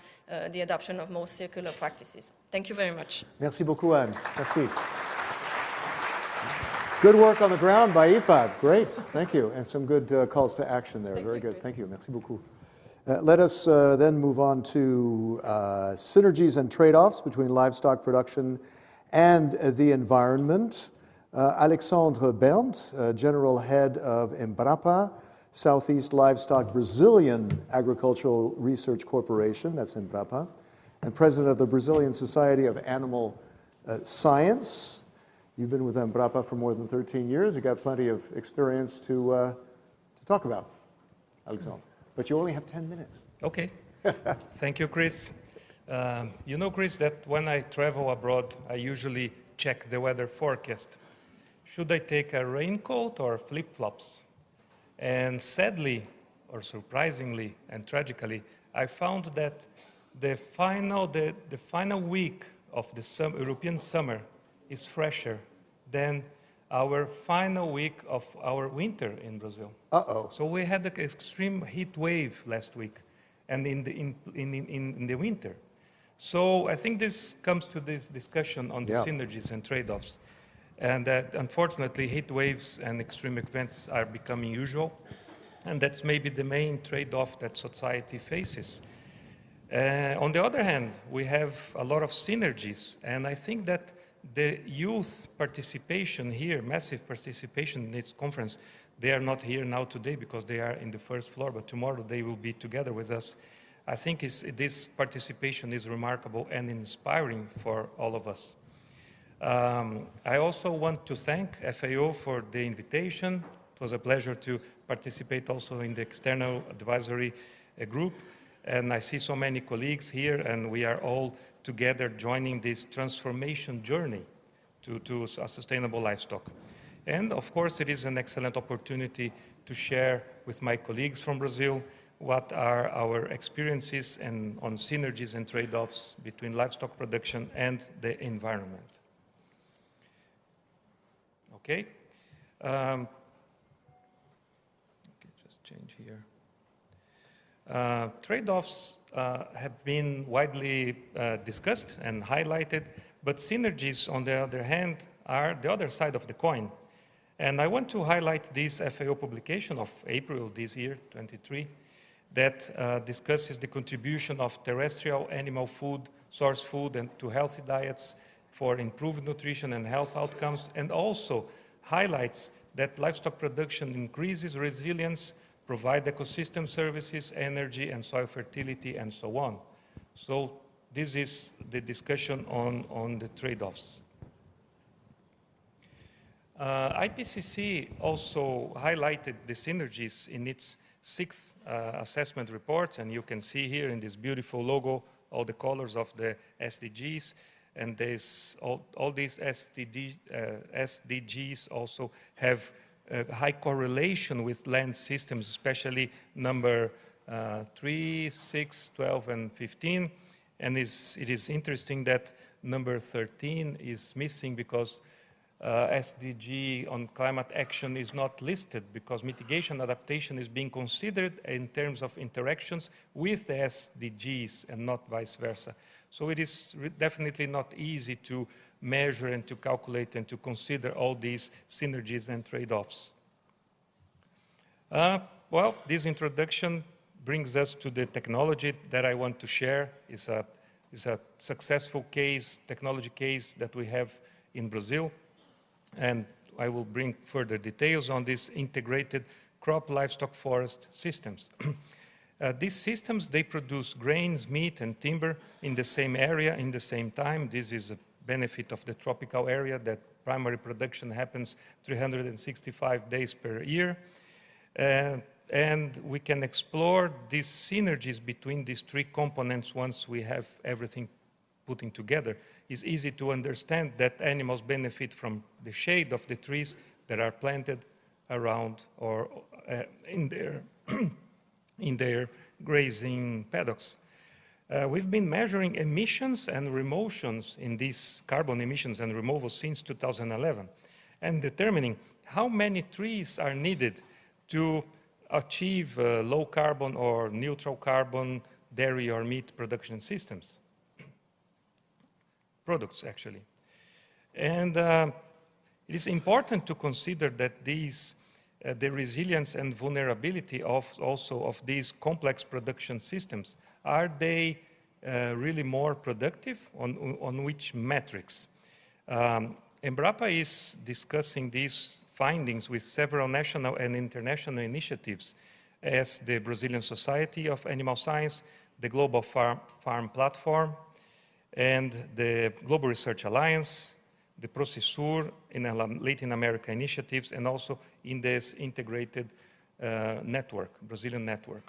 the adoption of more circular practices. Thank you very much. Merci beaucoup, Anne. Merci. Good work on the ground by IFAD. Great. Thank you. And some good calls to action there. Very good. Thank you. Merci beaucoup. Let us then move on to synergies and trade-offs between livestock production and the environment. Alexandre Berndt, General Head of Embrapa, Southeast Livestock Brazilian Agricultural Research Corporation, that's Embrapa, and President of the Brazilian Society of Animal Science. You've been with Embrapa for more than 13 years. You've got plenty of experience to talk about, Alexandre. But you only have 10 minutes. Okay. Thank you, Chris. You know, Chris, that when I travel abroad, I usually check the weather forecast. Should I take a raincoat or flip-flops? And sadly, or surprisingly and tragically, I found that the final week of the European summer is fresher than our final week of our winter in Brazil. Uh-oh. So we had an extreme heat wave last week and in the winter. So I think this comes to this discussion on the synergies and trade-offs. And that unfortunately heat waves and extreme events are becoming usual. And that's maybe the main trade-off that society faces. On the other hand, we have a lot of synergies. And I think that the youth participation here, massive participation in this conference, they are not here now today because they are in the first floor, but tomorrow they will be together with us. I think this participation is remarkable and inspiring for all of us. I also want to thank FAO for the invitation. It was a pleasure to participate also in the external advisory group. And I see so many colleagues here, and we are all together joining this transformation journey to a sustainable livestock. And of course, it is an excellent opportunity to share with my colleagues from Brazil what are our experiences and on synergies and trade-offs between livestock production and the environment. Okay. Okay, just change here. Trade-offs have been widely discussed and highlighted, but synergies, on the other hand, are the other side of the coin. And I want to highlight this FAO publication of April this year, 23, that discusses the contribution of terrestrial animal food, source food, and to healthy diets for improved nutrition and health outcomes, and also highlights that livestock production increases resilience, provide ecosystem services, energy and soil fertility, and so on. So this is the discussion on the trade-offs. IPCC also highlighted the synergies in its sixth assessment report, and you can see here in this beautiful logo all the colors of the SDGs, and all these SDGs also have a high correlation with land systems, especially number 3, 6, 12, and 15. And it is interesting that number 13 is missing because SDG on climate action is not listed because mitigation adaptation is being considered in terms of interactions with the SDGs and not vice versa. So it is definitely not easy to measure and to calculate and to consider all these synergies and trade-offs. Well, this introduction brings us to the technology that I want to share. It's a successful case, technology case that we have in Brazil. And I will bring further details on these integrated crop livestock forest systems. These systems, they produce grains, meat, and timber in the same area, in the same time. This is a benefit of the tropical area that primary production happens 365 days per year. And we can explore these synergies between these three components once we have everything putting together. It's easy to understand that animals benefit from the shade of the trees that are planted around or in their grazing paddocks. We've been measuring emissions and remotions in these carbon emissions and removals since 2011 and determining how many trees are needed to achieve low carbon or neutral carbon dairy or meat production systems. Products, actually. And it is important to consider that these, the resilience and vulnerability of these complex production systems, are they really more productive? On which metrics? Embrapa is discussing these findings with several national and international initiatives as the Brazilian Society of Animal Science, the Global Farm Platform, and the Global Research Alliance, the Processur in Latin America initiatives, and also in this integrated network, Brazilian network.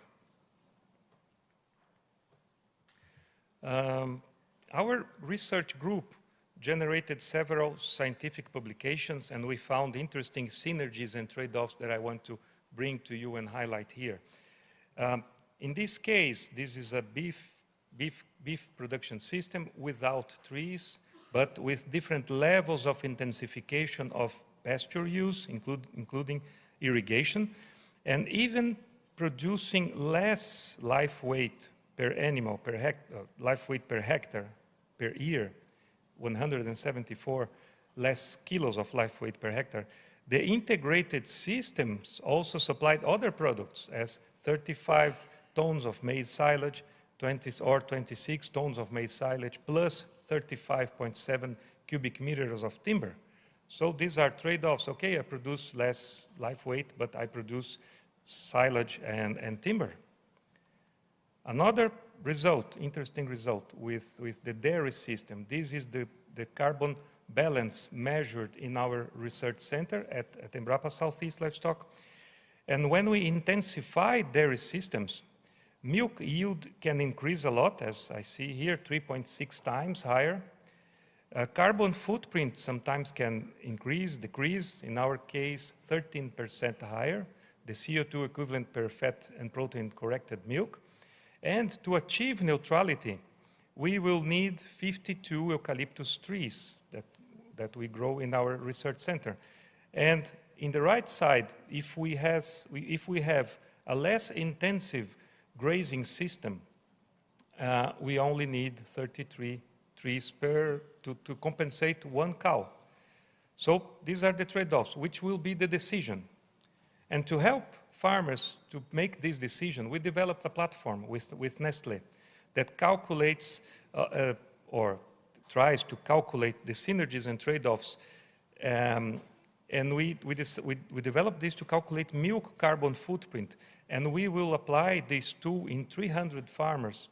Our research group generated several scientific publications, and we found interesting synergies and trade-offs that I want to bring to you and highlight here. In this case, this is a beef production system without trees, but with different levels of intensification of pasture use, including irrigation, and even producing less life weight per animal, life weight per hectare per year, 174 less kilos of life weight per hectare. The integrated systems also supplied other products as 35 tons of maize silage, 26 tons of maize silage, plus 35.7 cubic meters of timber. So these are trade-offs. Okay, I produce less life weight, but I produce silage and timber. Another result, interesting result with the dairy system. This is the carbon balance measured in our research center at Embrapa Southeast Livestock. And when we intensify dairy systems, milk yield can increase a lot, as I see here, 3.6 times higher. Carbon footprint sometimes can increase, decrease, in our case, 13% higher, the CO2 equivalent per fat and protein corrected milk. And to achieve neutrality, we will need 52 eucalyptus trees that we grow in our research center. And in the right side, if we have a less intensive grazing system, we only need 33 trees to compensate one cow. So these are the trade-offs, which will be the decision. And to help farmers to make this decision, we developed a platform with Nestle that calculates or tries to calculate the synergies and trade-offs. And we developed this to calculate milk carbon footprint. And we will apply this tool in 300 farmers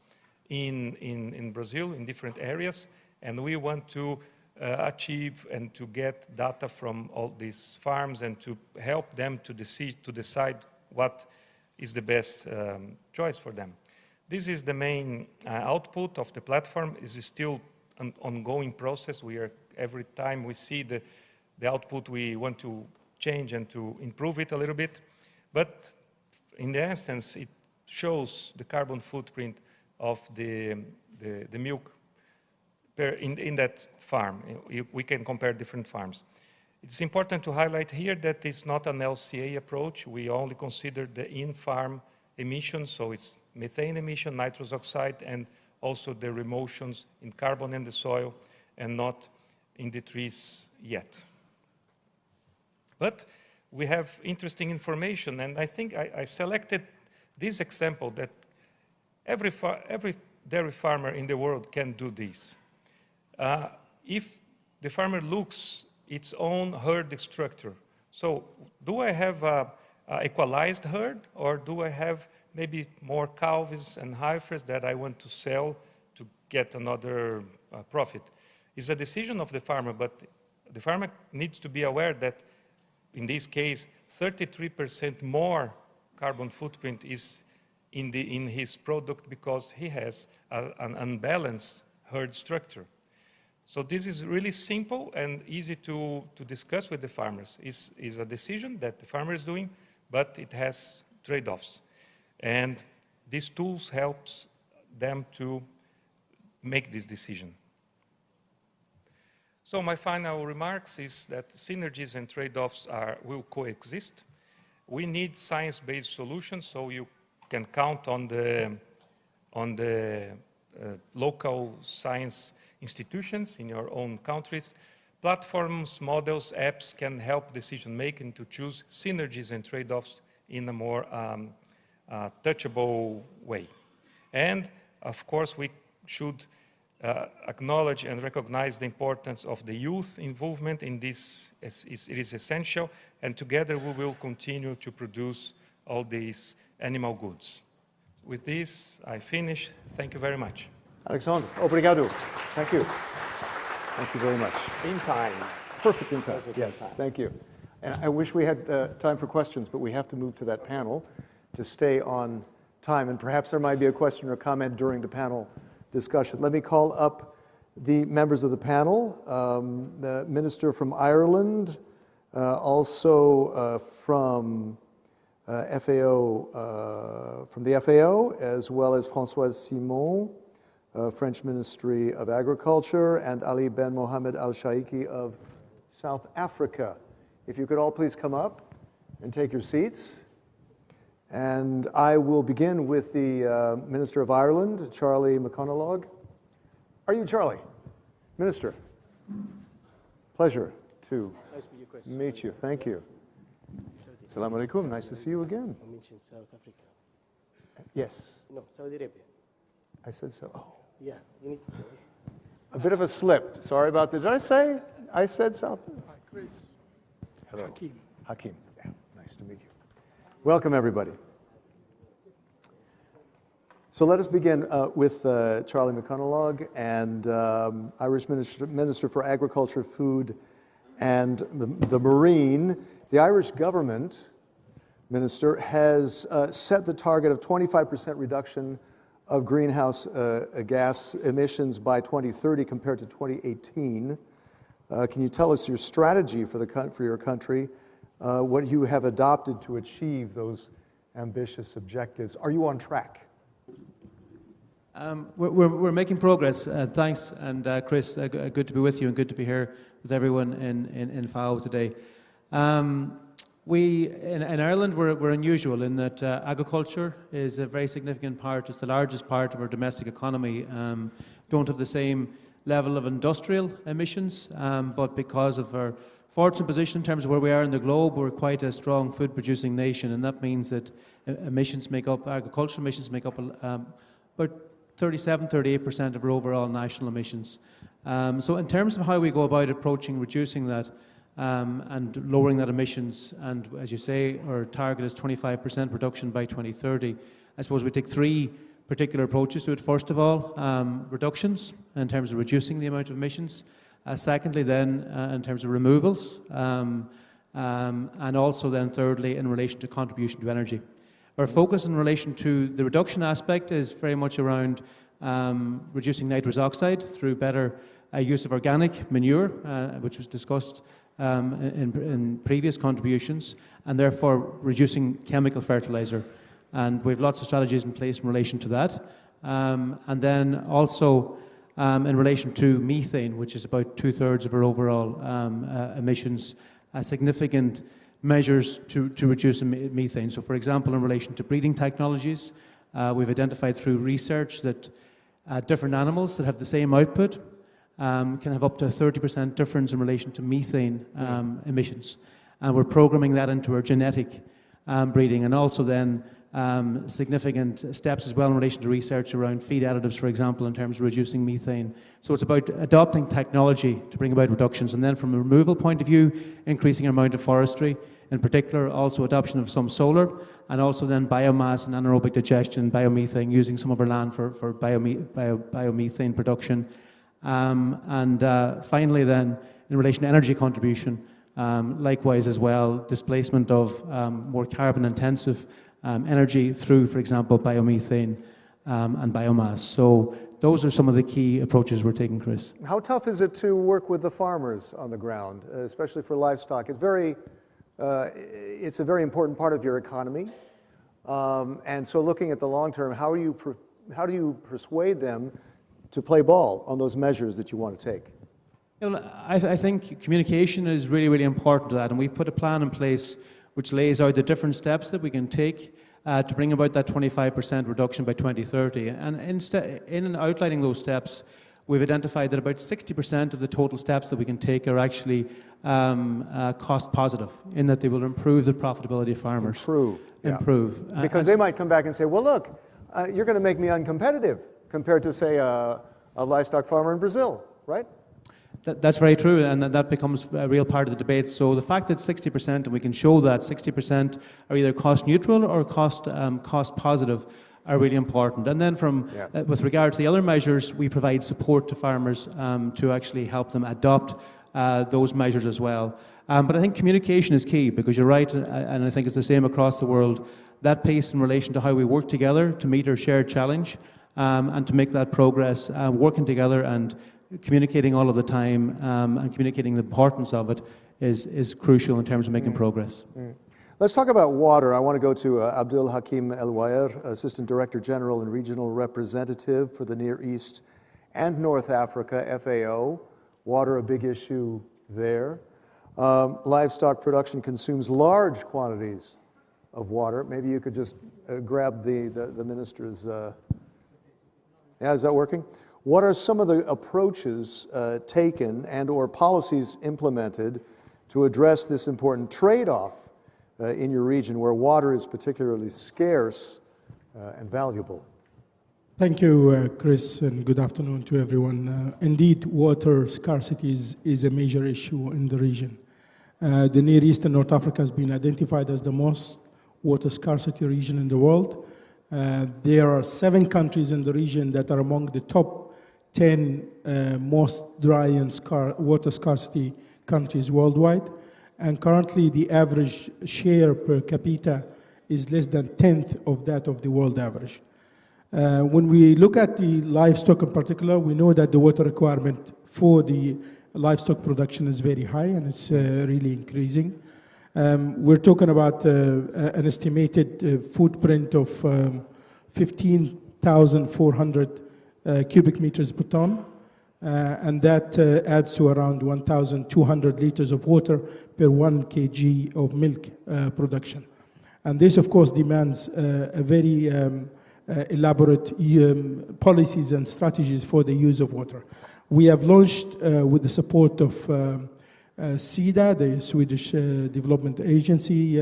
in Brazil, in different areas. And we want to achieve and to get data from all these farms and to help them to decide what is the best choice for them. This is the main output of the platform. It is still an ongoing process. Every time we see the output, we want to change and to improve it a little bit. But in the instance, it shows the carbon footprint of the milk in that farm. We can compare different farms. It's important to highlight here that it's not an LCA approach. We only consider the in-farm emissions, so it's methane emission, nitrous oxide, and also the remotions in carbon in the soil, and not in the trees yet. But we have interesting information, and I think I selected this example that every dairy farmer in the world can do this. If the farmer looks its own herd structure, so do I have a equalized herd, or do I have maybe more calves and heifers that I want to sell to get another profit? It's a decision of the farmer, but the farmer needs to be aware that in this case, 33% more carbon footprint is in his product because he has an unbalanced herd structure. So this is really simple and easy to discuss with the farmers. It's a decision that the farmer is doing, but it has trade-offs. And these tools helps them to make this decision. So my final remarks is that synergies and trade-offs will coexist. We need science-based solutions, so you can count on the local science institutions in your own countries. Platforms, models, apps can help decision-making to choose synergies and trade-offs in a more touchable way. And of course, we should acknowledge and recognize the importance of the youth involvement in this. It is essential, and together we will continue to produce all these animal goods. With this, I finish. Thank you very much. Alexandre, obrigado. Thank you. Thank you very much. In time. Perfect in time. Perfect Yes, in time. thank you. And I wish we had time for questions, but we have to move to that panel to stay on time. And perhaps there might be a question or comment during the panel discussion. Let me call up the members of the panel. The Minister from Ireland, also from FAO, from the FAO, as well as Françoise Simon, French Ministry of Agriculture, and Ali Ben Mohammed Al-Shaikhi of South Africa. If you could all please come up and take your seats. And I will begin with the Minister of Ireland, Charlie McConalogue. Are you Charlie? Minister. Pleasure to meet you. Thank you. Assalamu alaikum. Nice to see you again. I mentioned South Africa. Yes. No, Saudi Arabia. I said so. Oh. Yeah, you need to say. A bit of a slip. Sorry about that. Did I say I said South? Hi, Chris. Hello. Hakeem. Hakeem. Yeah. Nice to meet you. Welcome, everybody. So let us begin with Charlie McConalogue and Irish Minister for Agriculture, Food, and the Marine. The Irish government, Minister, has set the target of 25% reduction of greenhouse gas emissions by 2030 compared to 2018. Can you tell us your strategy for your country, what you have adopted to achieve those ambitious objectives? Are you on track? We're making progress. Thanks, and Chris, good to be with you and good to be here with everyone in FAO today. In Ireland, we're unusual in that agriculture is a very significant part. It's the largest part of our domestic economy. Don't have the same level of industrial emissions, but because of our fortunate position in terms of where we are in the globe, we're quite a strong food-producing nation, and that means that agricultural emissions make up about 37-38% of our overall national emissions. So in terms of how we go about approaching reducing that and lowering that emissions, and as you say, our target is 25% reduction by 2030. I suppose we take three particular approaches to it. First of all, reductions in terms of reducing the amount of emissions. Secondly, then, in terms of removals, and also then thirdly, in relation to contribution to energy. Our focus in relation to the reduction aspect is very much around reducing nitrous oxide through better use of organic manure, which was discussed in previous contributions, and therefore reducing chemical fertilizer. And we have lots of strategies in place in relation to that. And then also in relation to methane, which is about 2/3 of our overall emissions, significant measures to reduce methane. So for example, in relation to breeding technologies, we've identified through research that different animals that have the same output can have up to a 30% difference in relation to methane emissions. And we're programming that into our genetic breeding, and also then significant steps as well in relation to research around feed additives, for example, in terms of reducing methane. So it's about adopting technology to bring about reductions. And then from a removal point of view, increasing our amount of forestry, in particular also adoption of some solar, and also then biomass and anaerobic digestion, biomethane, using some of our land for biomethane production. And finally then, in relation to energy contribution, likewise as well, displacement of more carbon intensive energy through, for example, biomethane and biomass. So those are some of the key approaches we're taking, Chris. How tough is it to work with the farmers on the ground, especially for livestock? It's a very important part of your economy. And so looking at the long term, how do you persuade them to play ball on those measures that you want to take? I think communication is really, really important to that, and we've put a plan in place which lays out the different steps that we can take to bring about that 25% reduction by 2030. And in outlining those steps, we've identified that about 60% of the total steps that we can take are actually cost positive, in that they will improve the profitability of farmers. Improve. Because they might come back and say, well, look, you're going to make me uncompetitive compared to, say, a livestock farmer in Brazil, right? That's very true, and that becomes a real part of the debate. So the fact that 60%, and we can show that 60% are either cost neutral or cost positive, are really important. And then with regard to the other measures, we provide support to farmers to actually help them adopt those measures as well. But I think communication is key, because you're right, and I think it's the same across the world. That piece in relation to how we work together to meet our shared challenge and to make that progress, working together and communicating all of the time and communicating the importance of it is crucial in terms of making progress. Let's talk about water. I want to go to Abdul Hakim El-Wayer, Assistant Director General and Regional Representative for the Near East and North Africa, FAO. Water, a big issue there. Livestock production consumes large quantities of water. Maybe you could just grab the minister's... Yeah, is that working? What are some of the approaches taken and/or policies implemented to address this important trade-off in your region where water is particularly scarce and valuable? Thank you, Chris, and good afternoon to everyone. Indeed, water scarcity is a major issue in the region. The Near East and North Africa has been identified as the most water scarcity region in the world. There are 7 countries in the region that are among the top 10 most dry and water scarcity countries worldwide. And currently, the average share per capita is less than 1/10 of that of the world average. When we look at the livestock in particular, we know that the water requirement for the livestock production is very high, and it's really increasing. We're talking about an estimated footprint of 15,400 cubic meters per ton. and that adds to around 1,200 liters of water per 1 kg of milk production. And this, of course, demands a very elaborate policies and strategies for the use of water. We have launched, with the support of SIDA, the Swedish Development Agency,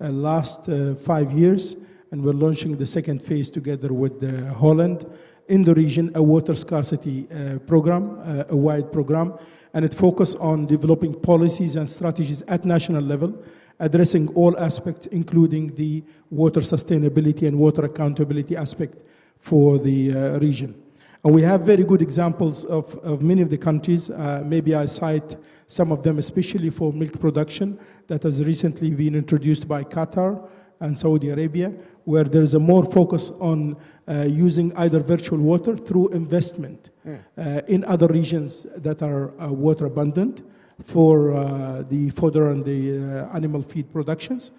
last 5 years, and we're launching the second phase together with Holland in the region, a water scarcity program, a wide program, and it focuses on developing policies and strategies at national level, addressing all aspects, including the water sustainability and water accountability aspect for the region. And we have very good examples of many of the countries. Maybe I cite some of them, especially for milk production, that has recently been introduced by Qatar and Saudi Arabia, where there's a more focus on using either virtual water through investment in other regions that are water abundant for the fodder and the animal feed productions,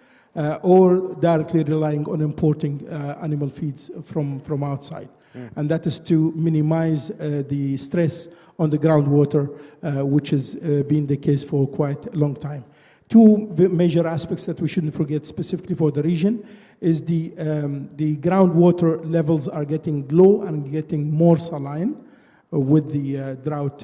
or directly relying on importing animal feeds from outside. And that is to minimize the stress on the groundwater, which has been the case for quite a long time. Two major aspects that we shouldn't forget specifically for the region is the groundwater levels are getting low and getting more saline with the drought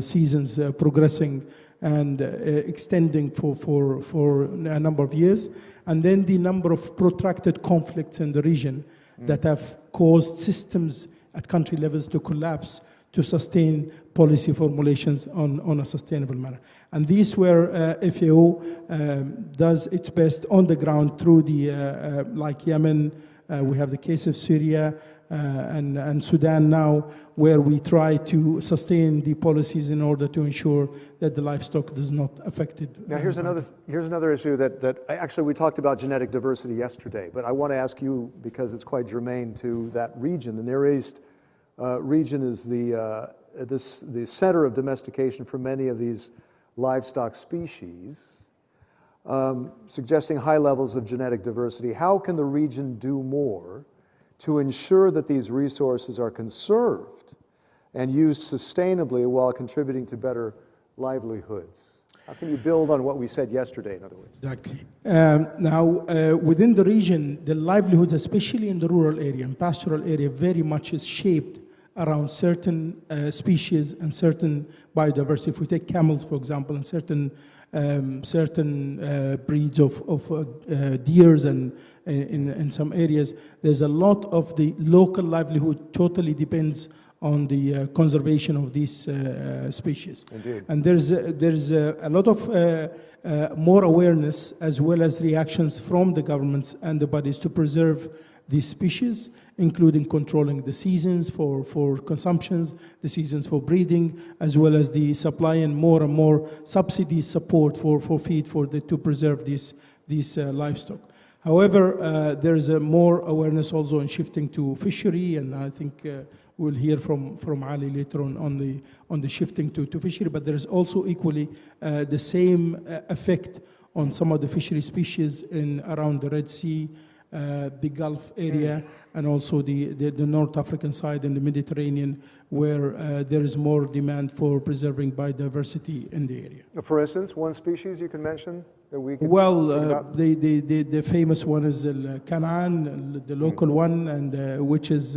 seasons progressing and extending for a number of years. And then the number of protracted conflicts in the region that have caused systems at country levels to collapse to sustain policy formulations on a sustainable manner. And these where FAO does its best on the ground through the, like Yemen, we have the case of Syria, and Sudan now, where we try to sustain the policies in order to ensure that the livestock does not affect it. Now, here's another issue that actually we talked about genetic diversity yesterday, but I want to ask you, because it's quite germane to that region. The Near East region is the center of domestication for many of these livestock species, suggesting high levels of genetic diversity. How can the region do more to ensure that these resources are conserved and used sustainably while contributing to better livelihoods? How can you build on what we said yesterday, in other words? Exactly. Now, within the region, the livelihoods, especially in the rural area and pastoral area, very much is shaped around certain species and certain biodiversity. If we take camels, for example, and certain breeds of deers, and in some areas, there's a lot of the local livelihood totally depends on the conservation of these species. Indeed. And there's a lot of more awareness as well as reactions from the governments and the bodies to preserve these species, including controlling the seasons for consumptions, the seasons for breeding, as well as the supply and more subsidy support for feed to preserve these livestock. However, there is more awareness also in shifting to fishery, and I think we'll hear from Ali later on the shifting to fishery. But there is also equally the same effect on some of the fishery species around the Red Sea, the Gulf area, and also the North African side and the Mediterranean, where there is more demand for preserving biodiversity in the area. For instance, one species you can mention that we can the famous one is Canaan, the local one, and which is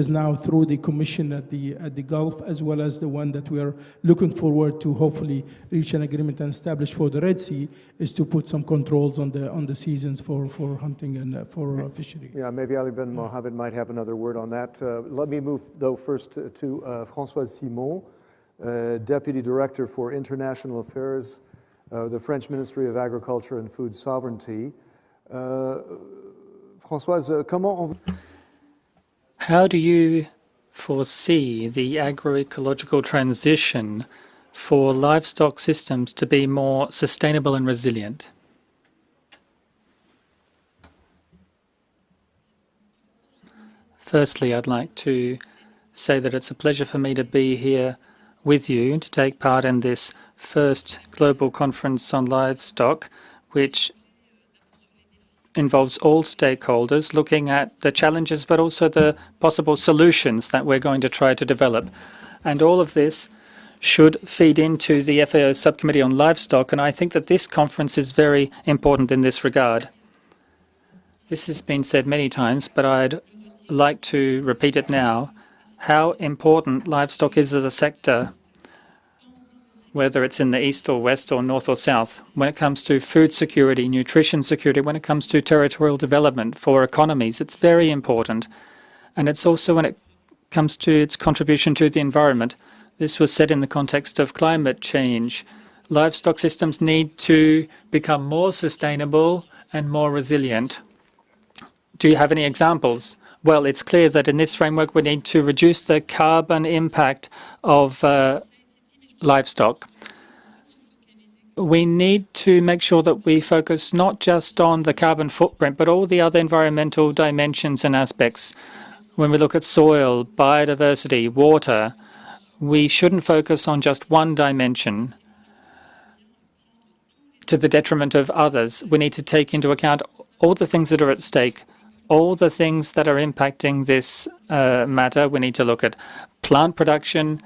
now through the commission at the Gulf, as well as the one that we are looking forward to hopefully reach an agreement and establish for the Red Sea, is to put some controls on the seasons for hunting and for fishery. Yeah, maybe Ali Ben Mohammed might have another word on that. Let me move, though, first to Françoise Simon, Deputy Director for International Affairs, the French Ministry of Agriculture and Food Sovereignty. Françoise, how do you foresee the agroecological transition for livestock systems to be more sustainable and resilient? Firstly, I'd like to say that it's a pleasure for me to be here with you to take part in this first global conference on livestock, which involves all stakeholders looking at the challenges but also the possible solutions that we're going to try to develop. And all of this should feed into the FAO Subcommittee on Livestock, and I think that this conference is very important in this regard. This has been said many times, but I'd like to repeat it now, how important livestock is as a sector, whether it's in the east or west or north or south, when it comes to food security, nutrition security, when it comes to territorial development for economies. It's very important. And it's also when it comes to its contribution to the environment. This was said in the context of climate change. Livestock systems need to become more sustainable and more resilient. Do you have any examples? Well, it's clear that in this framework we need to reduce the carbon impact of livestock. We need to make sure that we focus not just on the carbon footprint, but all the other environmental dimensions and aspects. When we look at soil, biodiversity, water, we shouldn't focus on just one dimension to the detriment of others. We need to take into account all the things that are at stake, all the things that are impacting this matter. We need to look at plant production,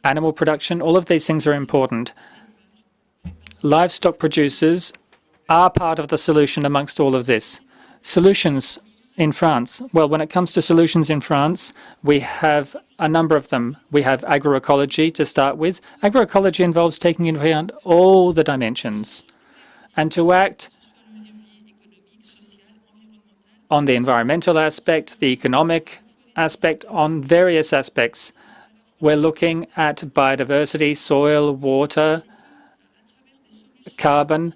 animal production. All of these things are important. Livestock producers are part of the solution amongst all of this. Solutions in France. Well, when it comes to solutions in France, we have a number of them. We have agroecology to start with. Agroecology involves taking into account all the dimensions and to act on the environmental aspect, the economic aspect, on various aspects. We're looking at biodiversity, soil, water, carbon.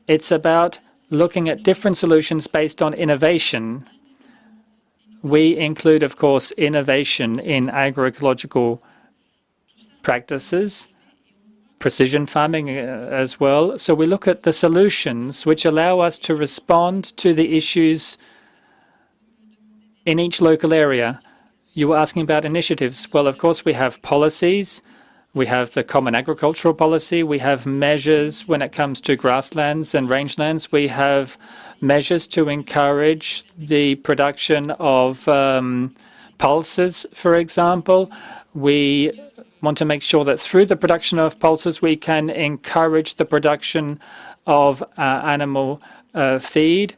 It's about looking at different solutions based on innovation. We include, of course, innovation in agroecological practices, precision farming as well. So we look at the solutions which allow us to respond to the issues in each local area. You were asking about initiatives. Well, of course, we have policies. We have the Common Agricultural Policy. We have measures when it comes to grasslands and rangelands. We have measures to encourage the production of pulses, for example. We want to make sure that through the production of pulses, we can encourage the production of animal feed.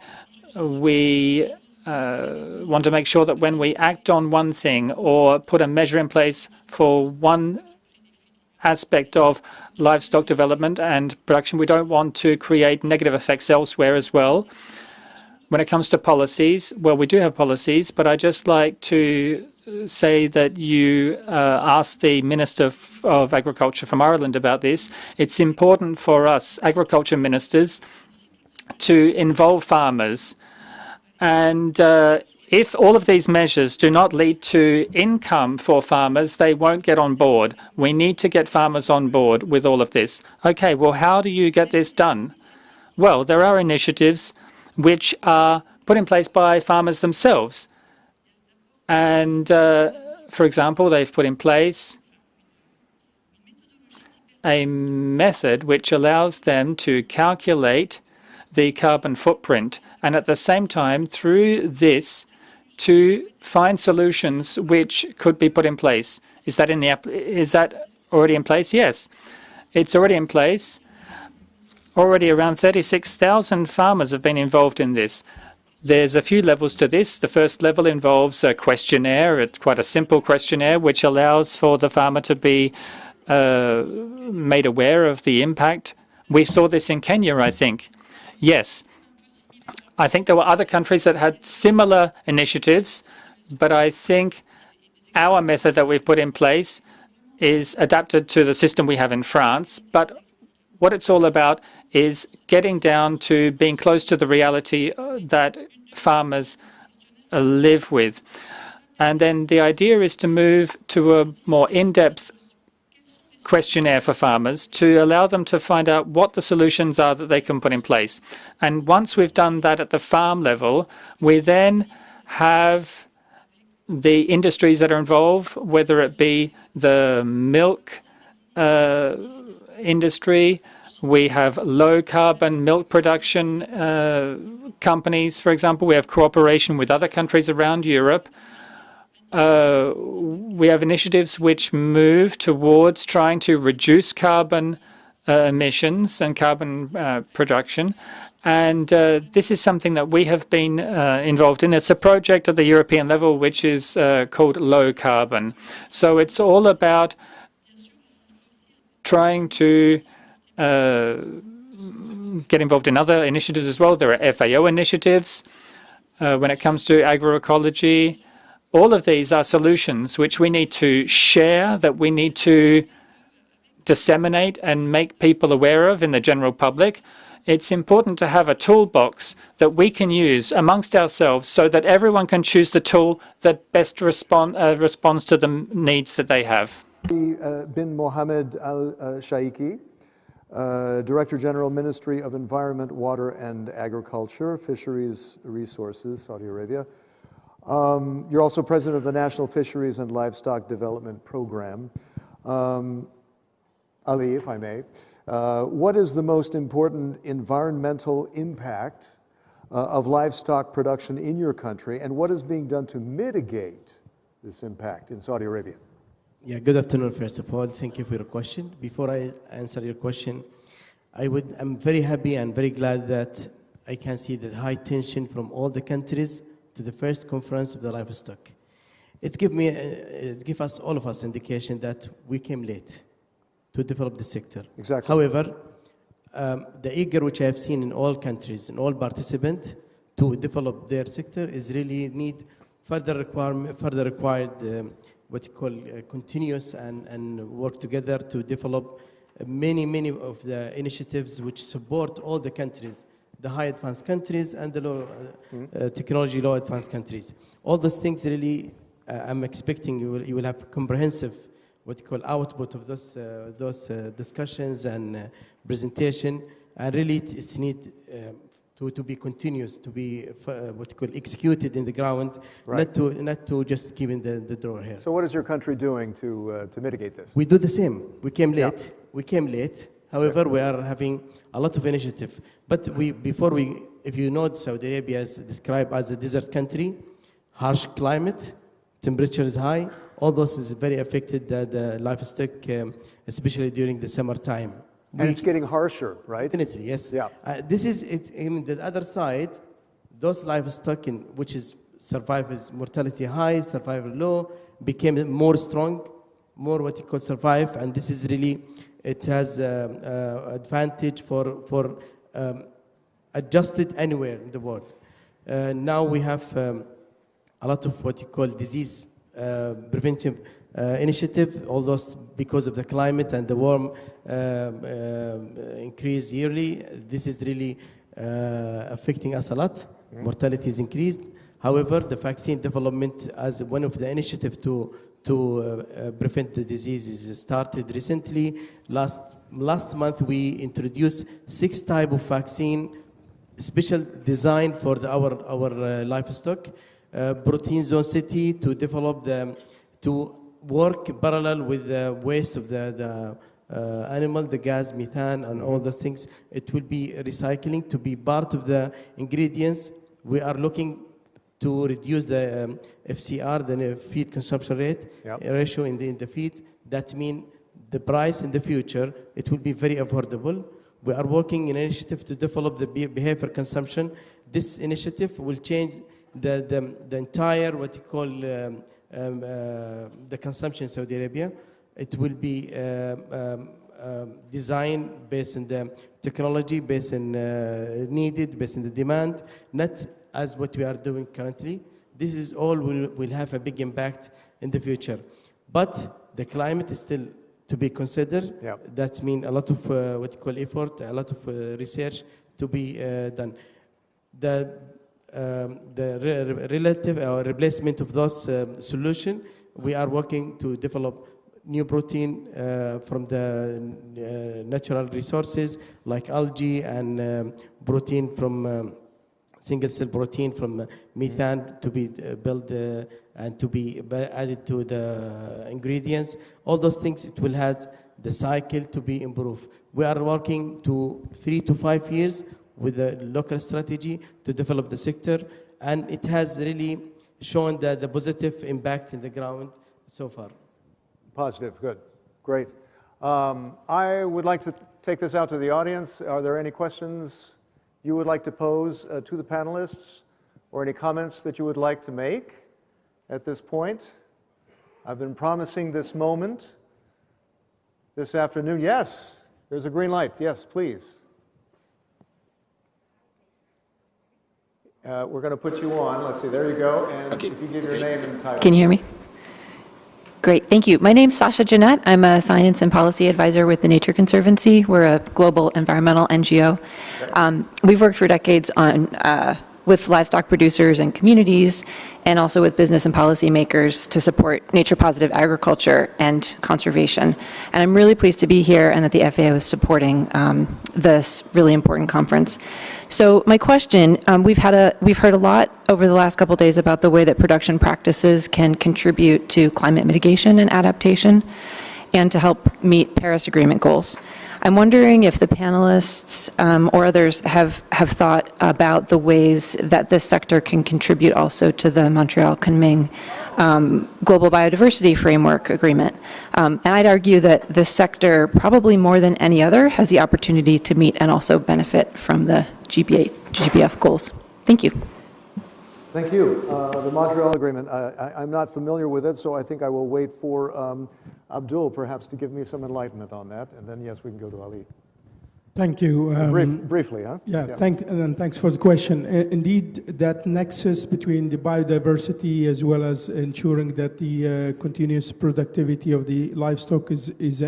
We want to make sure that when we act on one thing or put a measure in place for one aspect of livestock development and production, we don't want to create negative effects elsewhere as well. When it comes to policies, well, we do have policies, but I'd just like to say that you asked the Minister of Agriculture from Ireland about this. It's important for us, agriculture ministers, to involve farmers. And if all of these measures do not lead to income for farmers, they won't get on board. We need to get farmers on board with all of this. Okay, well, how do you get this done? Well, there are initiatives which are put in place by farmers themselves. And, for example, they've put in place a method which allows them to calculate the carbon footprint, and at the same time, through this, to find solutions which could be put in place. Is that already in place? Yes, it's already in place. Already around 36,000 farmers have been involved in this. There's a few levels to this. The first level involves a questionnaire. It's quite a simple questionnaire which allows for the farmer to be made aware of the impact. We saw this in Kenya, I think. Yes. I think there were other countries that had similar initiatives, but I think our method that we've put in place is adapted to the system we have in France. But what it's all about is getting down to being close to the reality that farmers live with. And then the idea is to move to a more in-depth questionnaire for farmers to allow them to find out what the solutions are that they can put in place. And once we've done that at the farm level, we then have the industries that are involved, whether it be the milk industry, we have low-carbon milk production companies, for example. We have cooperation with other countries around Europe we have initiatives which move towards trying to reduce carbon emissions and carbon production. And this is something that we have been involved in. It's a project at the European level which is called low carbon. So it's all about trying to get involved in other initiatives as well. There are FAO initiatives when it comes to agroecology. All of these are solutions which we need to share, that we need to disseminate and make people aware of in the general public. It's important to have a toolbox that we can use amongst ourselves so that everyone can choose the tool that best responds to the needs that they have. Bin Mohammed Al-Shaikhi, Director General, Ministry of Environment, Water and Agriculture, Fisheries Resources, Saudi Arabia. You're also President of the National Fisheries and Livestock Development Program. Ali, if I may, what is the most important environmental impact of livestock production in your country, and what is being done to mitigate this impact in Saudi Arabia? Yeah, good afternoon, first of all. Thank you for your question. Before I answer your question, I'm very happy and very glad that I can see the high tension from all the countries to the first conference of the livestock. It gives us, all of us, indication that we came late to develop the sector. Exactly. However, the eager which I have seen in all countries, in all participants, to develop their sector is really need further required what you call continuous and work together to develop many of the initiatives which support all the countries, the high advanced countries and the low technology low advanced countries. All those things really, I'm expecting you will have comprehensive what you call output of those discussions and presentation, and really it's need to be continuous, to be what you call executed in the ground, right. not to just keep in the drawer here. So what is your country doing to mitigate this? We do the same. We came late. Yeah. We came late. However, we are having a lot of initiative. But if you know, Saudi Arabia is described as a desert country, harsh climate, temperature is high. All those is very affected the livestock, especially during the summertime. And it's getting harsher, right? Definitely, yes. Yeah. This is it. In the other side, those livestock which is mortality high, survival low, became more strong, more what you call survive, and this is really it has advantage for adjusted anywhere in the world. Now we have a lot of what you call disease preventive initiative, all those because of the climate and the warm increase yearly. This is really affecting us a lot. Mortality is increased. However, the vaccine development as one of the initiatives to prevent the disease is started recently. Last month we introduced 6 types of vaccine, special design for our livestock. Protein zone city to develop to work parallel with the waste of the animal, the gas, methane, and all those things. It will be recycling to be part of the ingredients. We are looking to reduce the FCR, the feed consumption rate ratio in the feed. That means the price in the future, it will be very affordable. We are working in an initiative to develop the behavior consumption. This initiative will change the entire what you call the consumption in Saudi Arabia. It will be designed based on the technology, based on needed, based on the demand, not as what we are doing currently. This is all will have a big impact in the future. But the climate is still to be considered. Yeah. That means a lot of what you call effort, a lot of research to be done. The relative or replacement of those solution, we are working to develop new protein from the natural resources like algae and protein from single cell protein from methane to be built and to be added to the ingredients. All those things, it will have the cycle to be improved. We are working to 3 to 5 years with a local strategy to develop the sector, and it has really shown the positive impact in the ground so far. Positive, good, great. I would like to take this out to the audience. Are there any questions you would like to pose to the panelists, or any comments that you would like to make at this point? I've been promising this moment this afternoon. Yes, there's a green light. Yes, please. We're going to put you on. Let's see, there you go. And if you give your name and title. Can you hear me? Great, thank you. My name's Sasha Jeanette. I'm a science and policy advisor with the Nature Conservancy. We're a global environmental NGO. We've worked for decades on with livestock producers and communities, and also with business and policymakers to support nature-positive agriculture and conservation. And I'm really pleased to be here and that the FAO is supporting this really important conference. So my question, we've heard a lot over the last couple of days about the way that production practices can contribute to climate mitigation and adaptation and to help meet Paris Agreement goals. I'm wondering if the panelists or others have thought about the ways that this sector can contribute also to the Montreal Kunming Global Biodiversity Framework Agreement. And I'd argue that this sector, probably more than any other, has the opportunity to meet and also benefit from the GBF goals. Thank you. Thank you. The Montreal Agreement, I'm not familiar with it, so I think I will wait for Abdul perhaps to give me some enlightenment on that, and then yes, we can go to Ali. Thank you. Briefly, huh? Yeah, and thanks for the question. Indeed, that nexus between the biodiversity as well as ensuring that the continuous productivity of the livestock is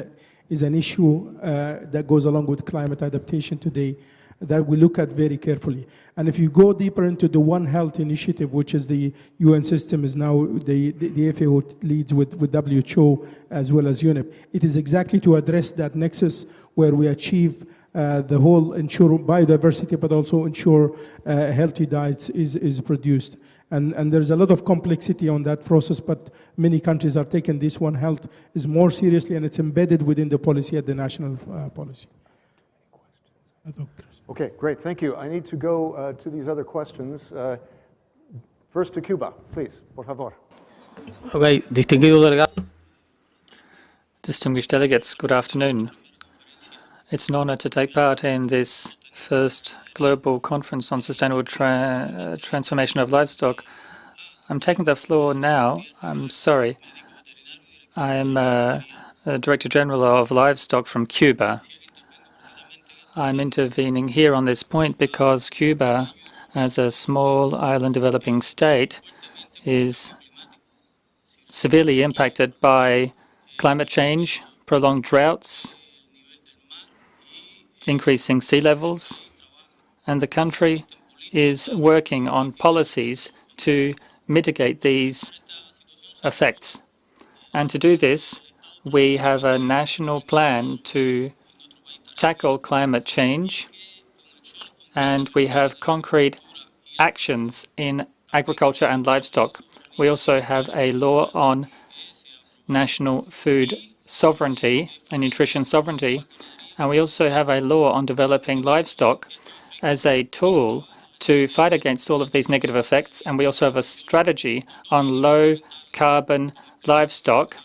an issue that goes along with climate adaptation today, that we look at very carefully. And if you go deeper into the One Health initiative, which is the UN system, is now the FAO leads with WHO as well as UNEP, it is exactly to address that nexus where we achieve the whole ensure biodiversity, but also ensure healthy diets is produced. And there's a lot of complexity on that process, but many countries are taking this One Health is more seriously, and it's embedded within the policy at the national policy. Okay, great, thank you. I need to go to these other questions. First to Cuba, please, por favor. Okay, distinguished delegates, good afternoon. It's an honor to take part in this first global conference on sustainable transformation of livestock. I'm taking the floor now. I'm sorry. I'm Director General of Livestock from Cuba. I'm intervening here on this point because Cuba, as a small island developing state, is severely impacted by climate change, prolonged droughts, increasing sea levels, and the country is working on policies to mitigate these effects. And to do this, we have a national plan to tackle climate change, and we have concrete actions in agriculture and livestock. We also have a law on national food sovereignty and nutrition sovereignty, and we also have a law on developing livestock as a tool to fight against all of these negative effects, and we also have a strategy on low-carbon livestock,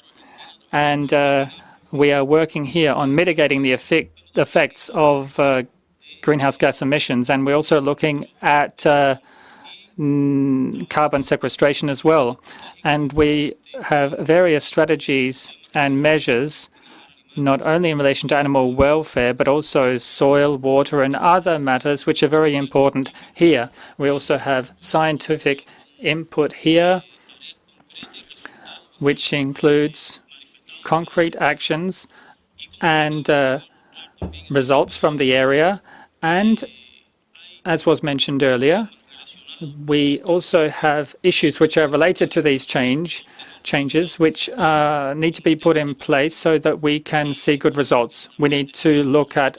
and we are working here on mitigating the effects of greenhouse gas emissions, and we're also looking at carbon sequestration as well. And we have various strategies and measures, not only in relation to animal welfare, but also soil, water, and other matters which are very important here. We also have scientific input here, which includes concrete actions and results from the area. And as was mentioned earlier, we also have issues which are related to these changes which need to be put in place so that we can see good results. We need to look at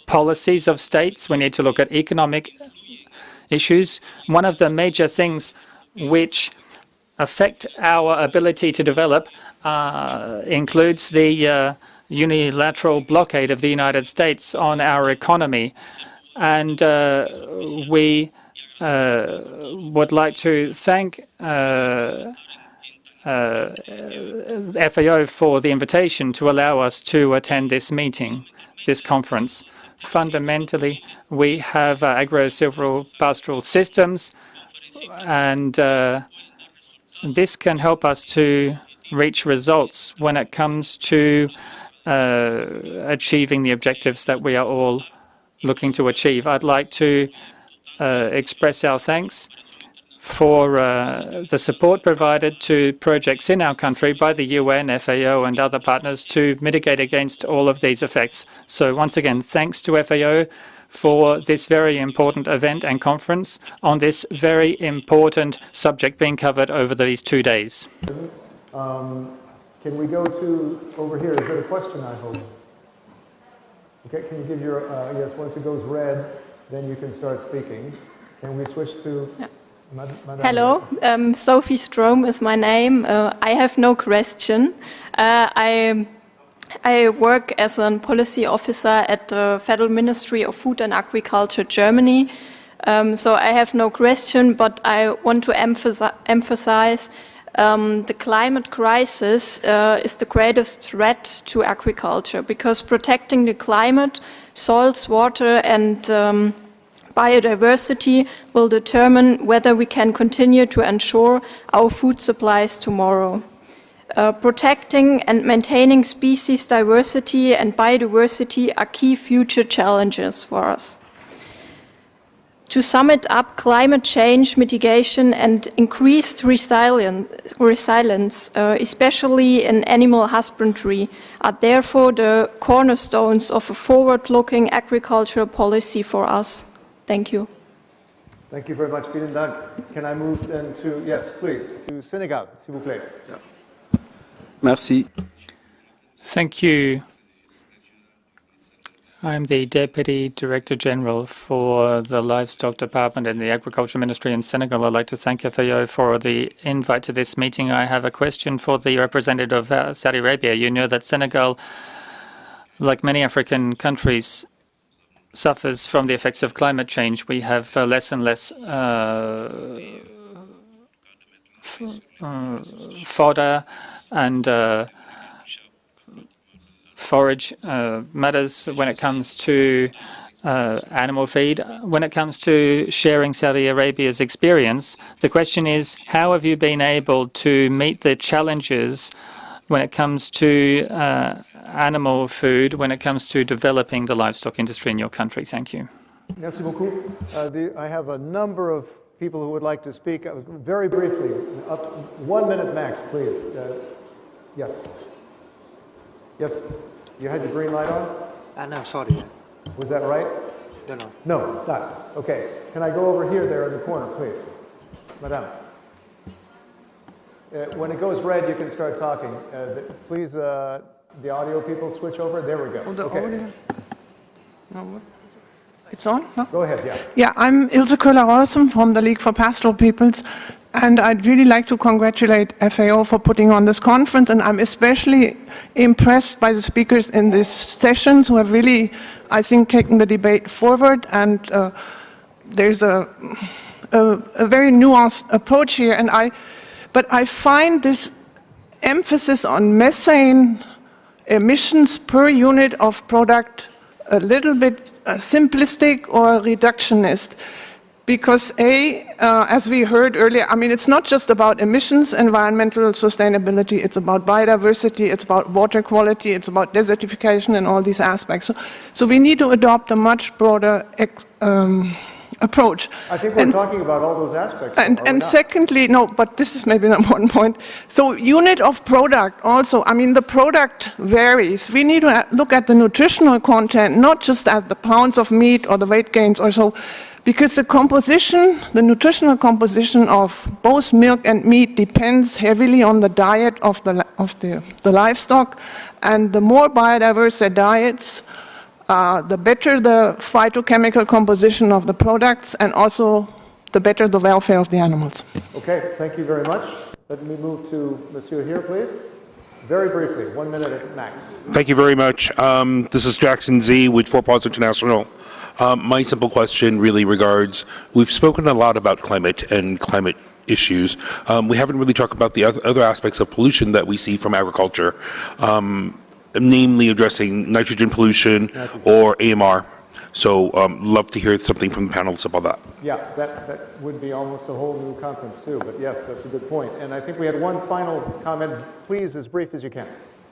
policies of states. We need to look at economic issues. One of the major things which affect our ability to develop includes the unilateral blockade of the United States on our economy. And we would like to thank FAO for the invitation to allow us to attend this meeting, this conference. Fundamentally, we have agro-silvopastoral systems, and this can help us to reach results when it comes to achieving the objectives that we are all looking to achieve. I'd like to express our thanks for the support provided to projects in our country by the UN, FAO and other partners to mitigate against all of these effects. So once again, thanks to FAO for this very important event and conference on this very important subject being covered over these 2 days. Can we go to over here? Is there a question, I hope? Okay, can you give your, yes, once it goes red, then you can start speaking. Can we switch to... Yeah. Hello, Sophie Strom is my name. I have no question. I work as a policy officer at the Federal Ministry of Food and Agriculture, Germany. So I have no question, but I want to emphasize the climate crisis is the greatest threat to agriculture, because protecting the climate, soils, water and biodiversity will determine whether we can continue to ensure our food supplies tomorrow. Protecting and maintaining species diversity and biodiversity are key future challenges for us. To sum it up, climate change mitigation and increased resilience, especially in animal husbandry, are therefore the cornerstones of a forward-looking agricultural policy for us. Thank you. Thank you very much. Vielen Dank. Can I move then to, yes, please, to Senegal, s'il vous plaît. Merci. Thank you. I'm the Deputy Director General for the Livestock Department in the Agriculture Ministry in Senegal. I'd like to thank FAO for the invite to this meeting. I have a question for the representative of Saudi Arabia. You know that Senegal, like many African countries, suffers from the effects of climate change. We have less and less fodder and forage matters when it comes to animal feed. When it comes to sharing Saudi Arabia's experience, the question is, how have you been able to meet the challenges when it comes to animal food, when it comes to developing the livestock industry in your country? Thank you. Merci beaucoup. I have a number of people who would like to speak. Very briefly, up 1 minute max, please. Yes. Yes, you had your green light on? No, sorry. Was that right? No, no. No, it's not. Okay. Can I go over here there in the corner, please? Madame. When it goes red, you can start talking. Please, the audio people switch over. There we go. Okay. It's on? No? Go ahead, yeah. Yeah, I'm Ilse Köhler-Rossum from the League for Pastoral Peoples, and I'd really like to congratulate FAO for putting on this conference, and I'm especially impressed by the speakers in these sessions who have really, I think, taken the debate forward, and there's a very nuanced approach here, but I find this emphasis on methane emissions per unit of product a little bit simplistic or reductionist, because as we heard earlier, I mean, it's not just about emissions, environmental sustainability, it's about biodiversity, it's about water quality, it's about desertification and all these aspects. So we need to adopt a much broader approach. I think we're talking about all those aspects. And secondly, no, but this is maybe an important point. So unit of product also, I mean, the product varies. We need to look at the nutritional content, not just at the pounds of meat or the weight gains or so, because the composition, the nutritional composition of both milk and meat depends heavily on the diet of the livestock, and the more biodiverse their diets, the better the phytochemical composition of the products, and also the better the welfare of the animals. Okay, thank you very much. Let me move to Monsieur here, please. Very briefly, 1 minute at max. Thank you very much. This is Jackson Z with Four Paws International. My simple question really regards, we've spoken a lot about climate and climate issues. We haven't really talked about the other aspects of pollution that we see from agriculture, namely addressing nitrogen pollution or AMR. So love to hear something from the panelists about that. Yeah, that would be almost a whole new conference too, but yes, that's a good point. And I think we had one final comment. Please, as brief as you can.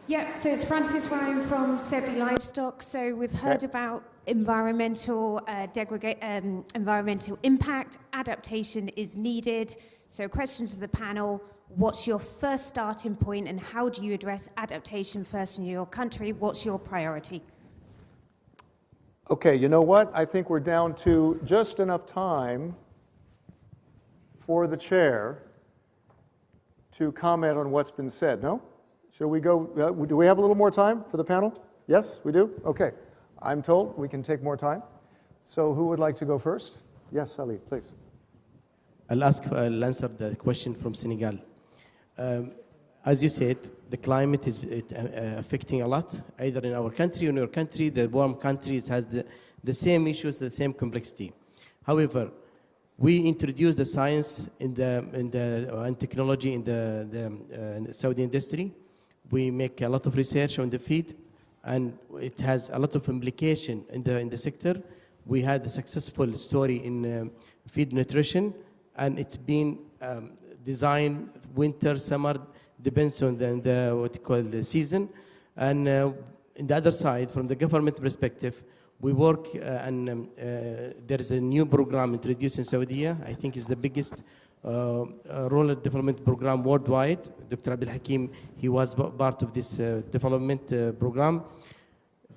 Yeah, so it's Frances Ryan from Sebi Livestock. So we've heard about environmental environmental impact. Adaptation is needed. So question to the panel, what's your first starting point and how do you address adaptation first in your country? What's your priority? Okay, you know what? I think we're down to just enough time for the chair to comment on what's been said. No? Shall we go? Do we have a little more time for the panel? Yes, we do? Okay. I'm told we can take more time. So who would like to go first? Yes, Ali, please. I'll answer the question from Senegal. As you said, the climate is affecting a lot, either in our country or in your country. The warm countries has the same issues, the same complexity. However, we introduced the science and technology in the Saudi industry. We make a lot of research on the feed, and it has a lot of implication in the sector. We had a successful story in feed nutrition, and it's been designed winter, summer, depends on what you call the season. And in the other side, from the government perspective, we work and there is a new program introduced in Saudi. I think it's the biggest rural development program worldwide. Dr. Abdul Hakim, he was part of this development program.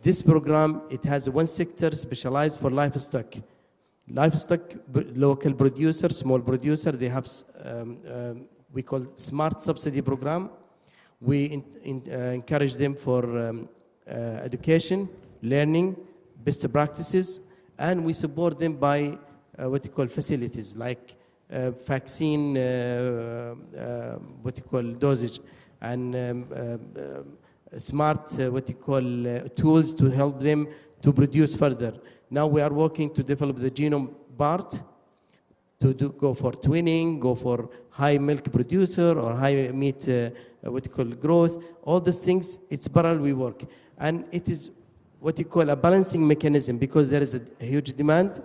This program, it has one sector specialized for livestock. Livestock, local producer, small producer, they have we call smart subsidy program. We encourage them for education, learning, best practices, and we support them by what you call facilities like vaccine, what you call dosage, and smart what you call tools to help them to produce further. Now we are working to develop the genome part to go for twinning, go for high milk producer or high meat what you call growth. All these things, it's parallel we work. And it is what you call a balancing mechanism because there is a huge demand,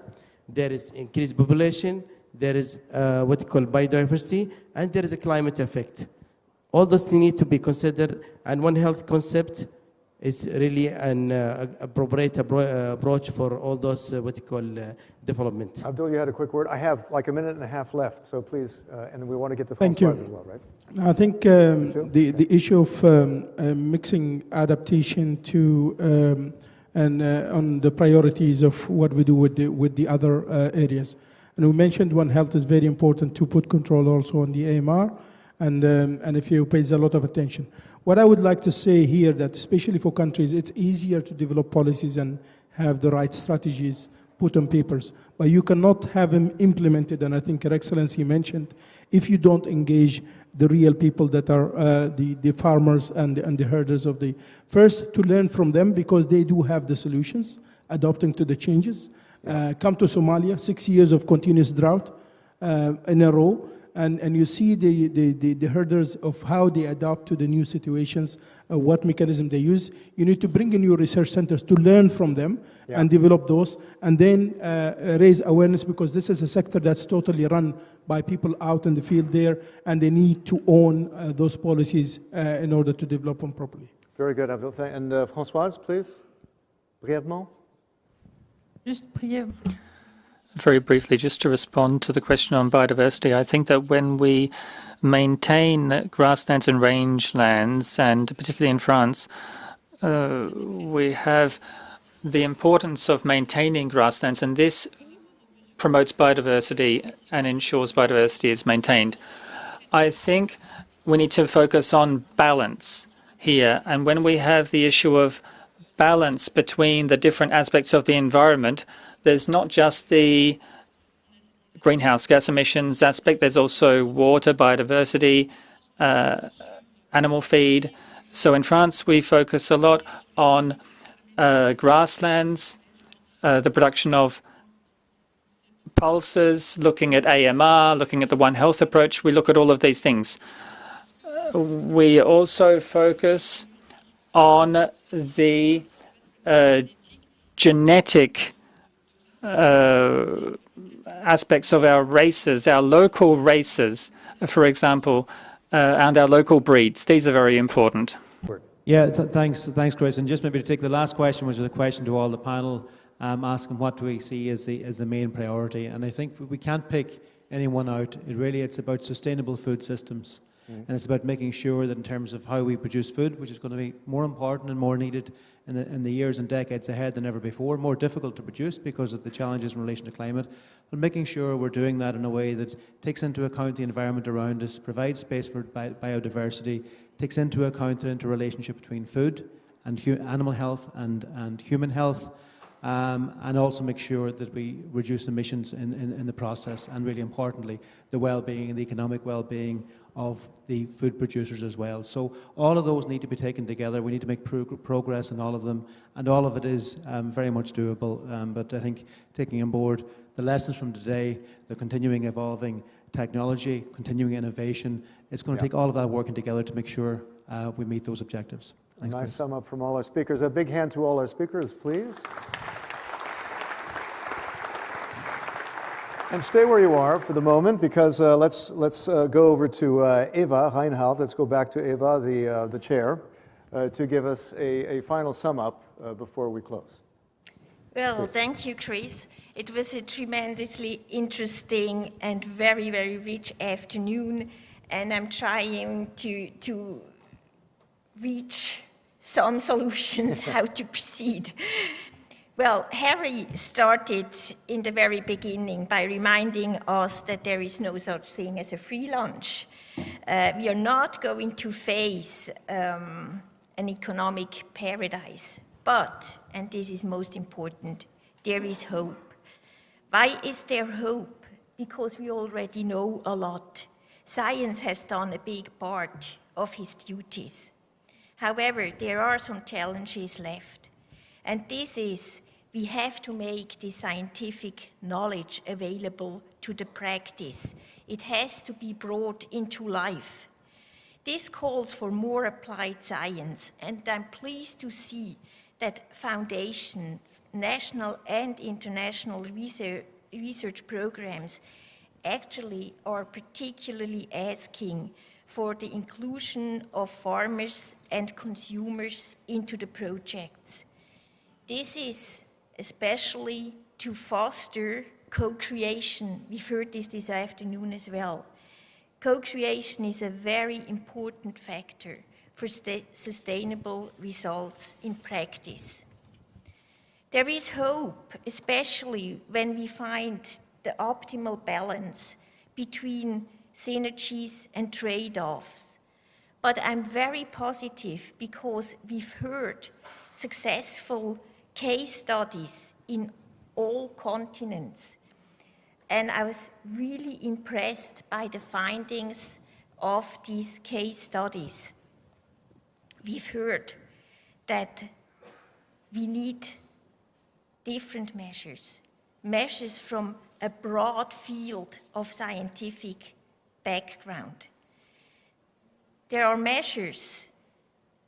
there is increased population, there is what you call biodiversity, and there is a climate effect. All those things need to be considered, and One Health concept is really an appropriate approach for all those what you call development. Abdul, you had a quick word. I have like a minute and a half left, so please, and then we want to get to Thank Françoise you. as well, right? I think the issue of mixing adaptation to and on the priorities of what we do with the other areas. And we mentioned One Health is very important to put control also on the AMR, and if you pays a lot of attention. What I would like to say here that especially for countries, it's easier to develop policies and have the right strategies put on papers, but you cannot have them implemented, and I think Your Excellency mentioned, if you don't engage the real people that are the farmers and the herders of the, first to learn from them because they do have the solutions, adapting to the changes. Come to Somalia, 6 years of continuous drought in a row, and you see the herders of how they adapt to the new situations, what mechanism they use. You need to bring in your research centers to learn from them and develop those, and then raise awareness because this is a sector that's totally run by people out in the field there, and they need to own those policies in order to develop them properly. Very good, Abdul. And Françoise, please, brièvement. Very briefly, just to respond to the question on biodiversity, I think that when we maintain grasslands and rangelands, and particularly in France, we have the importance of maintaining grasslands, and this promotes biodiversity and ensures biodiversity is maintained. I think we need to focus on balance here, and when we have the issue of balance between the different aspects of the environment, there's not just the greenhouse gas emissions aspect, there's also water, biodiversity, animal feed. So in France, we focus a lot on grasslands, the production of pulses, looking at AMR, looking at the One Health approach. We look at all of these things. We also focus on the genetic aspects of our races, our local races, for example, and our local breeds. These are very important. Yeah, thanks, Chris. And just maybe to take the last question, which is a question to all the panel, asking what do we see as the main priority. And I think we can't pick anyone out. It's about sustainable food systems. And it's about making sure that in terms of how we produce food, which is going to be more important and more needed in the years and decades ahead than ever before, more difficult to produce because of the challenges in relation to climate, but making sure we're doing that in a way that takes into account the environment around us, provides space for biodiversity, takes into account the interrelationship between food and animal health and human health, and also make sure that we reduce emissions in the process, and really importantly, the well-being and the economic well-being of the food producers as well. So all of those need to be taken together. We need to make progress in all of them, and all of it is very much doable. But I think taking on board the lessons from today, the continuing evolving technology, continuing innovation, it's going to take all of that working together to make sure we meet those objectives. Thanks, Nice Chris. sum up from all our speakers. A big hand to all our speakers, please. And stay where you are for the moment, because let's go over to Eva Reinhardt. Let's go back to Eva, the chair, to give us a final sum up before we close. Well, thank you, Chris. It was a tremendously interesting and very, very rich afternoon, and I'm trying to reach some solutions how to proceed. Well, Harry started in the very beginning by reminding us that there is no such thing as a free lunch. We are not going to face an economic paradise, but, and this is most important, there is hope. Why is there hope? Because we already know a lot. Science has done a big part of his duties. However, there are some challenges left. And this is, we have to make the scientific knowledge available to the practice. It has to be brought into life. This calls for more applied science, and I'm pleased to see that foundations, national and international research programs actually are particularly asking for the inclusion of farmers and consumers into the projects. This is especially to foster co-creation. We've heard this afternoon as well. Co-creation is a very important factor for sustainable results in practice. There is hope, especially when we find the optimal balance between synergies and trade-offs. But I'm very positive because we've heard successful case studies in all continents. And I was really impressed by the findings of these case studies. We've heard that we need different measures from a broad field of scientific background. There are measures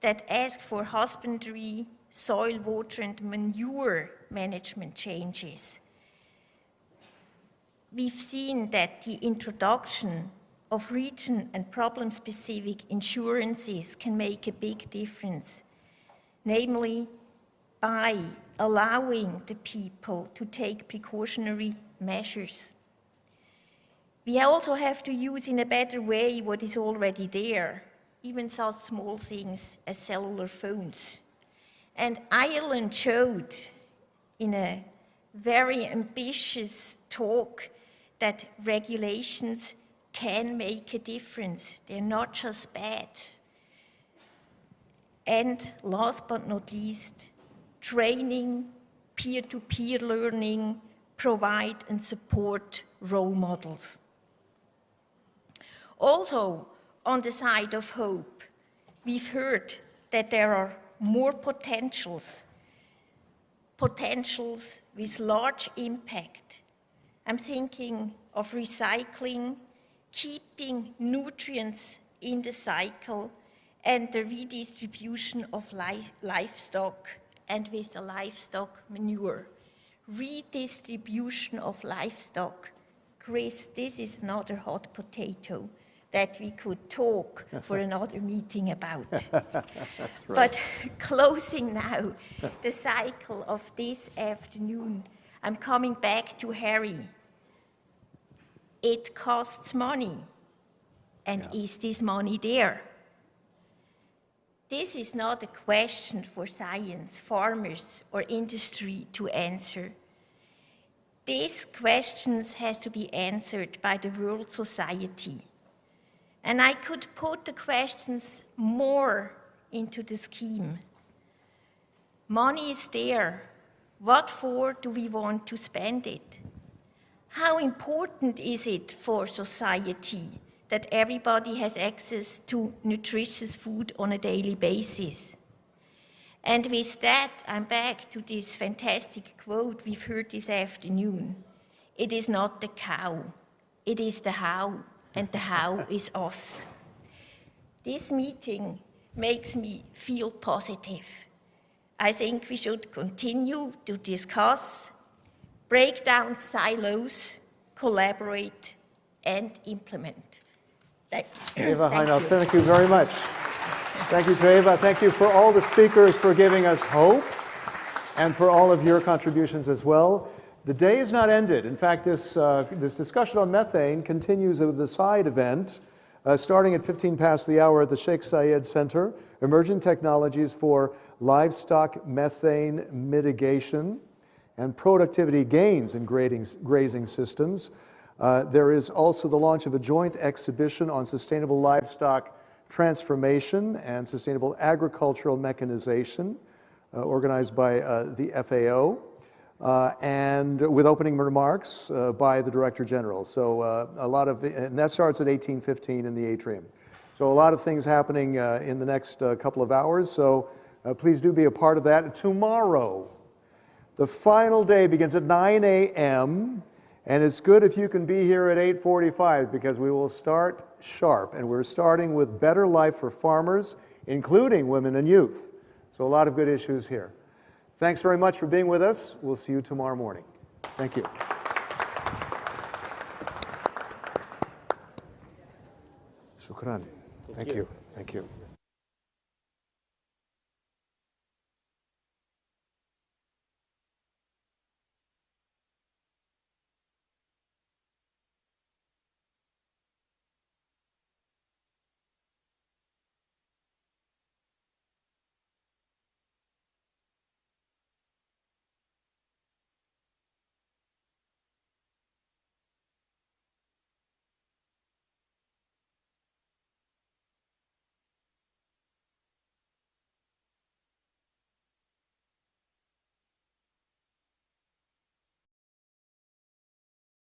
that ask for husbandry, soil, water, and manure management changes. We've seen that the introduction of region and problem-specific insurances can make a big difference, namely by allowing the people to take precautionary measures. We also have to use in a better way what is already there, even such small things as cellular phones. And Ireland showed in a very ambitious talk that regulations can make a difference. They're not just bad. And last but not least, training, peer-to-peer learning, provide and support role models. Also, on the side of hope, we've heard that there are more potentials potentials with large impact. I'm thinking of recycling, keeping nutrients in the cycle, and the redistribution of livestock, and with the livestock manure. Redistribution of livestock. Chris, this is another hot potato that we could talk for another meeting about. That's right. But closing now the cycle of this afternoon, I'm coming back to Harry. It costs money. And is this money there? This is not a question for science, farmers, or industry to answer. These questions has to be answered by the world society. And I could put the questions more into the scheme. Money is there. What for do we want to spend it? How important is it for society that everybody has access to nutritious food on a daily basis? And with that, I'm back to this fantastic quote we've heard this afternoon. It is not the cow, it is the how, and the how is us. This meeting makes me feel positive. I think we should continue to discuss, break down silos, collaborate, and implement. Thank you. Eva Heinold, thank you very much. Thank you to Eva. Thank you for all the speakers for giving us hope and for all of your contributions as well. The day is not ended. In fact, this discussion on methane continues with a side event starting at 15 past the hour at the Sheikh Zayed Center, Emerging Technologies for Livestock Methane Mitigation and Productivity Gains in Grazing Systems. There is also the launch of a joint exhibition on sustainable livestock transformation and sustainable agricultural mechanization organized by the FAO. And with opening remarks by the Director General. So a lot of, and that starts at 18:15 in the atrium. So a lot of things happening in the next couple of hours. So please do be a part of that. Tomorrow, the final day begins at 9 a.m. And it's good if you can be here at 8:45 because we will start sharp. And we're starting with better life for farmers, including women and youth. So a lot of good issues here. Thanks very much for being with us. We'll see you tomorrow morning. Thank you. Shukran. Thank you. Thank you.